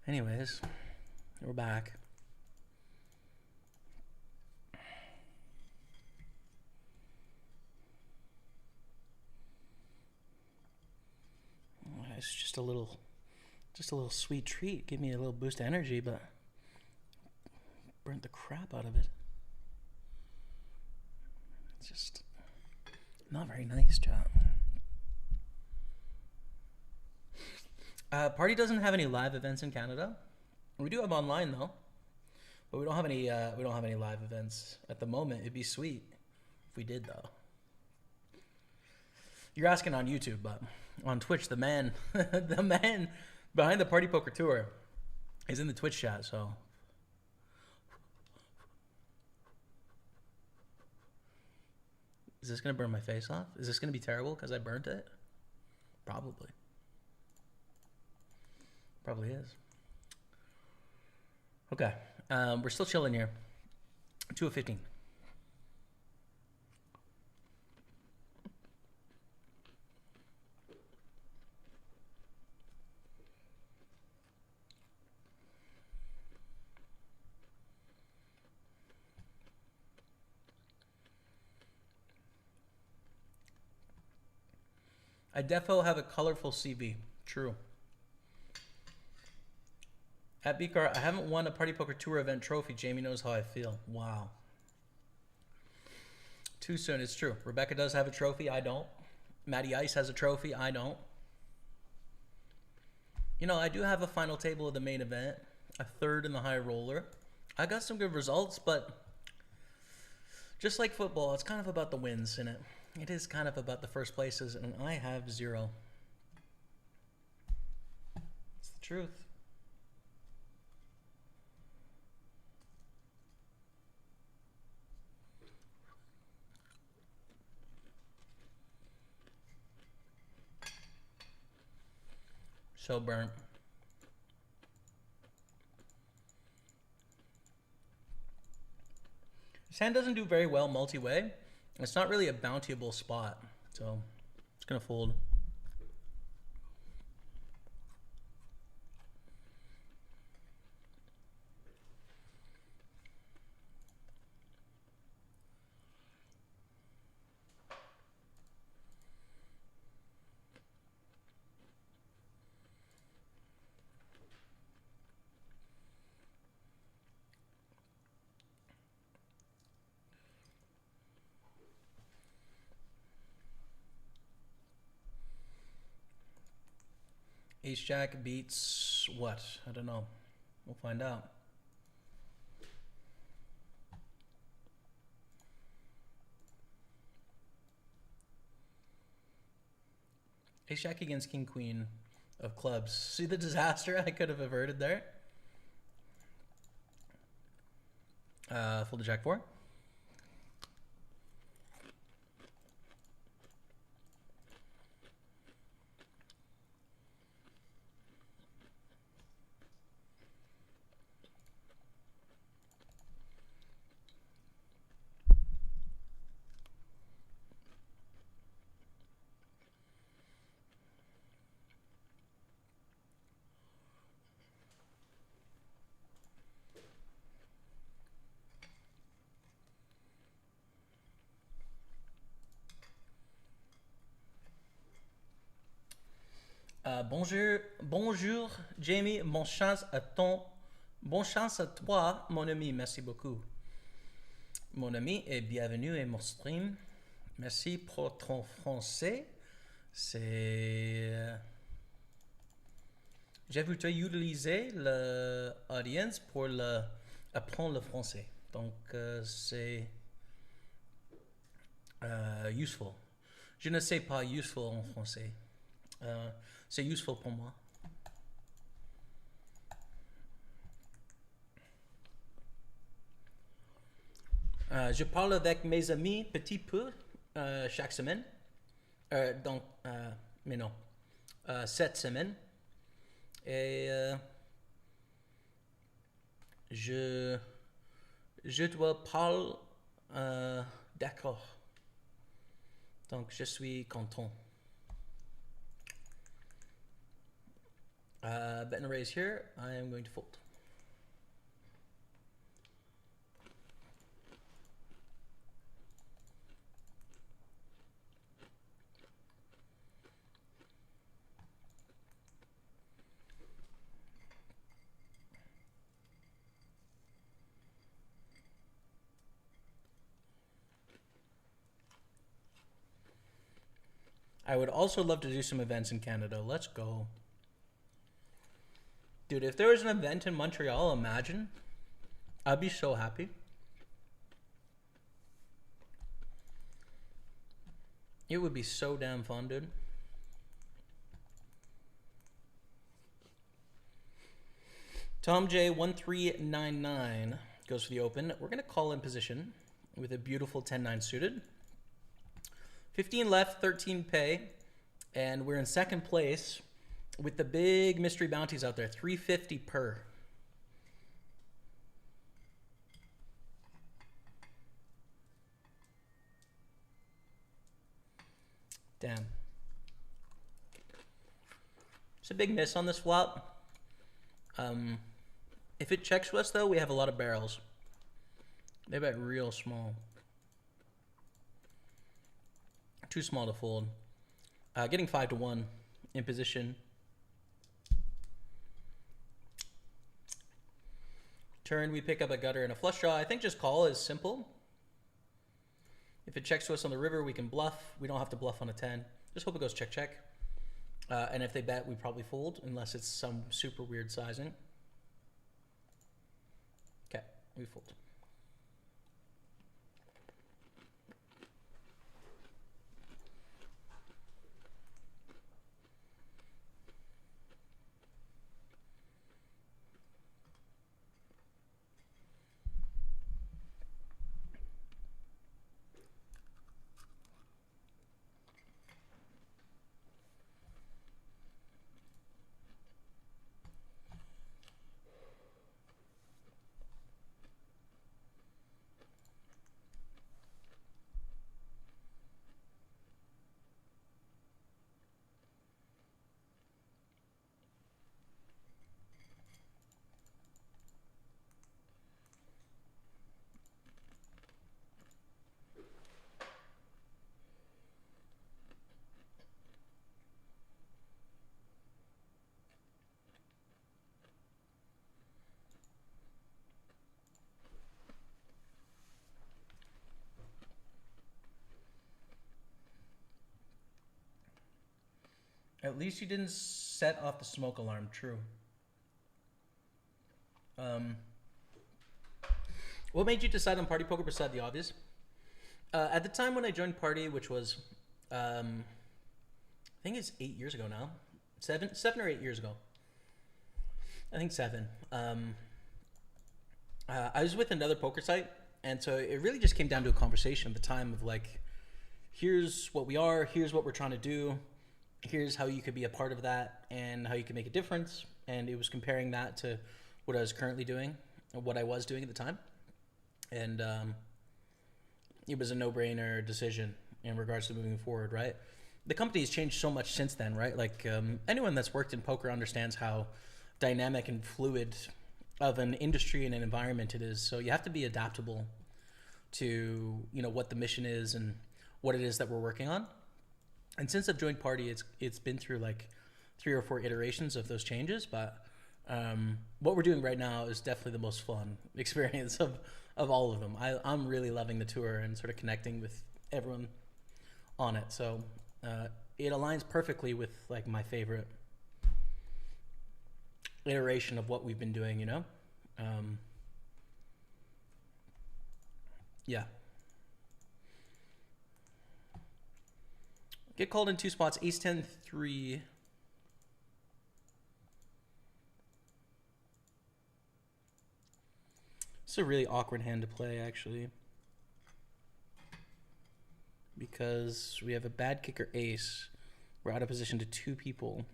Anyways, we're back. It's just a little sweet treat. Give me a little boost of energy, but burnt the crap out of it. It's just not very nice, chat. Party doesn't have any live events in Canada. We do have online though, but we don't have any. We don't have any live events at the moment. It'd be sweet if we did though. You're asking on YouTube, but on Twitch, the man, the man behind the Party Poker Tour is in the Twitch chat. So is this gonna burn my face off? Is this gonna be terrible because I burnt it? Probably. Probably is. Okay. We're still chilling here. 2 of 15. I defo have a colorful CV. True. At Bcar, I haven't won a Party Poker Tour event trophy. Jamie knows how I feel. Wow. Too soon. It's true. Rebecca does have a trophy. I don't. Matty Ice has a trophy. I don't. You know, I do have a final table of the main event. A 3rd in the high roller. I got some good results, but just like football, it's kind of about the wins in it. It is kind of about the first places, and I have 0. It's the truth. So burnt. This hand doesn't do very well multi-way. It's not really a bountyable spot. So it's gonna fold. Ace Jack beats what? I don't know. We'll find out. Ace Jack against King Queen of clubs. See the disaster I could have averted there? Fold the Jack 4. Bonjour, Jamie. Bonne chance à toi, mon ami. Merci beaucoup. Mon ami, et bienvenue à mon stream. Merci pour ton français. C'est. J'ai voulu utiliser l'audience pour apprendre le français. Donc, c'est useful. Je ne sais pas useful en français. C'est useful pour moi. Je parle avec mes amis petit peu chaque semaine. Donc, mais non, cette semaine. Et je dois parler d'accord. Donc, je suis content. Bet and raise here. I am going to fold. I would also love to do some events in Canada. Let's go. Dude, if there was an event in Montreal, imagine. I'd be so happy. It would be so damn fun, dude. Tom J1399 goes for the open. We're going to call in position with a beautiful 10-9 suited. 15 left, 13 pay, and we're in second place with the big mystery bounties out there, 350 per. Damn. It's a big miss on this flop. If it checks to us, though, we have a lot of barrels. They bet real small. Too small to fold. Getting 5-1 in position. Turn, we pick up a gutter and a flush draw. I think just call is simple. If it checks to us on the river, we can bluff. We don't have to bluff on a 10. Just hope it goes check, check. And if they bet, we probably fold, unless it's some super weird sizing. Okay, we fold. At least you didn't set off the smoke alarm. True. What made you decide on Party Poker beside the obvious? At the time when I joined Party, which was, I think it's 8 years ago now, 7 or 8 years ago. I think 7. I was with another poker site, and so it really just came down to a conversation at the time of like, here's what we are, here's what we're trying to do, here's how you could be a part of that, and how you can make a difference. And it was comparing that to what I was currently doing, or what I was doing at the time. And it was a no-brainer decision in regards to moving forward, right? The company has changed so much since then, right? Like anyone that's worked in poker understands how dynamic and fluid of an industry and an environment it is. So you have to be adaptable to, you know, what the mission is and what it is that we're working on. And since I've joined Party, it's been through like 3 or 4 iterations of those changes. But what we're doing right now is definitely the most fun experience of all of them. I'm really loving the tour and sort of connecting with everyone on it. So it aligns perfectly with like my favorite iteration of what we've been doing, you know? Yeah. Get called in 2 spots, ace 10 3. It's a really awkward hand to play, actually, because we have a bad kicker ace. We're out of position to 2 people.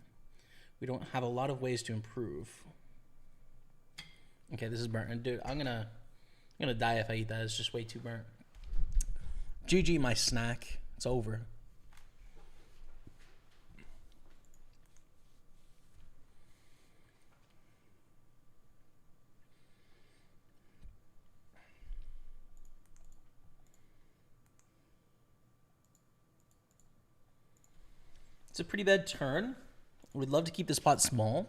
We don't have a lot of ways to improve. Okay, this is burnt. And dude, I'm gonna die if I eat that. It's just way too burnt. GG, my snack. It's over. It's a pretty bad turn. We'd love to keep this pot small.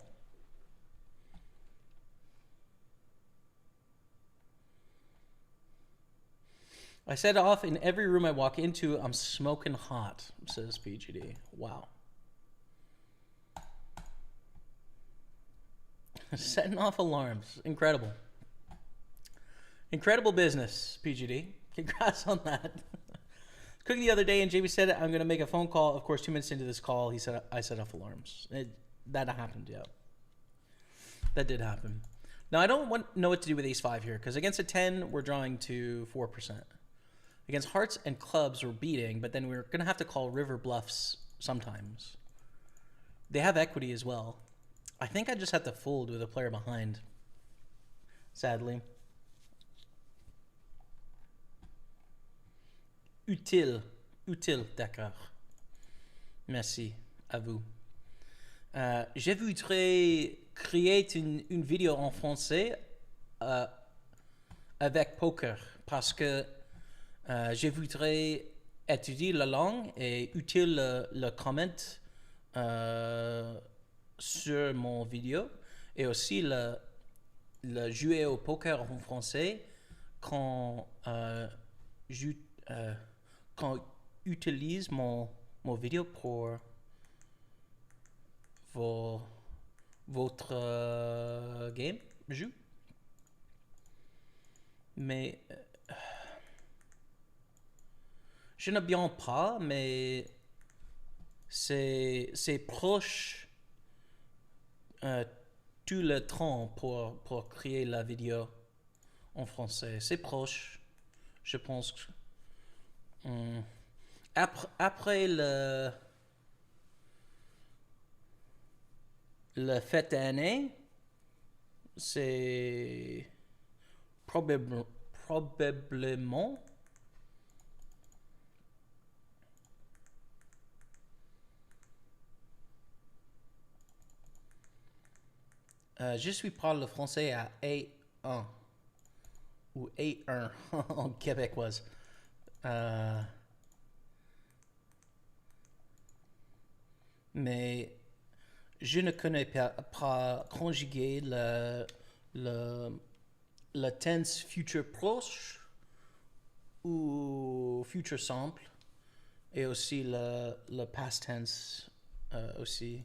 I set off in every room I walk into. I'm smoking hot, says PGD. Wow. Setting off alarms. Incredible. Incredible business, PGD. Congrats on that. Cooking the other day, and Jamie said, I'm going to make a phone call. Of course, 2 minutes into this call, he said, I set off alarms. That happened, yeah. That did happen. Now, I don't know what to do with ace-5 here, because against a 10, we're drawing to 4%. Against hearts and clubs, we're beating, but then we're going to have to call river bluffs sometimes. They have equity as well. I think I just have to fold with a player behind, sadly. Utile, d'accord. Merci à vous. Je voudrais créer une vidéo en français avec poker parce que je voudrais étudier la langue et utile le comment sur mon vidéo et aussi le jouer au poker en français quand utilise mon vidéo pour votre game, jeu. Mais je n'aime bien pas, mais c'est proche tout le temps pour créer la vidéo en français. C'est proche, je pense. Après le fête d'année, c'est probablement je suis parle le français à A1 ou A1 en québécoise. Mais je ne connais pas conjuguer le tense future proche ou future simple et aussi le past tense OC.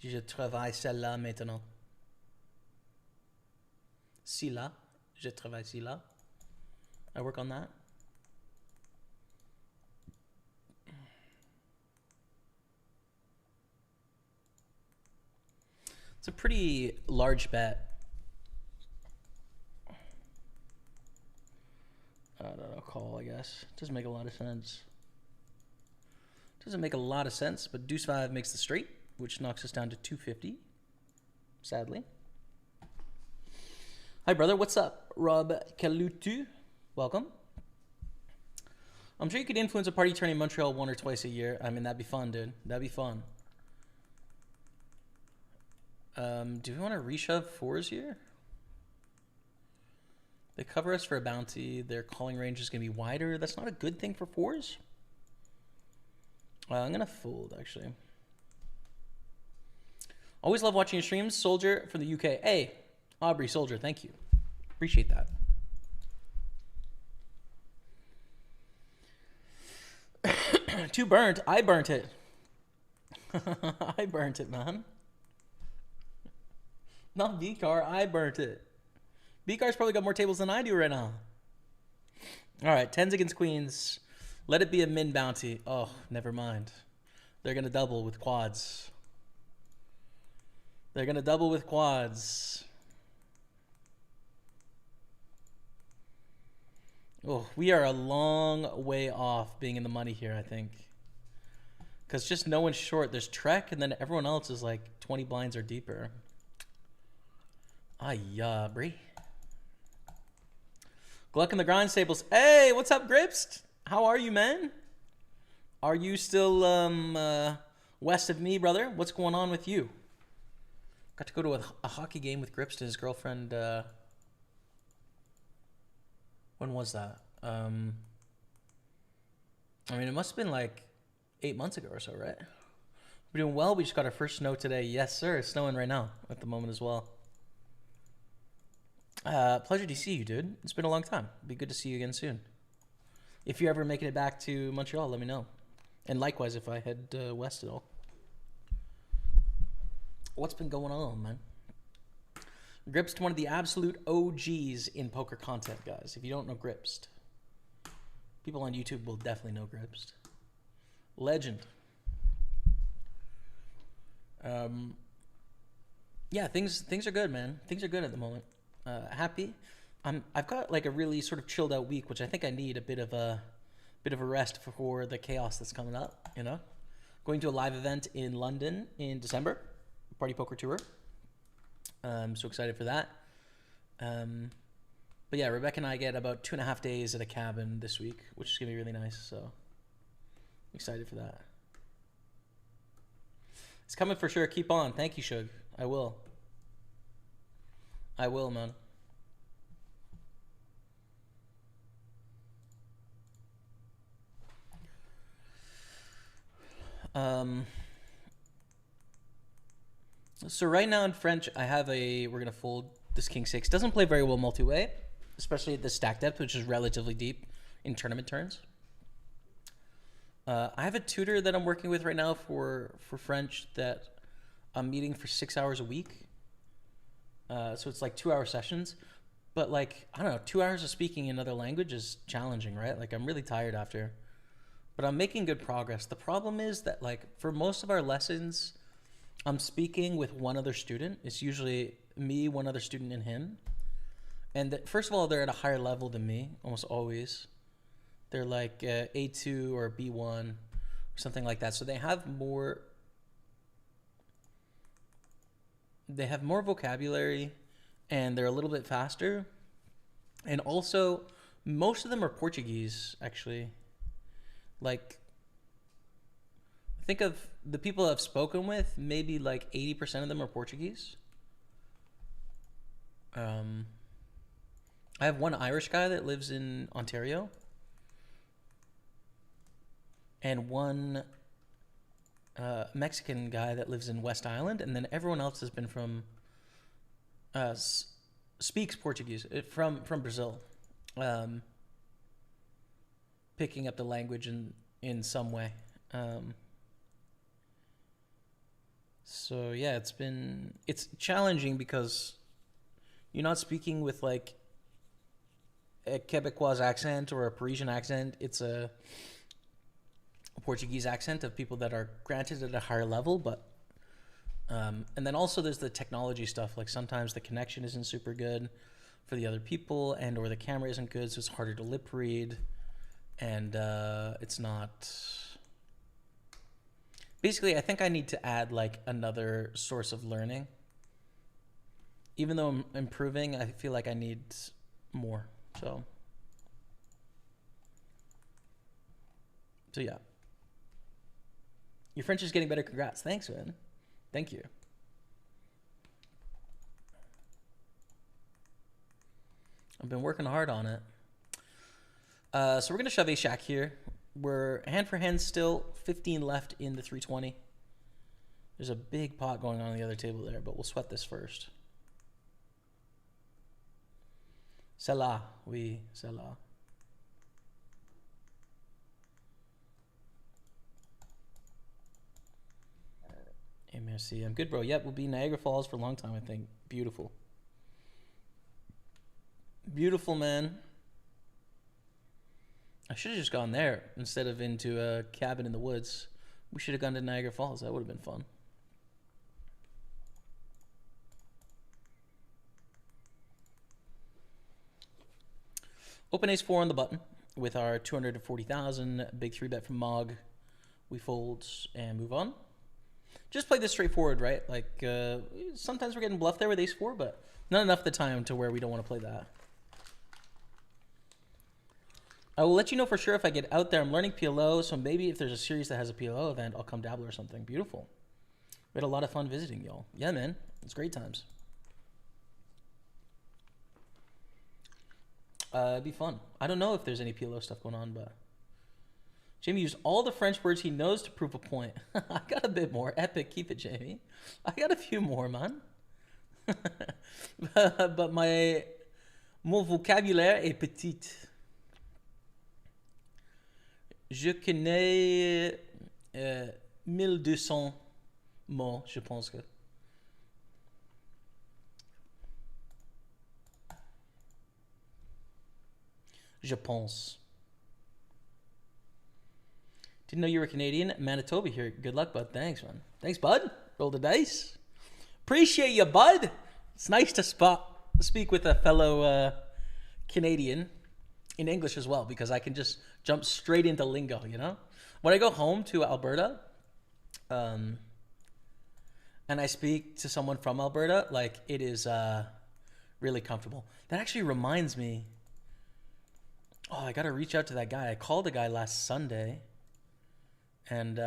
Je travaille celle-là maintenant. Ci-là. Je travaille ci-là. I work on that. It's a pretty large bet. I don't know, call, I guess. Doesn't make a lot of sense. Doesn't make a lot of sense, but deuce 5 makes the straight, which knocks us down to 250, sadly. Hi, brother. What's up? Rob Kalutu. Welcome. I'm sure you could influence a party tourney in Montreal 1 or twice a year. I mean, that'd be fun, dude. That'd be fun. Do we want to reshove 4s here? They cover us for a bounty. Their calling range is going to be wider. That's not a good thing for 4s. I'm going to fold, actually. Always love watching your streams. Soldier from the UK. Hey, Aubrey Soldier, thank you. Appreciate that. Too burnt. I burnt it. I burnt it, man. Not B-Car. I burnt it. B-Car's probably got more tables than I do right now. All right, 10s against queens. Let it be a min bounty. Oh, never mind. They're going to double with quads. They're going to double with quads. Oh, we are a long way off being in the money here, I think. Because just no one's short. There's Trek, and then everyone else is like 20 blinds or deeper. Ah, Bree. Gluck in the grind, Staples. Hey, what's up, Grips? How are you, man? Are you still west of me, brother? What's going on with you? Got to go to a hockey game with Grips and his girlfriend. When was that? I mean, it must have been like 8 months ago or so, right? We're doing well. We just got our first snow today. Yes, sir. It's snowing right now at the moment as well. Pleasure to see you, dude. It's been a long time. It'd be good to see you again soon. If you're ever making it back to Montreal, let me know. And likewise, if I head west at all. What's been going on, man? Gripsed, one of the absolute OGs in poker content, guys. If you don't know Gripsed, people on YouTube will definitely know Gripsed. Legend. Yeah, things are good, man. Things are good at the moment. Happy. I've got like a really sort of chilled out week, which I think I need a bit of a rest for the chaos that's coming up. You know, going to a live event in London in December, Party Poker Tour. I'm so excited for that. But yeah, Rebecca and I get about 2.5 days at a cabin this week, which is gonna be really nice. So I'm excited for that. It's coming for sure. Keep on. Thank you, Shug. I will. I will, man. So right now in French, I have we're going to fold this King 6. Doesn't play very well multi-way, especially at the stack depth, which is relatively deep in tournament turns. I have a tutor that I'm working with right now for French that I'm meeting for 6 hours a week. So it's like 2-hour sessions. But like, I don't know, 2 hours of speaking another language is challenging, right? Like I'm really tired after. But I'm making good progress. The problem is that like for most of our lessons, I'm speaking with one other student. It's usually me, one other student, and him. And first of all, they're at a higher level than me, almost always. They're like A2 or B1 or something like that. So they have more vocabulary and they're a little bit faster. And also, most of them are Portuguese, actually. Like, think of the people I've spoken with, maybe like 80% of them are Portuguese. I have one Irish guy that lives in Ontario. And one Mexican guy that lives in West Island. And then everyone else has been from speaks Portuguese from Brazil, um, picking up the language in some way. So yeah, it's challenging because you're not speaking with like a Quebecois accent or a Parisian accent. It's a Portuguese accent of people that are granted at a higher level, but and then also there's the technology stuff. Like sometimes the connection isn't super good for the other people, and or the camera isn't good, so it's harder to lip read, and it's not. Basically, I think I need to add like another source of learning. Even though I'm improving, I feel like I need more. So yeah. Your French is getting better. Congrats. Thanks, man. Thank you. I've been working hard on it. So we're going to shove a shack here. We're hand for hand still. 15 left in the 320. There's a big pot going on the other table there, but we'll sweat this first. C'est là. Oui, c'est là. Hey, merci. I'm good, bro. Yep, we'll be Niagara Falls for a long time, I think. Beautiful. Beautiful, man. I should have just gone there instead of into a cabin in the woods. We should have gone to Niagara Falls. That would have been fun. Open ace 4 on the button with our 240,000 big 3-bet from Mog. We fold and move on. Just play this straightforward, right? Like sometimes we're getting bluffed there with ace 4, but not enough of the time to where we don't want to play that. I will let you know for sure if I get out there. I'm learning PLO, so maybe if there's a series that has a PLO event, I'll come dabble or something. Beautiful. We had a lot of fun visiting y'all. Yeah, man. It's great times. It'd be fun. I don't know if there's any PLO stuff going on, but Jamie used all the French words he knows to prove a point. I got a bit more. Epic. Keep it, Jamie. I got a few more, man. But mon vocabulaire est petit. Je connais 1200 mots, je pense que. Je pense. Didn't know you were Canadian. Manitoba here. Good luck, bud. Thanks, man. Thanks, bud. Roll the dice. Appreciate you, bud. It's nice to speak with a fellow Canadian in English as well, because I can just jump straight into lingo, you know? When I go home to Alberta, and I speak to someone from Alberta, like, it is really comfortable. That actually reminds me, I got to reach out to that guy. I called a guy last Sunday, and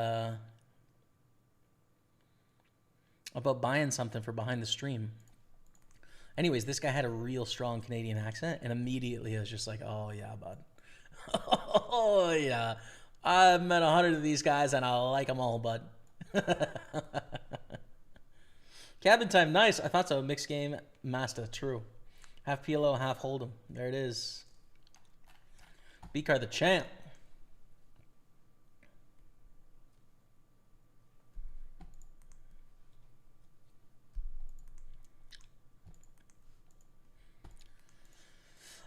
about buying something for behind the stream. Anyways, this guy had a real strong Canadian accent, and immediately I was just like, oh, yeah, bud. Oh, yeah. I've met 100 of these guys, and I like them all, bud. Cabin time, nice. I thought so. Mixed game, master, true. Half PLO, half Hold'em. There it is. B-card the champ.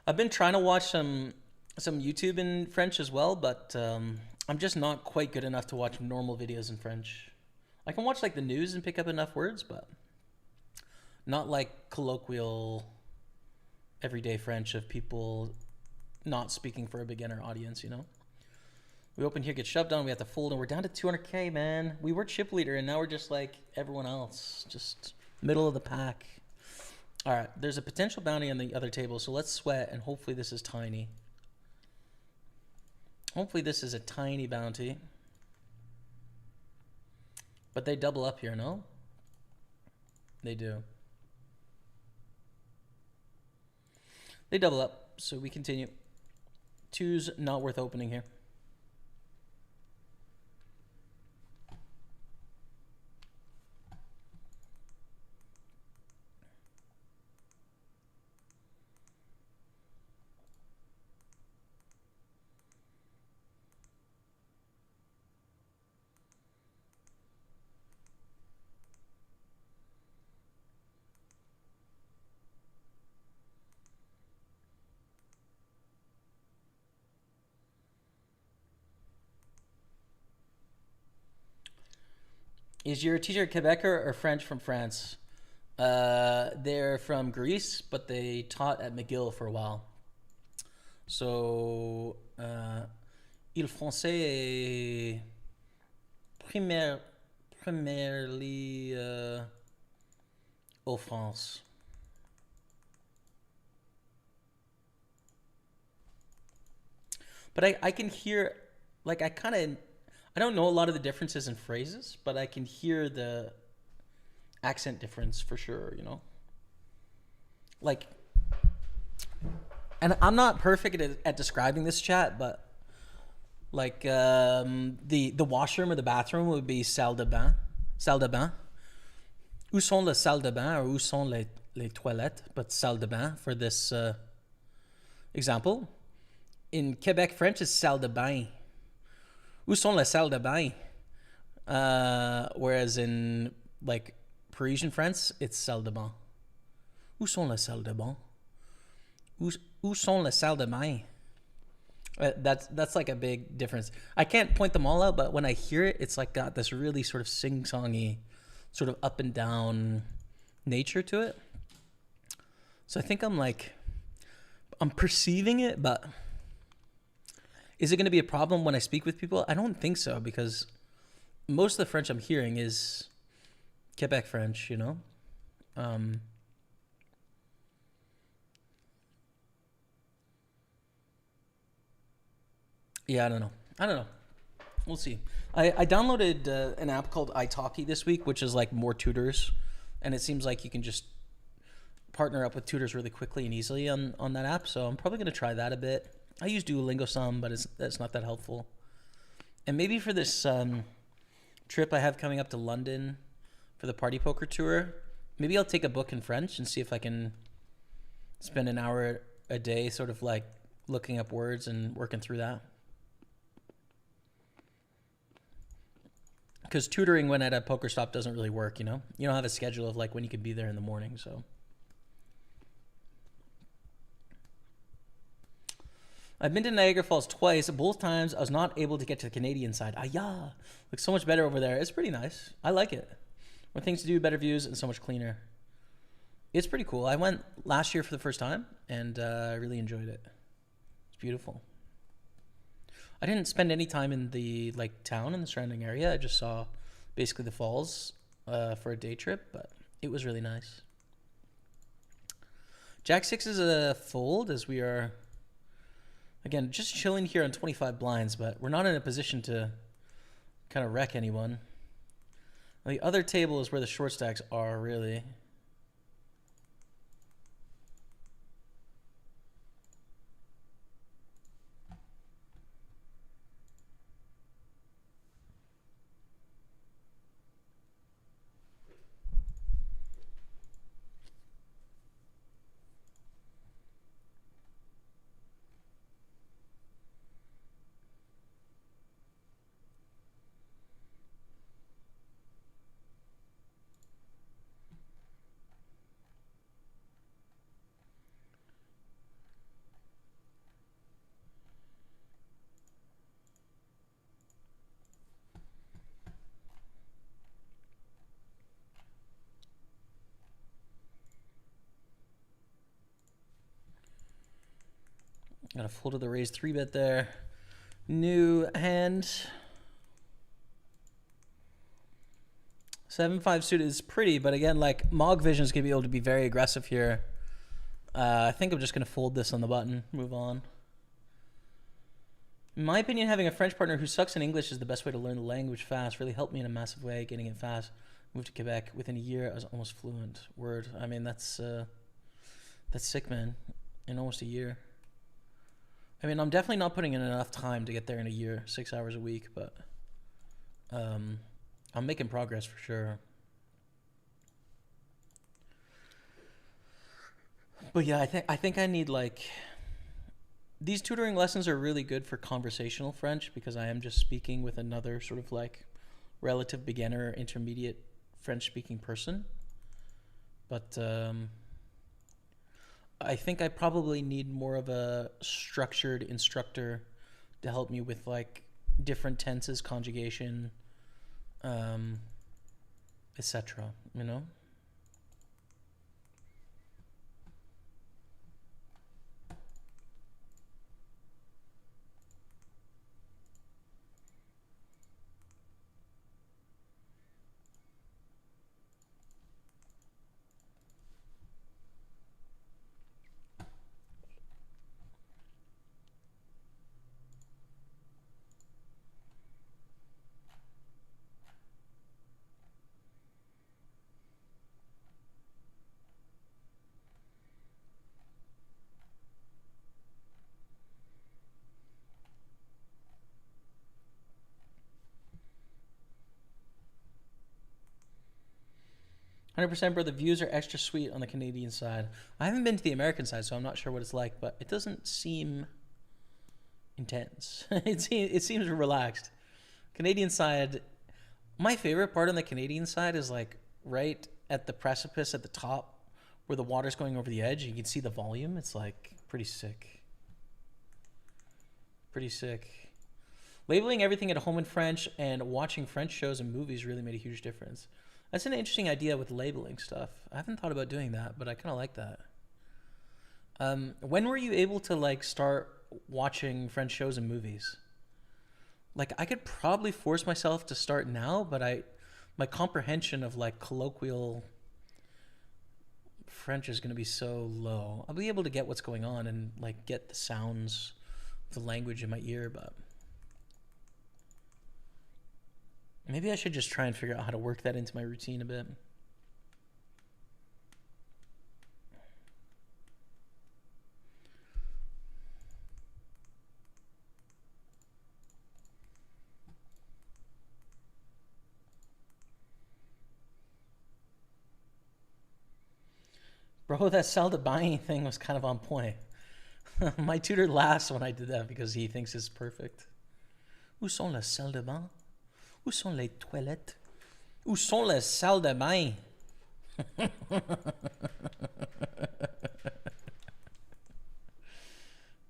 I've been trying to watch some YouTube in French as well, but I'm just not quite good enough to watch normal videos in French. I can watch like the news and pick up enough words, but not like colloquial, everyday French of people not speaking for a beginner audience, you know? We open here, get shoved on, we have to fold, and we're down to 200K, man. We were chip leader, and now we're just like everyone else, just middle of the pack. All right, there's a potential bounty on the other table, so let's sweat, and hopefully this is tiny. Hopefully this is a tiny bounty. But they double up here, no? They do. They double up, so we continue. Two's not worth opening here. Is your teacher Quebecer or French from France? They're from Greece, but they taught at McGill for a while. So, il français est primarily au France. But I can hear, like, I don't know a lot of the differences in phrases, but I can hear the accent difference for sure, you know? Like, and I'm not perfect at describing this, chat, but like the washroom or the bathroom would be salle de bain. Salle de bain. Où sont les salles de bain or où sont les toilettes? But salle de bain for this example. In Quebec French, it's salle de bain. Où sont les salles de bain? Whereas in like Parisian France, it's salle de bain. Où sont les salles de bain? Où sont les salles de bain? That's like a big difference. I can't point them all out, but when I hear it, it's like got this really sort of sing-songy, sort of up and down nature to it. So I think I'm perceiving it, but is it going to be a problem when I speak with people? I don't think so, because most of the French I'm hearing is Quebec French, you know? Yeah, I don't know. We'll see. I downloaded an app called italki this week, which is like more tutors, and it seems like you can just partner up with tutors really quickly and easily on that app. So I'm probably going to try that a bit. I use Duolingo some, but it's not that helpful. And maybe for this trip I have coming up to London for the Party Poker tour, maybe I'll take a book in French and see if I can spend an hour a day sort of like looking up words and working through that. Because tutoring when at a poker stop doesn't really work, you know? You don't have a schedule of like when you can be there in the morning, so. I've been to Niagara Falls twice. Both times I was not able to get to the Canadian side. Yeah. Looks so much better over there. It's pretty nice. I like it. More things to do, better views, and so much cleaner. It's pretty cool. I went last year for the first time, and I really enjoyed it. It's beautiful. I didn't spend any time in the like town and the surrounding area. I just saw basically the falls for a day trip, but it was really nice. Jack 6 is a fold as we are, again, just chilling here on 25 blinds, but we're not in a position to kind of wreck anyone. The other table is where the short stacks are, really. Got a full to the raise 3-bet there. New hand. 7-5 suited is pretty, but again, like Mog Vision is going to be able to be very aggressive here. I think I'm just going to fold this on the button. Move on. In my opinion, having a French partner who sucks in English is the best way to learn the language fast. Really helped me in a massive way, getting it fast. Moved to Quebec. Within a year, I was almost fluent. Word. I mean, that's sick, man. In almost a year. I mean, I'm definitely not putting in enough time to get there in a year, 6 hours a week, but I'm making progress for sure. But yeah, I think I need like, these tutoring lessons are really good for conversational French because I am just speaking with another sort of like relative beginner, intermediate French speaking person. But I think I probably need more of a structured instructor to help me with like different tenses, conjugation, etc. You know. 100%, bro. The views are extra sweet on the Canadian side. I haven't been to the American side, so I'm not sure what it's like, but it doesn't seem intense. It seems relaxed. Canadian side, my favorite part on the Canadian side is like right at the precipice at the top where the water's going over the edge. You can see the volume. It's like pretty sick. Pretty sick. Labeling everything at home in French and watching French shows and movies really made a huge difference. That's an interesting idea with labeling stuff. I haven't thought about doing that, but I kind of like that. When were you able to like start watching French shows and movies? Like I could probably force myself to start now, but my comprehension of like colloquial French is going to be so low. I'll be able to get what's going on and like get the sounds of the language in my ear, but maybe I should just try and figure out how to work that into my routine a bit. Bro, that sell to buying thing was kind of on point. My tutor laughs when I did that because he thinks it's perfect. Où sont les salles de bain? Où sont les toilettes? Où sont les salles de bain?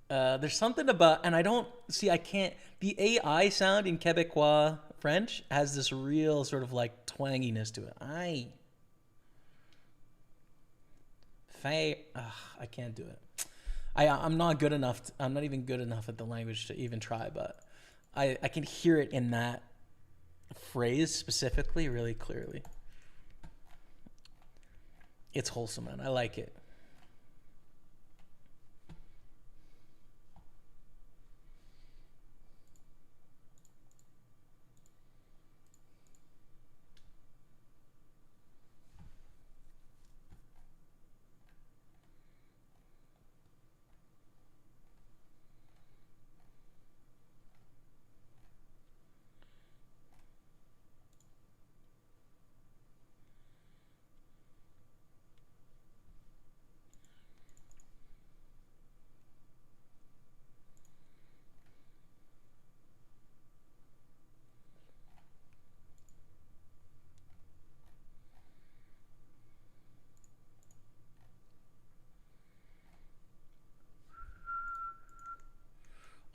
There's something about, and I don't see, I can't, the AI sound in Quebecois French has this real sort of like twanginess to it. I can't do it. I'm not good enough. I'm not even good enough at the language to even try, but I can hear it in that phrase specifically really clearly. It's wholesome, man. I like it.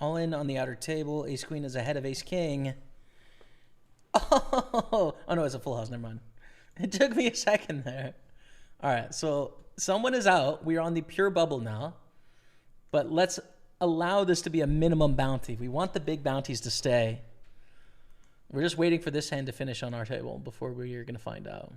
All in on the outer table. Ace queen is ahead of ace king. Oh no, it's a full house. Never mind. It took me a second there. All right, so someone is out. We are on the pure bubble now, but let's allow this to be a minimum bounty. We want the big bounties to stay. We're just waiting for this hand to finish on our table before we are going to find out.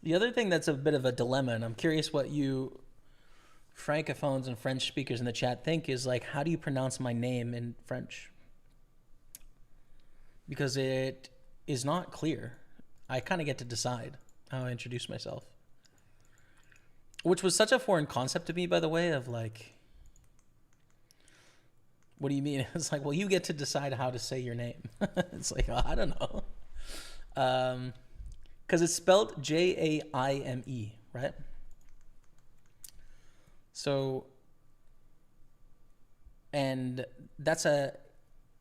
The other thing that's a bit of a dilemma, and I'm curious what you francophones and French speakers in the chat think, is like, how do you pronounce my name in French? Because it is not clear. I kind of get to decide how I introduce myself. Which was such a foreign concept to me, by the way, of like, what do you mean? It's like, well, you get to decide how to say your name. It's like, oh, I don't know. Because it's spelled Jaime, right? So, and that's a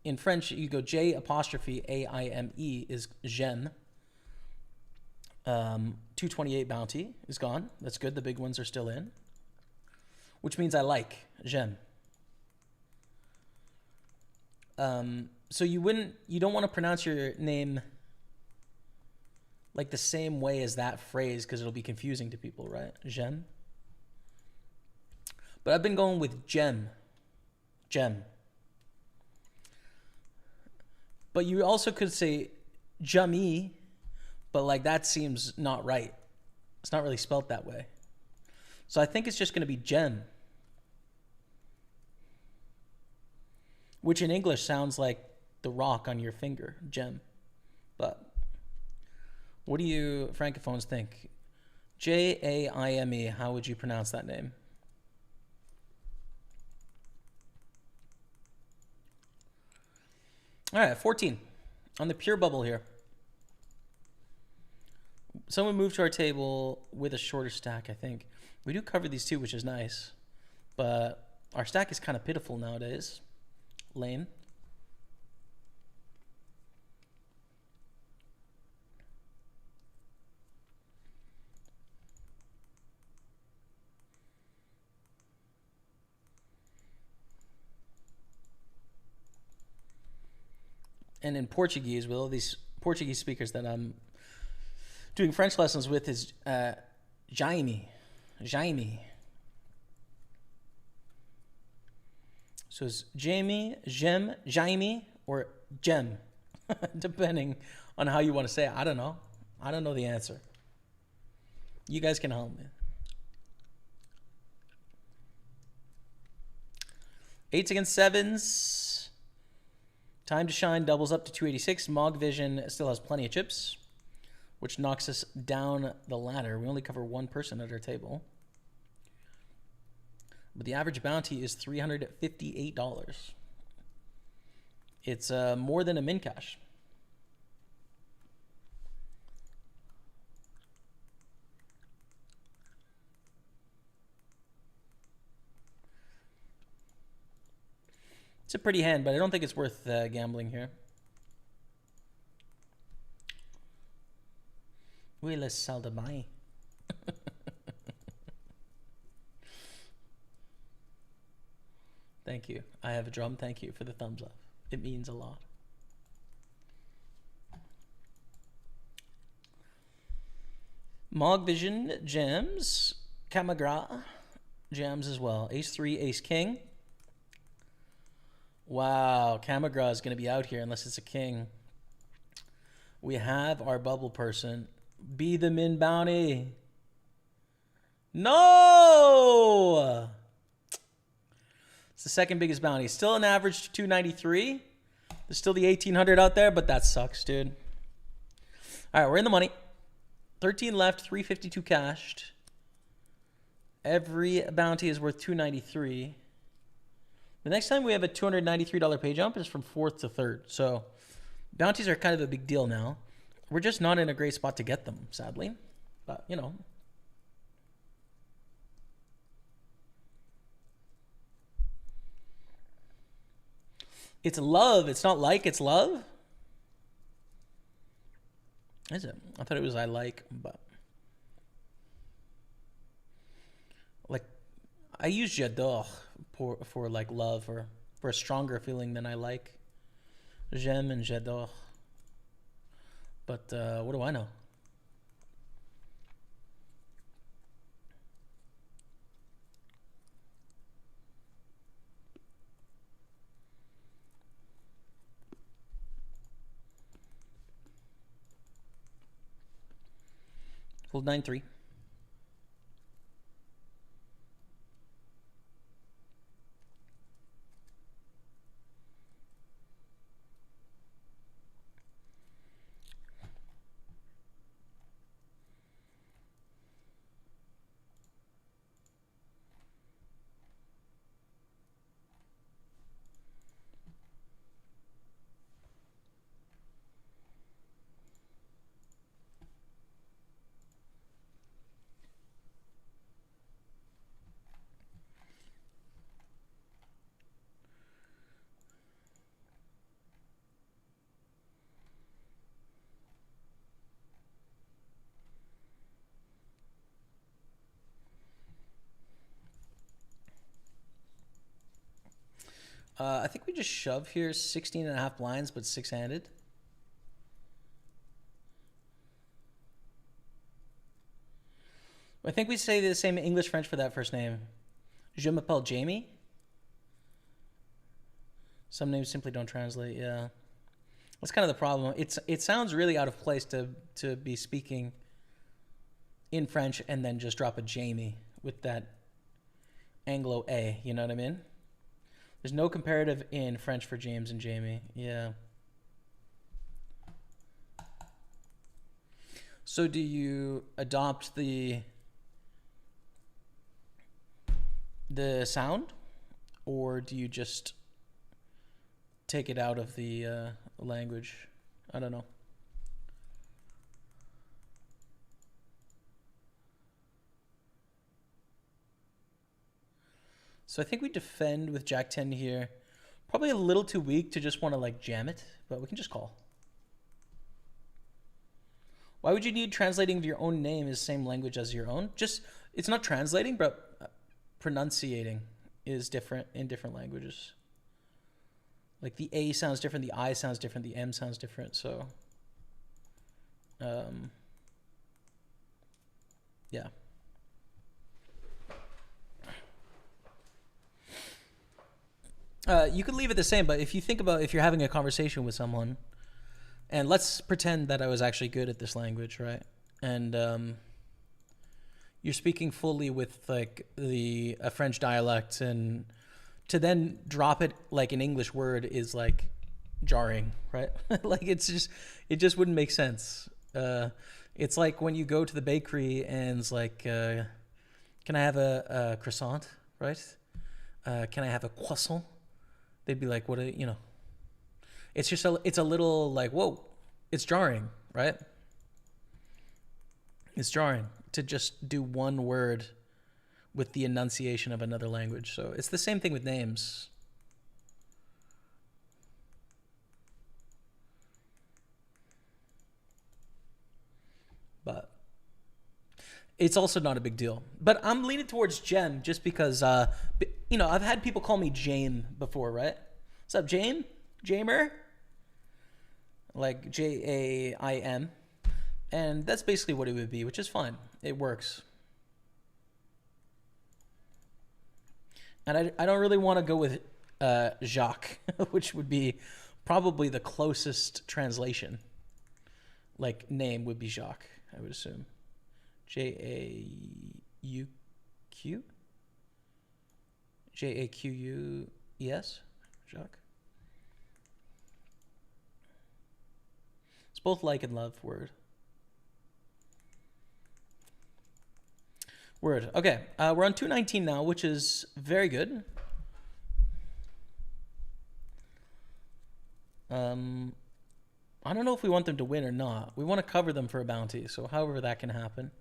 In French, you go J apostrophe AIME is j'aime. 228 bounty is gone. That's good. The big ones are still in, which means I like j'aime. So you don't want to pronounce your name like the same way as that phrase because it'll be confusing to people, right? J'aime. But I've been going with gem. But you also could say Jami, but like that seems not right. It's not really spelt that way. So I think it's just going to be gem, which in English sounds like the rock on your finger, gem. But what do you francophones think? Jaime, how would you pronounce that name? All right, 14 on the pure bubble here. Someone moved to our table with a shorter stack, I think. We do cover these two, which is nice. But our stack is kind of pitiful nowadays. Lame. And in Portuguese, with all these Portuguese speakers that I'm doing French lessons with, is Jaime. So it's Jamie, Jem, Jaime, or Jem, depending on how you want to say it. I don't know. I don't know the answer. You guys can help me. 8s against 7s. Time to Shine doubles up to 286. Mog Vision still has plenty of chips, which knocks us down the ladder. We only cover one person at our table. But the average bounty is $358. It's more than a min cash. It's a pretty hand, but I don't think it's worth gambling here. Oui, la salle de bain. Thank you. I have a drum. Thank you for the thumbs up. It means a lot. Mog Vision jams. Camagra jams as well. Ace-3, Ace-King. Wow, Camagra is going to be out here unless it's a king. We have our bubble person. Be the min bounty. No! It's the second biggest bounty. Still an average 293. There's still the 1800 out there, but that sucks, dude. All right, we're in the money. 13 left, 352 cashed. Every bounty is worth 293. The next time we have a $293 pay jump is from 4th to 3rd. So bounties are kind of a big deal now. We're just not in a great spot to get them, sadly. But, you know. It's love. It's not like, it's love. Is it? I thought it was I like, but. Like, I use j'adore for like love or for a stronger feeling than I like. J'aime and j'adore. But what do I know? Hold 9-3. I think we just shove here 16 and a half blinds, but six-handed. I think we say the same English French for that first name. Je m'appelle Jamie. Some names simply don't translate. Yeah, that's kind of the problem. It sounds really out of place to be speaking in French and then just drop a Jamie with that Anglo A. You know what I mean? There's no comparative in French for James and Jamie. Yeah. So do you adopt the sound, or do you just take it out of the language? I don't know. So I think we defend with Jack 10 here. Probably a little too weak to just want to like jam it, but we can just call. Why would you need translating of your own name is same language as your own? Just, it's not translating, but pronunciating is different in different languages. Like the A sounds different, the I sounds different, the M sounds different. So, yeah. You could leave it the same, but if you think about if you're having a conversation with someone, and let's pretend that I was actually good at this language, right? And you're speaking fully with like a French dialect, and to then drop it like an English word is like jarring, right? Like it just wouldn't make sense. It's like when you go to the bakery and it's like, can I have a croissant, right? Can I have a croissant? They'd be like, what a, you know, it's just it's a little like, whoa, it's jarring, right? It's jarring to just do one word with the enunciation of another language. So it's the same thing with names. But it's also not a big deal. But I'm leaning towards Jem just because, you know, I've had people call me Jame before, right? What's up, Jame? Jamer? Like Jaim. And that's basically what it would be, which is fine. It works. And I don't really want to go with Jacques, which would be probably the closest translation. Like name would be Jacques, I would assume. Jauq? Jaqus? Jacques? It's both like and love word. Word. Okay, we're on 219 now, which is very good. I don't know if we want them to win or not. We want to cover them for a bounty, so however that can happen.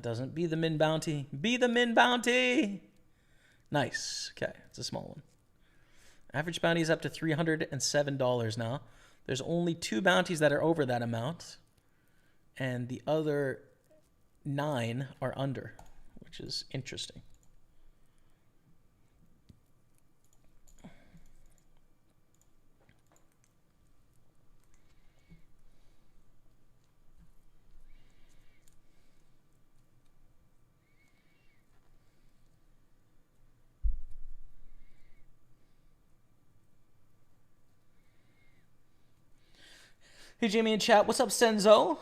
Doesn't be the min bounty. Be the min bounty! Nice. Okay, it's a small one. Average bounty is up to $307 now. There's only 2 bounties that are over that amount, and the other 9 are under, which is interesting. Hey, Jamie in chat. What's up, Senzo?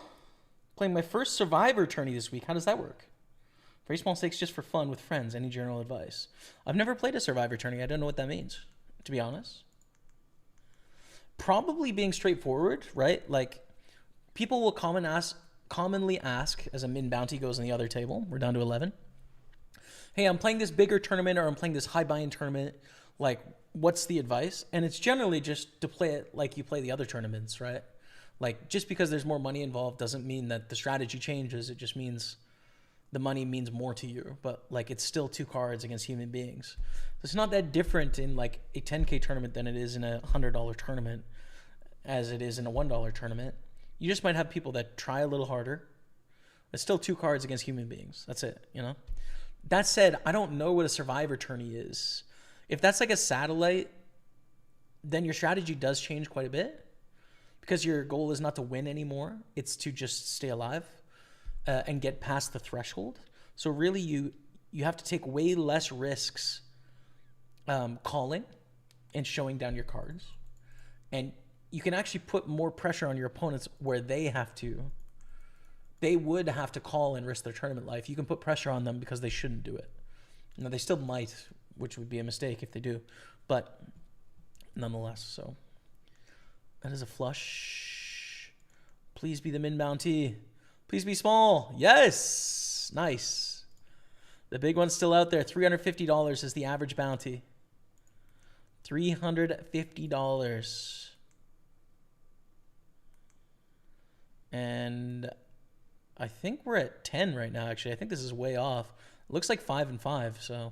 Playing my first Survivor tourney this week. How does that work? Very small stakes just for fun with friends. Any general advice? I've never played a Survivor tourney. I don't know what that means, to be honest. Probably being straightforward, right? Like, people will commonly ask as a min bounty goes on the other table. We're down to 11. Hey, I'm playing this bigger tournament or I'm playing this high buy-in tournament. Like, what's the advice? And it's generally just to play it like you play the other tournaments, right? Like, just because there's more money involved doesn't mean that the strategy changes. It just means the money means more to you. But, like, it's still 2 cards against human beings. So it's not that different in, like, a 10K tournament than it is in a $100 tournament as it is in a $1 tournament. You just might have people that try a little harder. It's still 2 cards against human beings. That's it, you know? That said, I don't know what a Survivor tourney is. If that's like a satellite, then your strategy does change quite a bit because your goal is not to win anymore. It's to just stay alive and get past the threshold. So really you have to take way less risks calling and showing down your cards. And you can actually put more pressure on your opponents where they would have to call and risk their tournament life. You can put pressure on them because they shouldn't do it. Now, they still might, which would be a mistake if they do. But nonetheless, so that is a flush. Please be the min bounty. Please be small. Yes. Nice. The big one's still out there. $350 is the average bounty. $350. And I think we're at 10 right now, actually. I think this is way off. It looks like 5 and 5, so.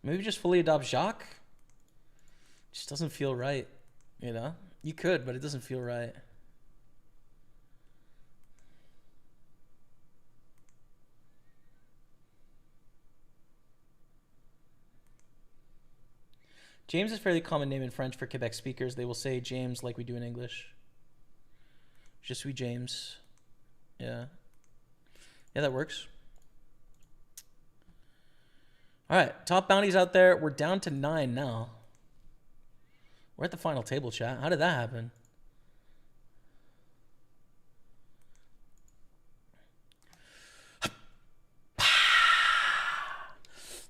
Maybe just fully adopt Jacques. Just doesn't feel right, you know? You could, but it doesn't feel right. James is a fairly common name in French for Quebec speakers. They will say James like we do in English. Je suis James. Yeah. Yeah, that works. All right, top bounties out there. We're down to 9 now. We're at the final table, chat. How did that happen?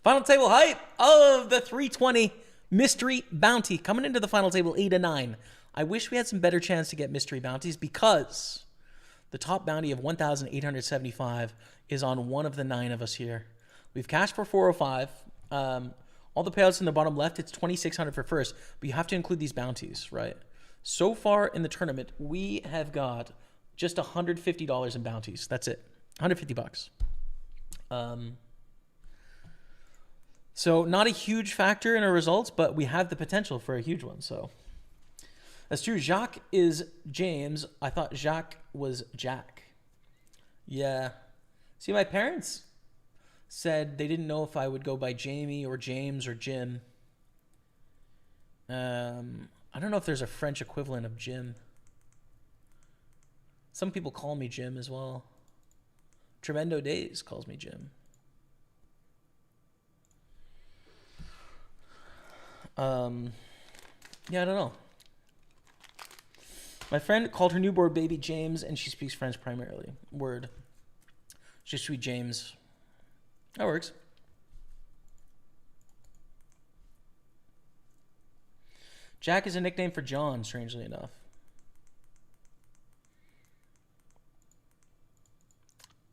Final table height of the 320 mystery bounty. Coming into the final table, 8 and 9. I wish we had some better chance to get mystery bounties because the top bounty of 1,875 is on one of the 9 of us here. We've cashed for 405. All the payouts in the bottom left, it's 2,600 for first, but you have to include these bounties, right? So far in the tournament, we have got just $150 in bounties. That's it. 150 bucks. So not a huge factor in our results, but we have the potential for a huge one. So that's true. Jacques is James. I thought Jacques was Jack. Yeah. See, my parents said they didn't know if I would go by Jamie or James or Jim. I don't know if there's a French equivalent of Jim. Some people call me Jim as well. Tremendo Days calls me Jim. Yeah, I don't know. My friend called her newborn baby James, and she speaks French primarily. Word. Je suis James. That works. Jack is a nickname for John, strangely enough.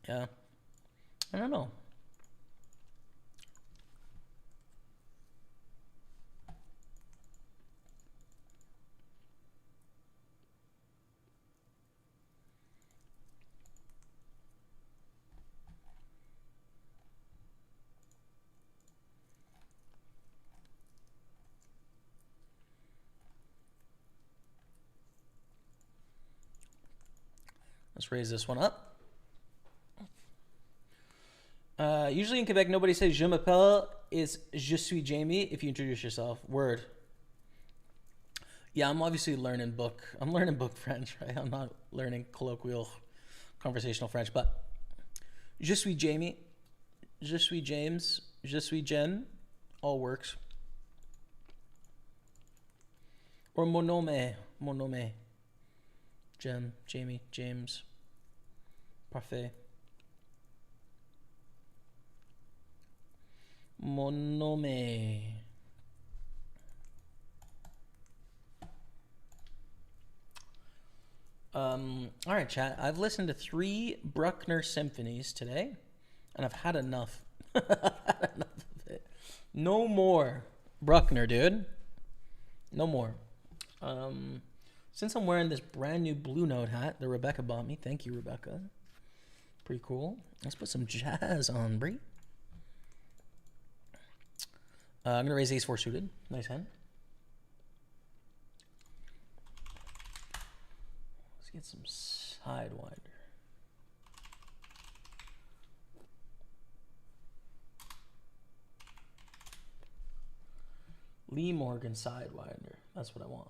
Yeah. I don't know. Let's raise this one up. Usually in Quebec, nobody says je m'appelle. It's je suis Jamie if you introduce yourself. Word. Yeah, I'm obviously learning book. I'm learning book French, right? I'm not learning colloquial conversational French, but je suis Jamie. Je suis James. Je suis Jen. All works. Or mon nom. Mon nom. Jem, Jamie, James. Parfait. Mon nom. All right, chat. I've listened to 3 Bruckner symphonies today, and I've had enough. I've had enough of it. No more Bruckner, dude. No more. Since I'm wearing this brand new Blue Note hat that Rebecca bought me, thank you, Rebecca. Pretty cool. Let's put some jazz on, Brie. I'm gonna raise ace-4 suited. Nice hand. Let's get some sidewinder. Lee Morgan Sidewinder. That's what I want.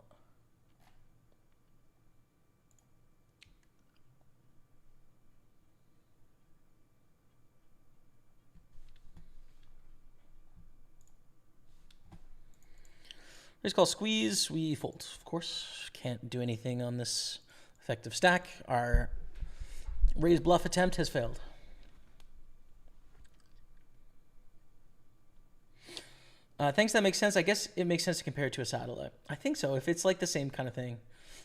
Raise call squeeze. We fold. Of course, can't do anything on this effective stack. Our raise bluff attempt has failed. Thinks that makes sense. I guess it makes sense to compare it to a satellite. I think so. If it's like the same kind of thing,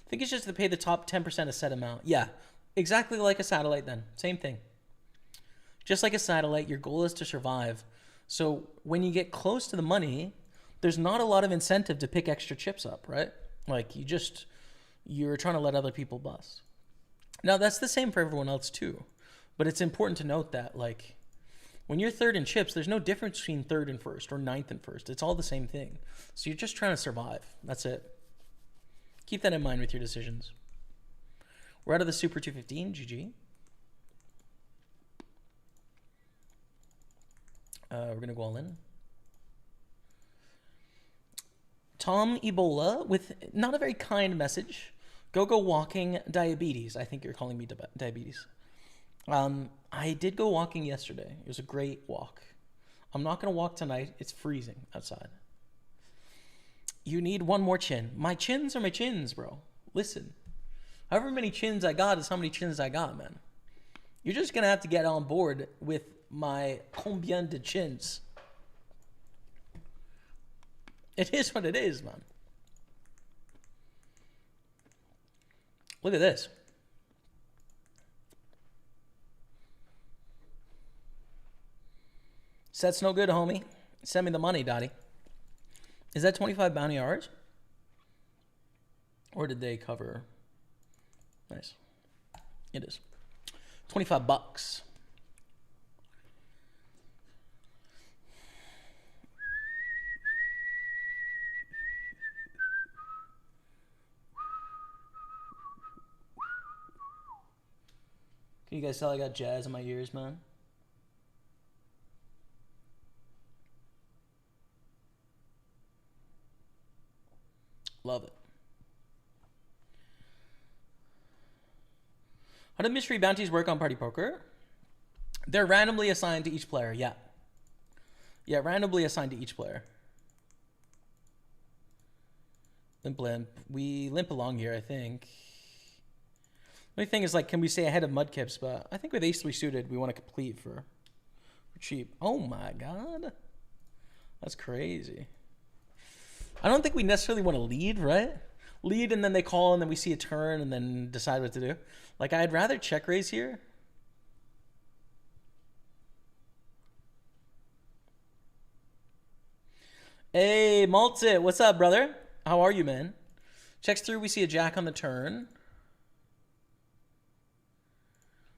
I think it's just to pay the top 10% a set amount. Yeah, exactly like a satellite. Then same thing. Just like a satellite, your goal is to survive. So when you get close to the money, there's not a lot of incentive to pick extra chips up, right? Like you're trying to let other people bust. Now that's the same for everyone else too, but it's important to note that like when you're third in chips, there's no difference between third and first or ninth and first. It's all the same thing. So you're just trying to survive. That's it. Keep that in mind with your decisions. We're out of the Super 215. GG. We're going to go all in. Tom Ebola with not a very kind message. Go walking diabetes. I think you're calling me diabetes. I did go walking yesterday. It was a great walk. I'm not going to walk tonight. It's freezing outside. You need one more chin. My chins are my chins, bro. Listen. However many chins I got is how many chins I got, man. You're just going to have to get on board with my combien de chins. It is what it is, man. Look at this. Set's no good, homie. Send me the money, Dottie. Is that 25 bounty hours? Or did they cover? Nice. It is. 25 bucks. Can you guys tell I got jazz in my ears, man? Love it. How do mystery bounties work on Party Poker? They're randomly assigned to each player, yeah. Yeah, randomly assigned to each player. Limp. We limp along here, I think. The only thing is, like, can we stay ahead of Mudkips? But I think with ace-3 suited, we want to complete for cheap. Oh, my God. That's crazy. I don't think we necessarily want to lead, right? Lead and then they call and then we see a turn and then decide what to do. Like, I'd rather check raise here. Hey, Maltzit, what's up, brother? How are you, man? Checks through, we see a jack on the turn.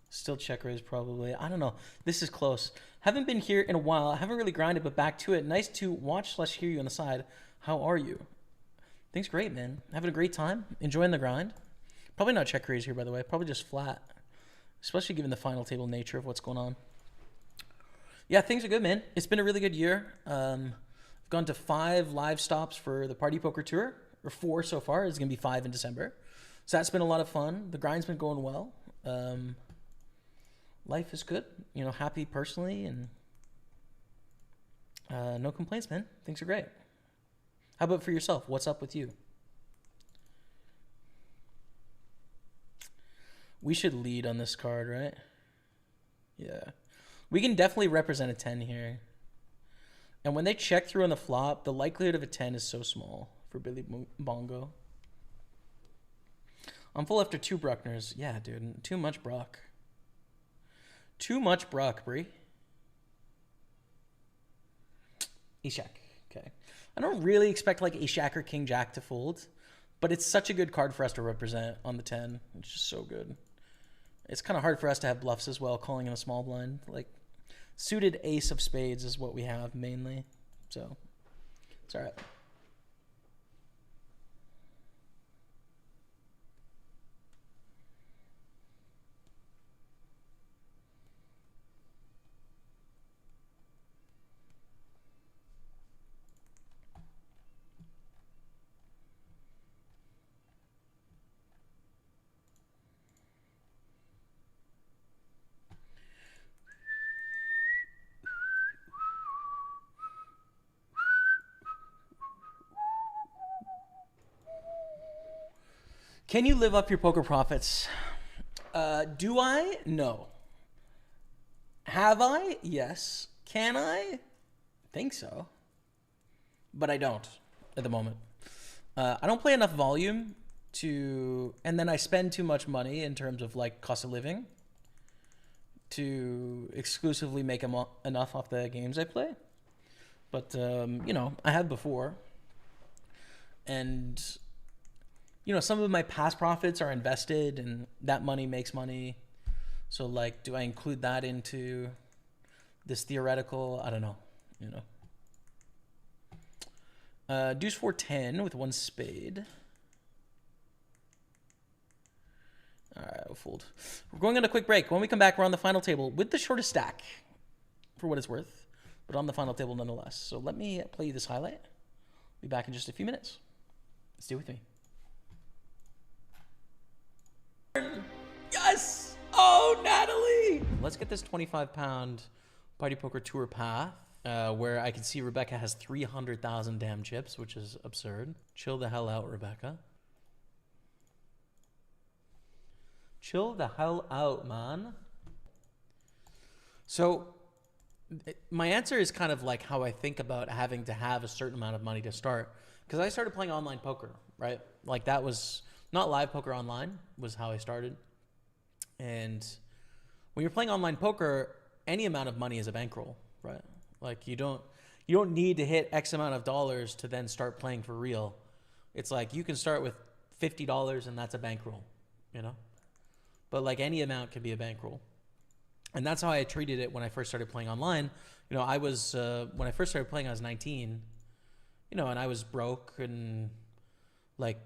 Still check raise probably. I don't know. This is close. Haven't been here in a while. I haven't really grinded, but back to it. Nice to watch/hear you on the side. How are you? Things great, man. Having a great time. Enjoying the grind. Probably not check raise here, by the way. Probably just flat. Especially given the final table nature of what's going on. Yeah, things are good, man. It's been a really good year. I've gone to 5 live stops for the Party Poker Tour. Or 4 so far. It's going to be 5 in December. So that's been a lot of fun. The grind's been going well. Life is good. You know, happy personally. And no complaints, man. Things are great. How about for yourself? What's up with you? We should lead on this card, right? Yeah. We can definitely represent a 10 here. And when they check through on the flop, the likelihood of a 10 is so small for Billy Bongo. I'm full after 2 Bruckners. Yeah, dude. Too much Brock. Too much Brock, Bree. Ace-Jack. Okay. I don't really expect like Ace-Jack or King-Jack to fold, but it's such a good card for us to represent on the 10. It's just so good. It's kind of hard for us to have bluffs as well, calling in a small blind. Like, suited ace of spades is what we have mainly. So, it's all right. Can you live up your poker profits? Do I? No. Have I? Yes. Can I? Think so. But I don't at the moment. I don't play enough volume to, and then I spend too much money in terms of like cost of living to exclusively make enough off the games I play. But, you know, I have before. And, you know, some of my past profits are invested and that money makes money. So, like, do I include that into this theoretical? I don't know, you know. Deuce 410 with one spade. All right, I'll fold. We're going on a quick break. When we come back, we're on the final table with the shortest stack, for what it's worth, but on the final table nonetheless. So let me play you this highlight. Be back in just a few minutes. Stay with me. Yes! Oh, Natalie! Let's get this 25-pound Party Poker Tour path, where I can see Rebecca has 300,000 damn chips, which is absurd. Chill the hell out, Rebecca. Chill the hell out, man. So my answer is kind of like how I think about having to have a certain amount of money to start. Because I started playing online poker, right? Like that was not live poker online was how I started. And when you're playing online poker, any amount of money is a bankroll, right? Like you don't need to hit X amount of dollars to then start playing for real. It's like you can start with $50 and that's a bankroll, you know? But like any amount can be a bankroll. And that's how I treated it when I first started playing online. You know, I was, when I first started playing, I was 19, you know, and I was broke and like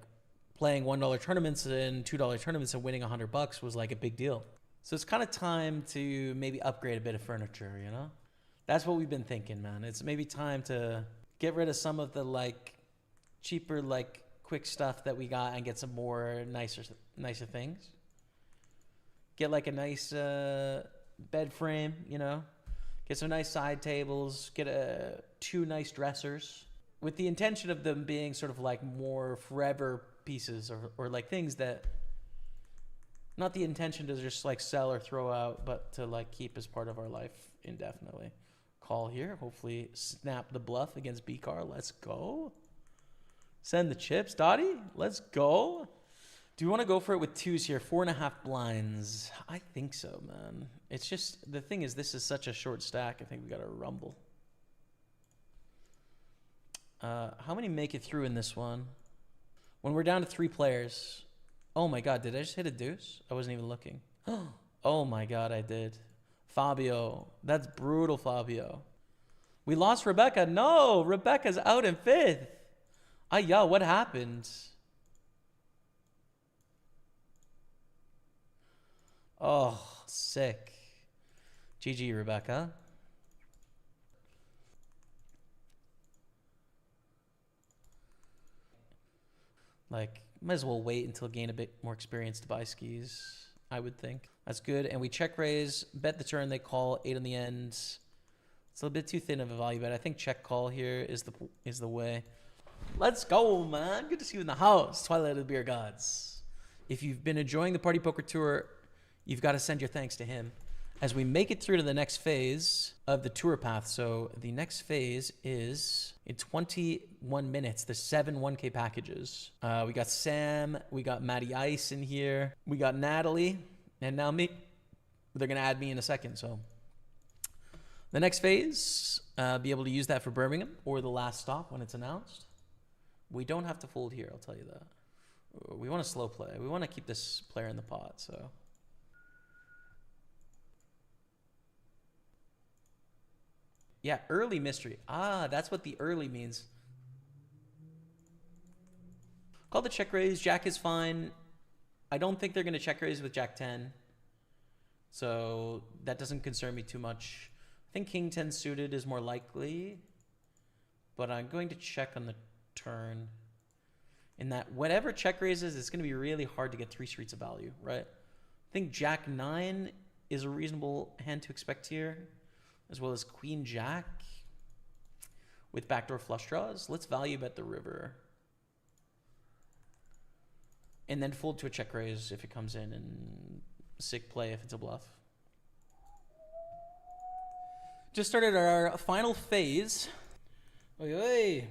playing $1 tournaments and $2 tournaments and winning $100 was like a big deal. So it's kind of time to maybe upgrade a bit of furniture, you know? That's what we've been thinking, man. It's maybe time to get rid of some of the like cheaper, like quick stuff that we got and get some more nicer things. Get like a nice bed frame, you know, get some nice side tables, get two nice dressers with the intention of them being sort of like more forever pieces or like things that not the intention to just like sell or throw out, but to like keep as part of our life indefinitely. Call here, hopefully snap the bluff against B-Car. Let's go. Send the chips, Dottie. Let's go. Do you want to go for it with twos here? 4.5 blinds. I think so, man. It's just, the thing is, this is such a short stack. I think we got to rumble. How many make it through in this one? When we're down to 3 players. Oh my God, did I just hit a deuce? I wasn't even looking. Oh my God, I did. Fabio. That's brutal, Fabio. We lost Rebecca. No, Rebecca's out in 5th. Yo, what happened? Oh, sick. GG, Rebecca. Like, might as well wait until gain a bit more experience to buy skis, I would think. That's good. And we check raise, bet the turn, they call, 8 on the end. It's a little bit too thin of a value bet. I think check call here is the way. Let's go, man. Good to see you in the house. Twilight of the Beer Gods. If you've been enjoying the Party Poker Tour, you've got to send your thanks to him as we make it through to the next phase of the tour path. So the next phase is in 21 minutes, the 7 1K packages. We got Sam, we got Matty Ice in here, we got Natalie, and now me. They're going to add me in a second. So the next phase, be able to use that for Birmingham or the last stop when it's announced. We don't have to fold here, I'll tell you that. We want to slow play. We want to keep this player in the pot, so... Yeah, early mystery. That's what the early means. Call the check raise. Jack is fine. I don't think they're going to check raise with Jack 10. So that doesn't concern me too much. I think King 10 suited is more likely. But I'm going to check on the turn. In that whatever check raises, it's going to be really hard to get 3 streets of value, right? I think Jack 9 is a reasonable hand to expect here, as well as Queen Jack with backdoor flush draws. Let's value bet the river. and then fold to a check raise if it comes in, and sick play if it's a bluff. Just started our final phase. Oy, oy.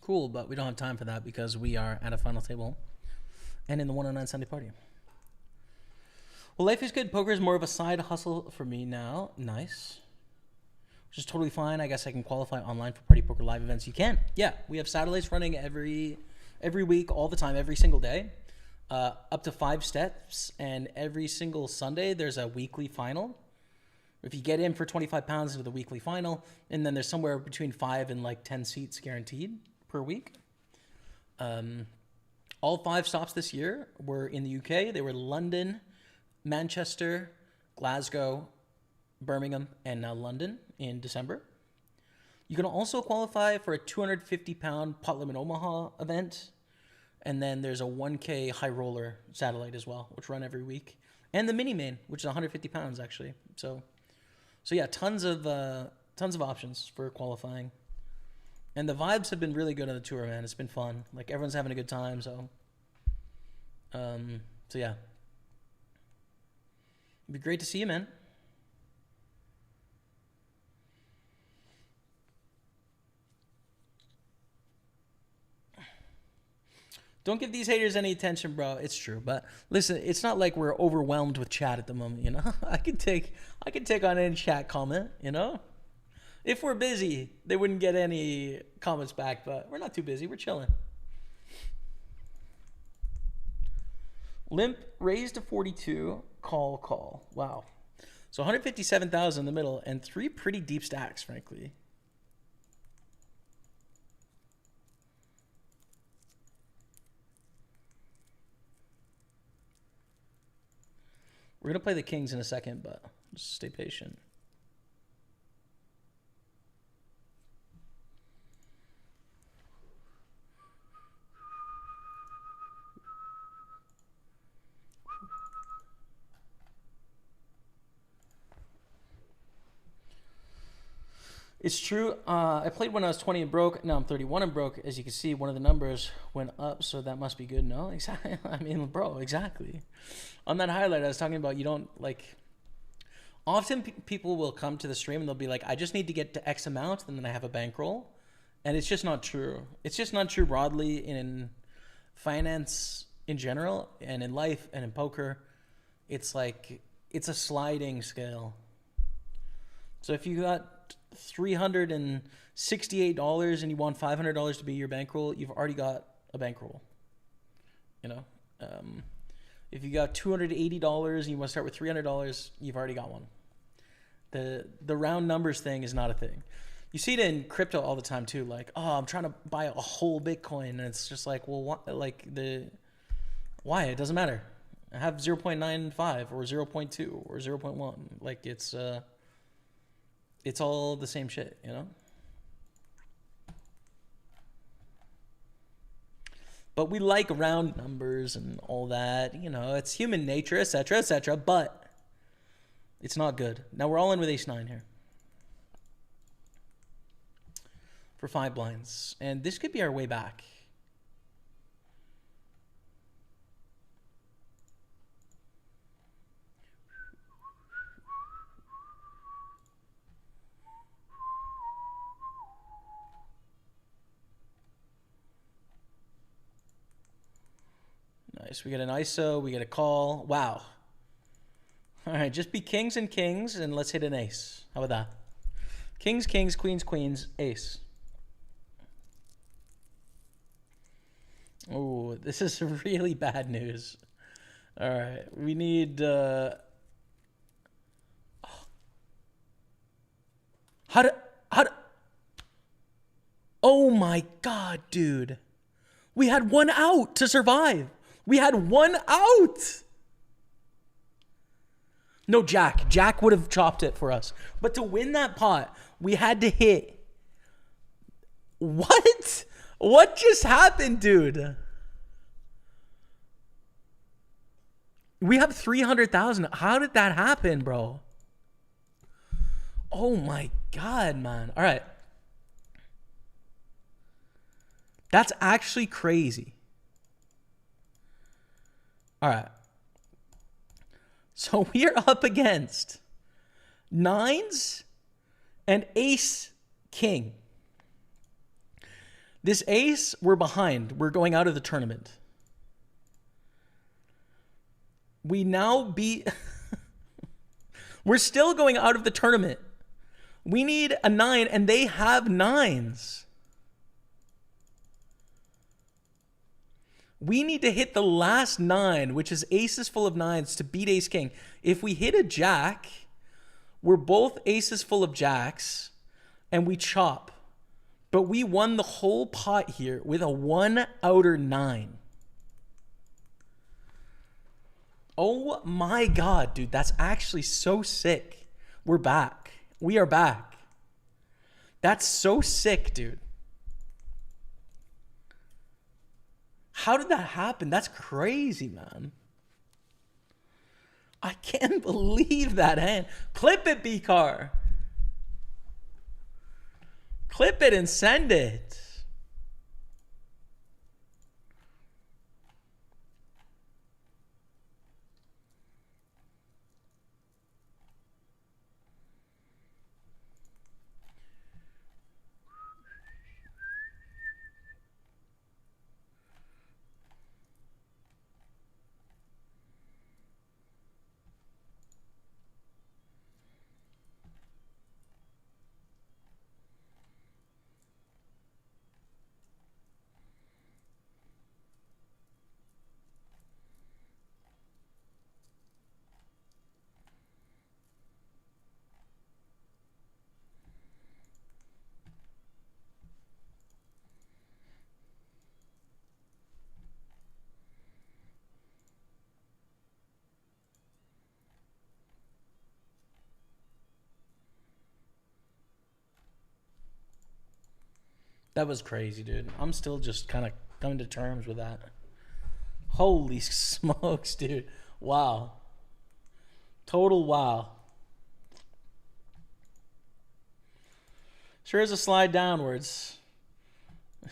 Cool, but we don't have time for that because we are at a final table and in the 109 Sunday party. Well, life is good. Poker is more of a side hustle for me now. Nice. Which is totally fine. I guess I can qualify online for Party Poker live events. You can. Yeah, we have satellites running every week, all the time, every single day. Up to 5 steps, and every single Sunday there's a weekly final. If you get in for 25 pounds into the weekly final, and then there's somewhere between 5 and like 10 seats guaranteed per week. All 5 stops this year were in the UK. They were London, Manchester, Glasgow, Birmingham, and now London in December. You can also qualify for a 250-pound pot limit Omaha event. And then there's a 1K high roller satellite as well, which run every week. And the mini main, which is 150 pounds actually. So yeah, tons of options for qualifying. And the vibes have been really good on the tour, man. It's been fun. Like, everyone's having a good time. So yeah. It'd be great to see you, man. Don't give these haters any attention, bro. It's true, but listen, it's not like we're overwhelmed with chat at the moment, you know? I can take on any chat comment, you know? If we're busy, they wouldn't get any comments back, but we're not too busy. We're chilling. Limp raised to 42, call. Wow. So 157,000 in the middle and 3 pretty deep stacks, frankly. We're going to play the kings in a second, but just stay patient. It's true. I played when I was 20 and broke. Now I'm 31 and broke. As you can see, one of the numbers went up, so that must be good. No, exactly. I mean, bro, exactly. On that highlight, I was talking about, you don't like. Often people will come to the stream and they'll be like, "I just need to get to X amount, and then I have a bankroll," and it's just not true. It's just not true broadly in finance in general, and in life and in poker. It's like it's a sliding scale. So if you got $368 and you want $500 to be your bankroll, you've already got a bankroll. You know, if you got $280 and you want to start with $300, you've already got one. The round numbers thing is not a thing. You see it in crypto all the time too. Like, oh, I'm trying to buy a whole Bitcoin, and it's just like, well, what, like why? It doesn't matter. I have 0.95 or 0.2 or 0.1. Like, it's all the same shit, you know? But we like round numbers and all that, you know, it's human nature, etc., but it's not good. Now we're all in with ace-9 here. For 5 blinds. And this could be our way back. Nice. We get an ISO. We get a call. Wow. All right. Just be kings and kings, and let's hit an ace. How about that? Kings, kings, queens, queens, ace. Oh, this is really bad news. All right. We need... How to... Oh my God, dude. We had 1 out to survive. We had 1 out. No, Jack. Jack would have chopped it for us. But to win that pot, we had to hit. What? What just happened, dude? We have 300,000. How did that happen, bro? Oh my God, man. All right. That's actually crazy. All right. So we are up against nines and ace king. This ace, we're behind. We're going out of the tournament. We now beat... We're still going out of the tournament. We need a 9, and they have 9s. We need to hit the last 9, which is aces full of 9s, to beat ace king. If we hit a jack, we're both aces full of jacks, and we chop. But we won the whole pot here with a 1 outer 9. Oh my God, dude. That's actually so sick. We're back. We are back. That's so sick, dude. How did that happen? That's crazy, man. I can't believe that hand. Clip it, B-Car. Clip it and send it. That was crazy, dude. I'm still just kind of coming to terms with that. Holy smokes, dude. Wow. Total wow. Sure is a slide downwards.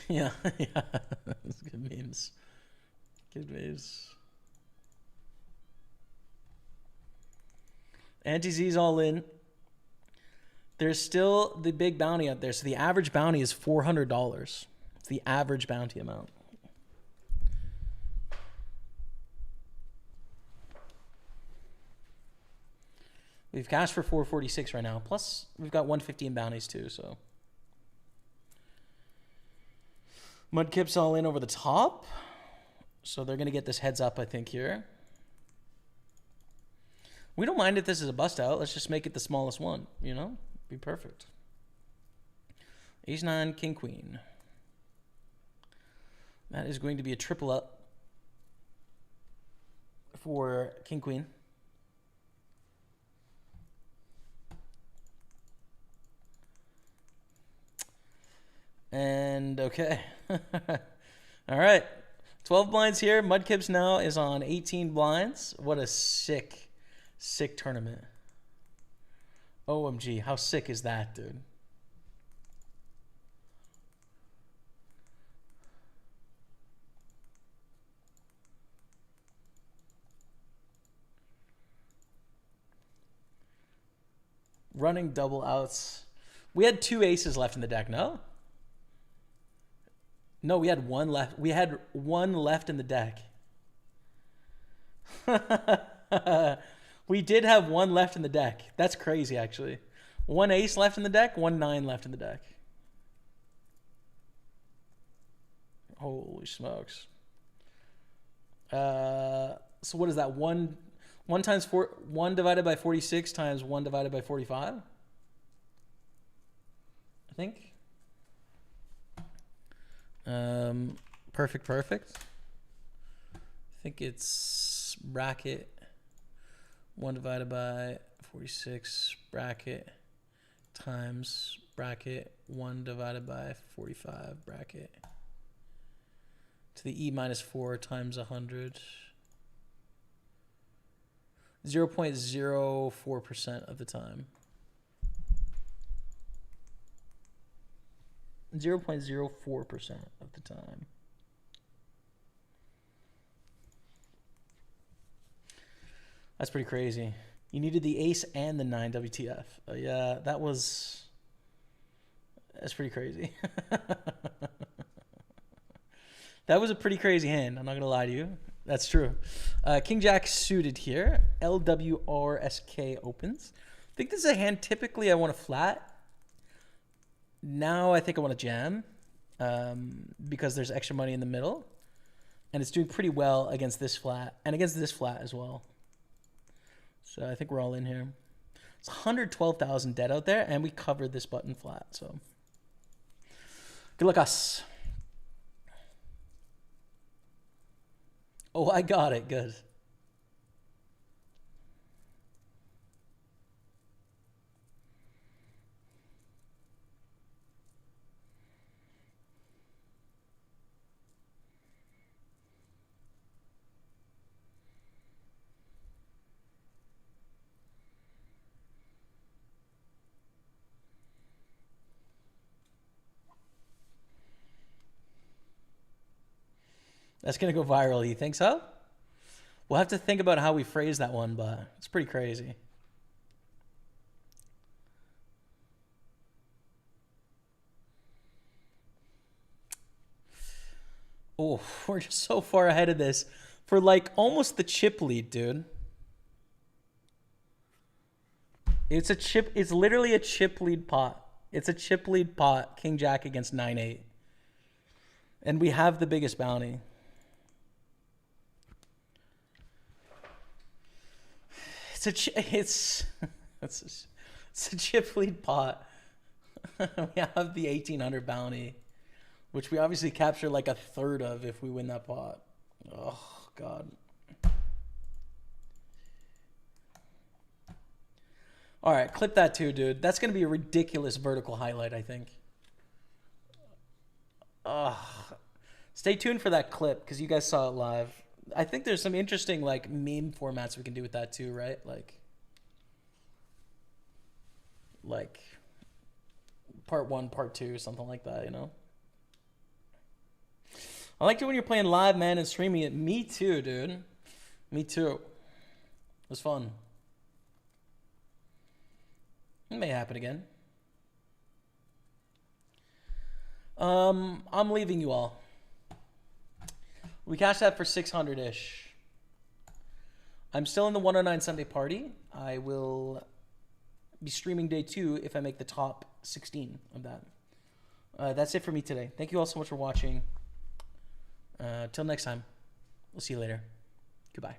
Yeah, yeah. That's good memes. Good memes. Anti-Z's all in. There's still the big bounty out there. So the average bounty is $400. It's the average bounty amount. We've cashed for 446 right now. Plus, we've got 150 in bounties too, so. Mudkip's all in over the top. So they're going to get this heads up, I think, here. We don't mind if this is a bust out. Let's just make it the smallest one, you know? Be perfect. Ace 9, king queen. That is going to be a triple up for king queen. And okay. All right. 12 blinds here. Mudkips now is on 18 blinds. What a sick tournament. OMG, how sick is that, dude? Running double outs. We had 2 aces left in the deck, no? No, we had 1 left. We had 1 left in the deck. We did have 1 left in the deck. That's crazy, actually. 1 ace left in the deck, 1 9 left in the deck. Holy smokes. So what is that? 1 times 4, 1 divided by 46 times 1 divided by 45? I think. Perfect. I think it's bracket 1 divided by 46 bracket times bracket 1 divided by 45 bracket to the e minus 4 times 100. 0.04% of the time. 0.04% of the time. That's pretty crazy. You needed the ace and the 9 WTF. Yeah, that's pretty crazy. That was a pretty crazy hand. I'm not going to lie to you. That's true. King Jack suited here. LWRSK opens. I think this is a hand typically I want to flat. Now I think I want to jam because there's extra money in the middle. And it's doing pretty well against this flat and against this flat as well. So I think we're all in here. It's 112,000 dead out there, and we covered this button flat. So good luck us. Oh, I got it. Good. That's going to go viral. You think so? We'll have to think about how we phrase that one, but it's pretty crazy. Oh, we're just so far ahead of this for like almost the chip lead, dude. It's a chip. It's literally a chip lead pot. It's a chip lead pot. King Jack against 9-8. And we have the biggest bounty. It's a chip lead pot. We have the 1,800 bounty, which we obviously capture like a third of if we win that pot. Oh, God. All right, clip that too, dude. That's going to be a ridiculous vertical highlight, I think. Stay tuned for that clip because you guys saw it live. I think there's some interesting like meme formats we can do with that too, right? Like part 1, part 2, something like that, you know? I liked it when you're playing live, man, and streaming it. Me too, dude. Me too. It was fun. It may happen again. I'm leaving you all. We cashed that for 600-ish. I'm still in the 109 Sunday party. I will be streaming day 2 if I make the top 16 of that. That's it for me today. Thank you all so much for watching. Till next time. We'll see you later. Goodbye.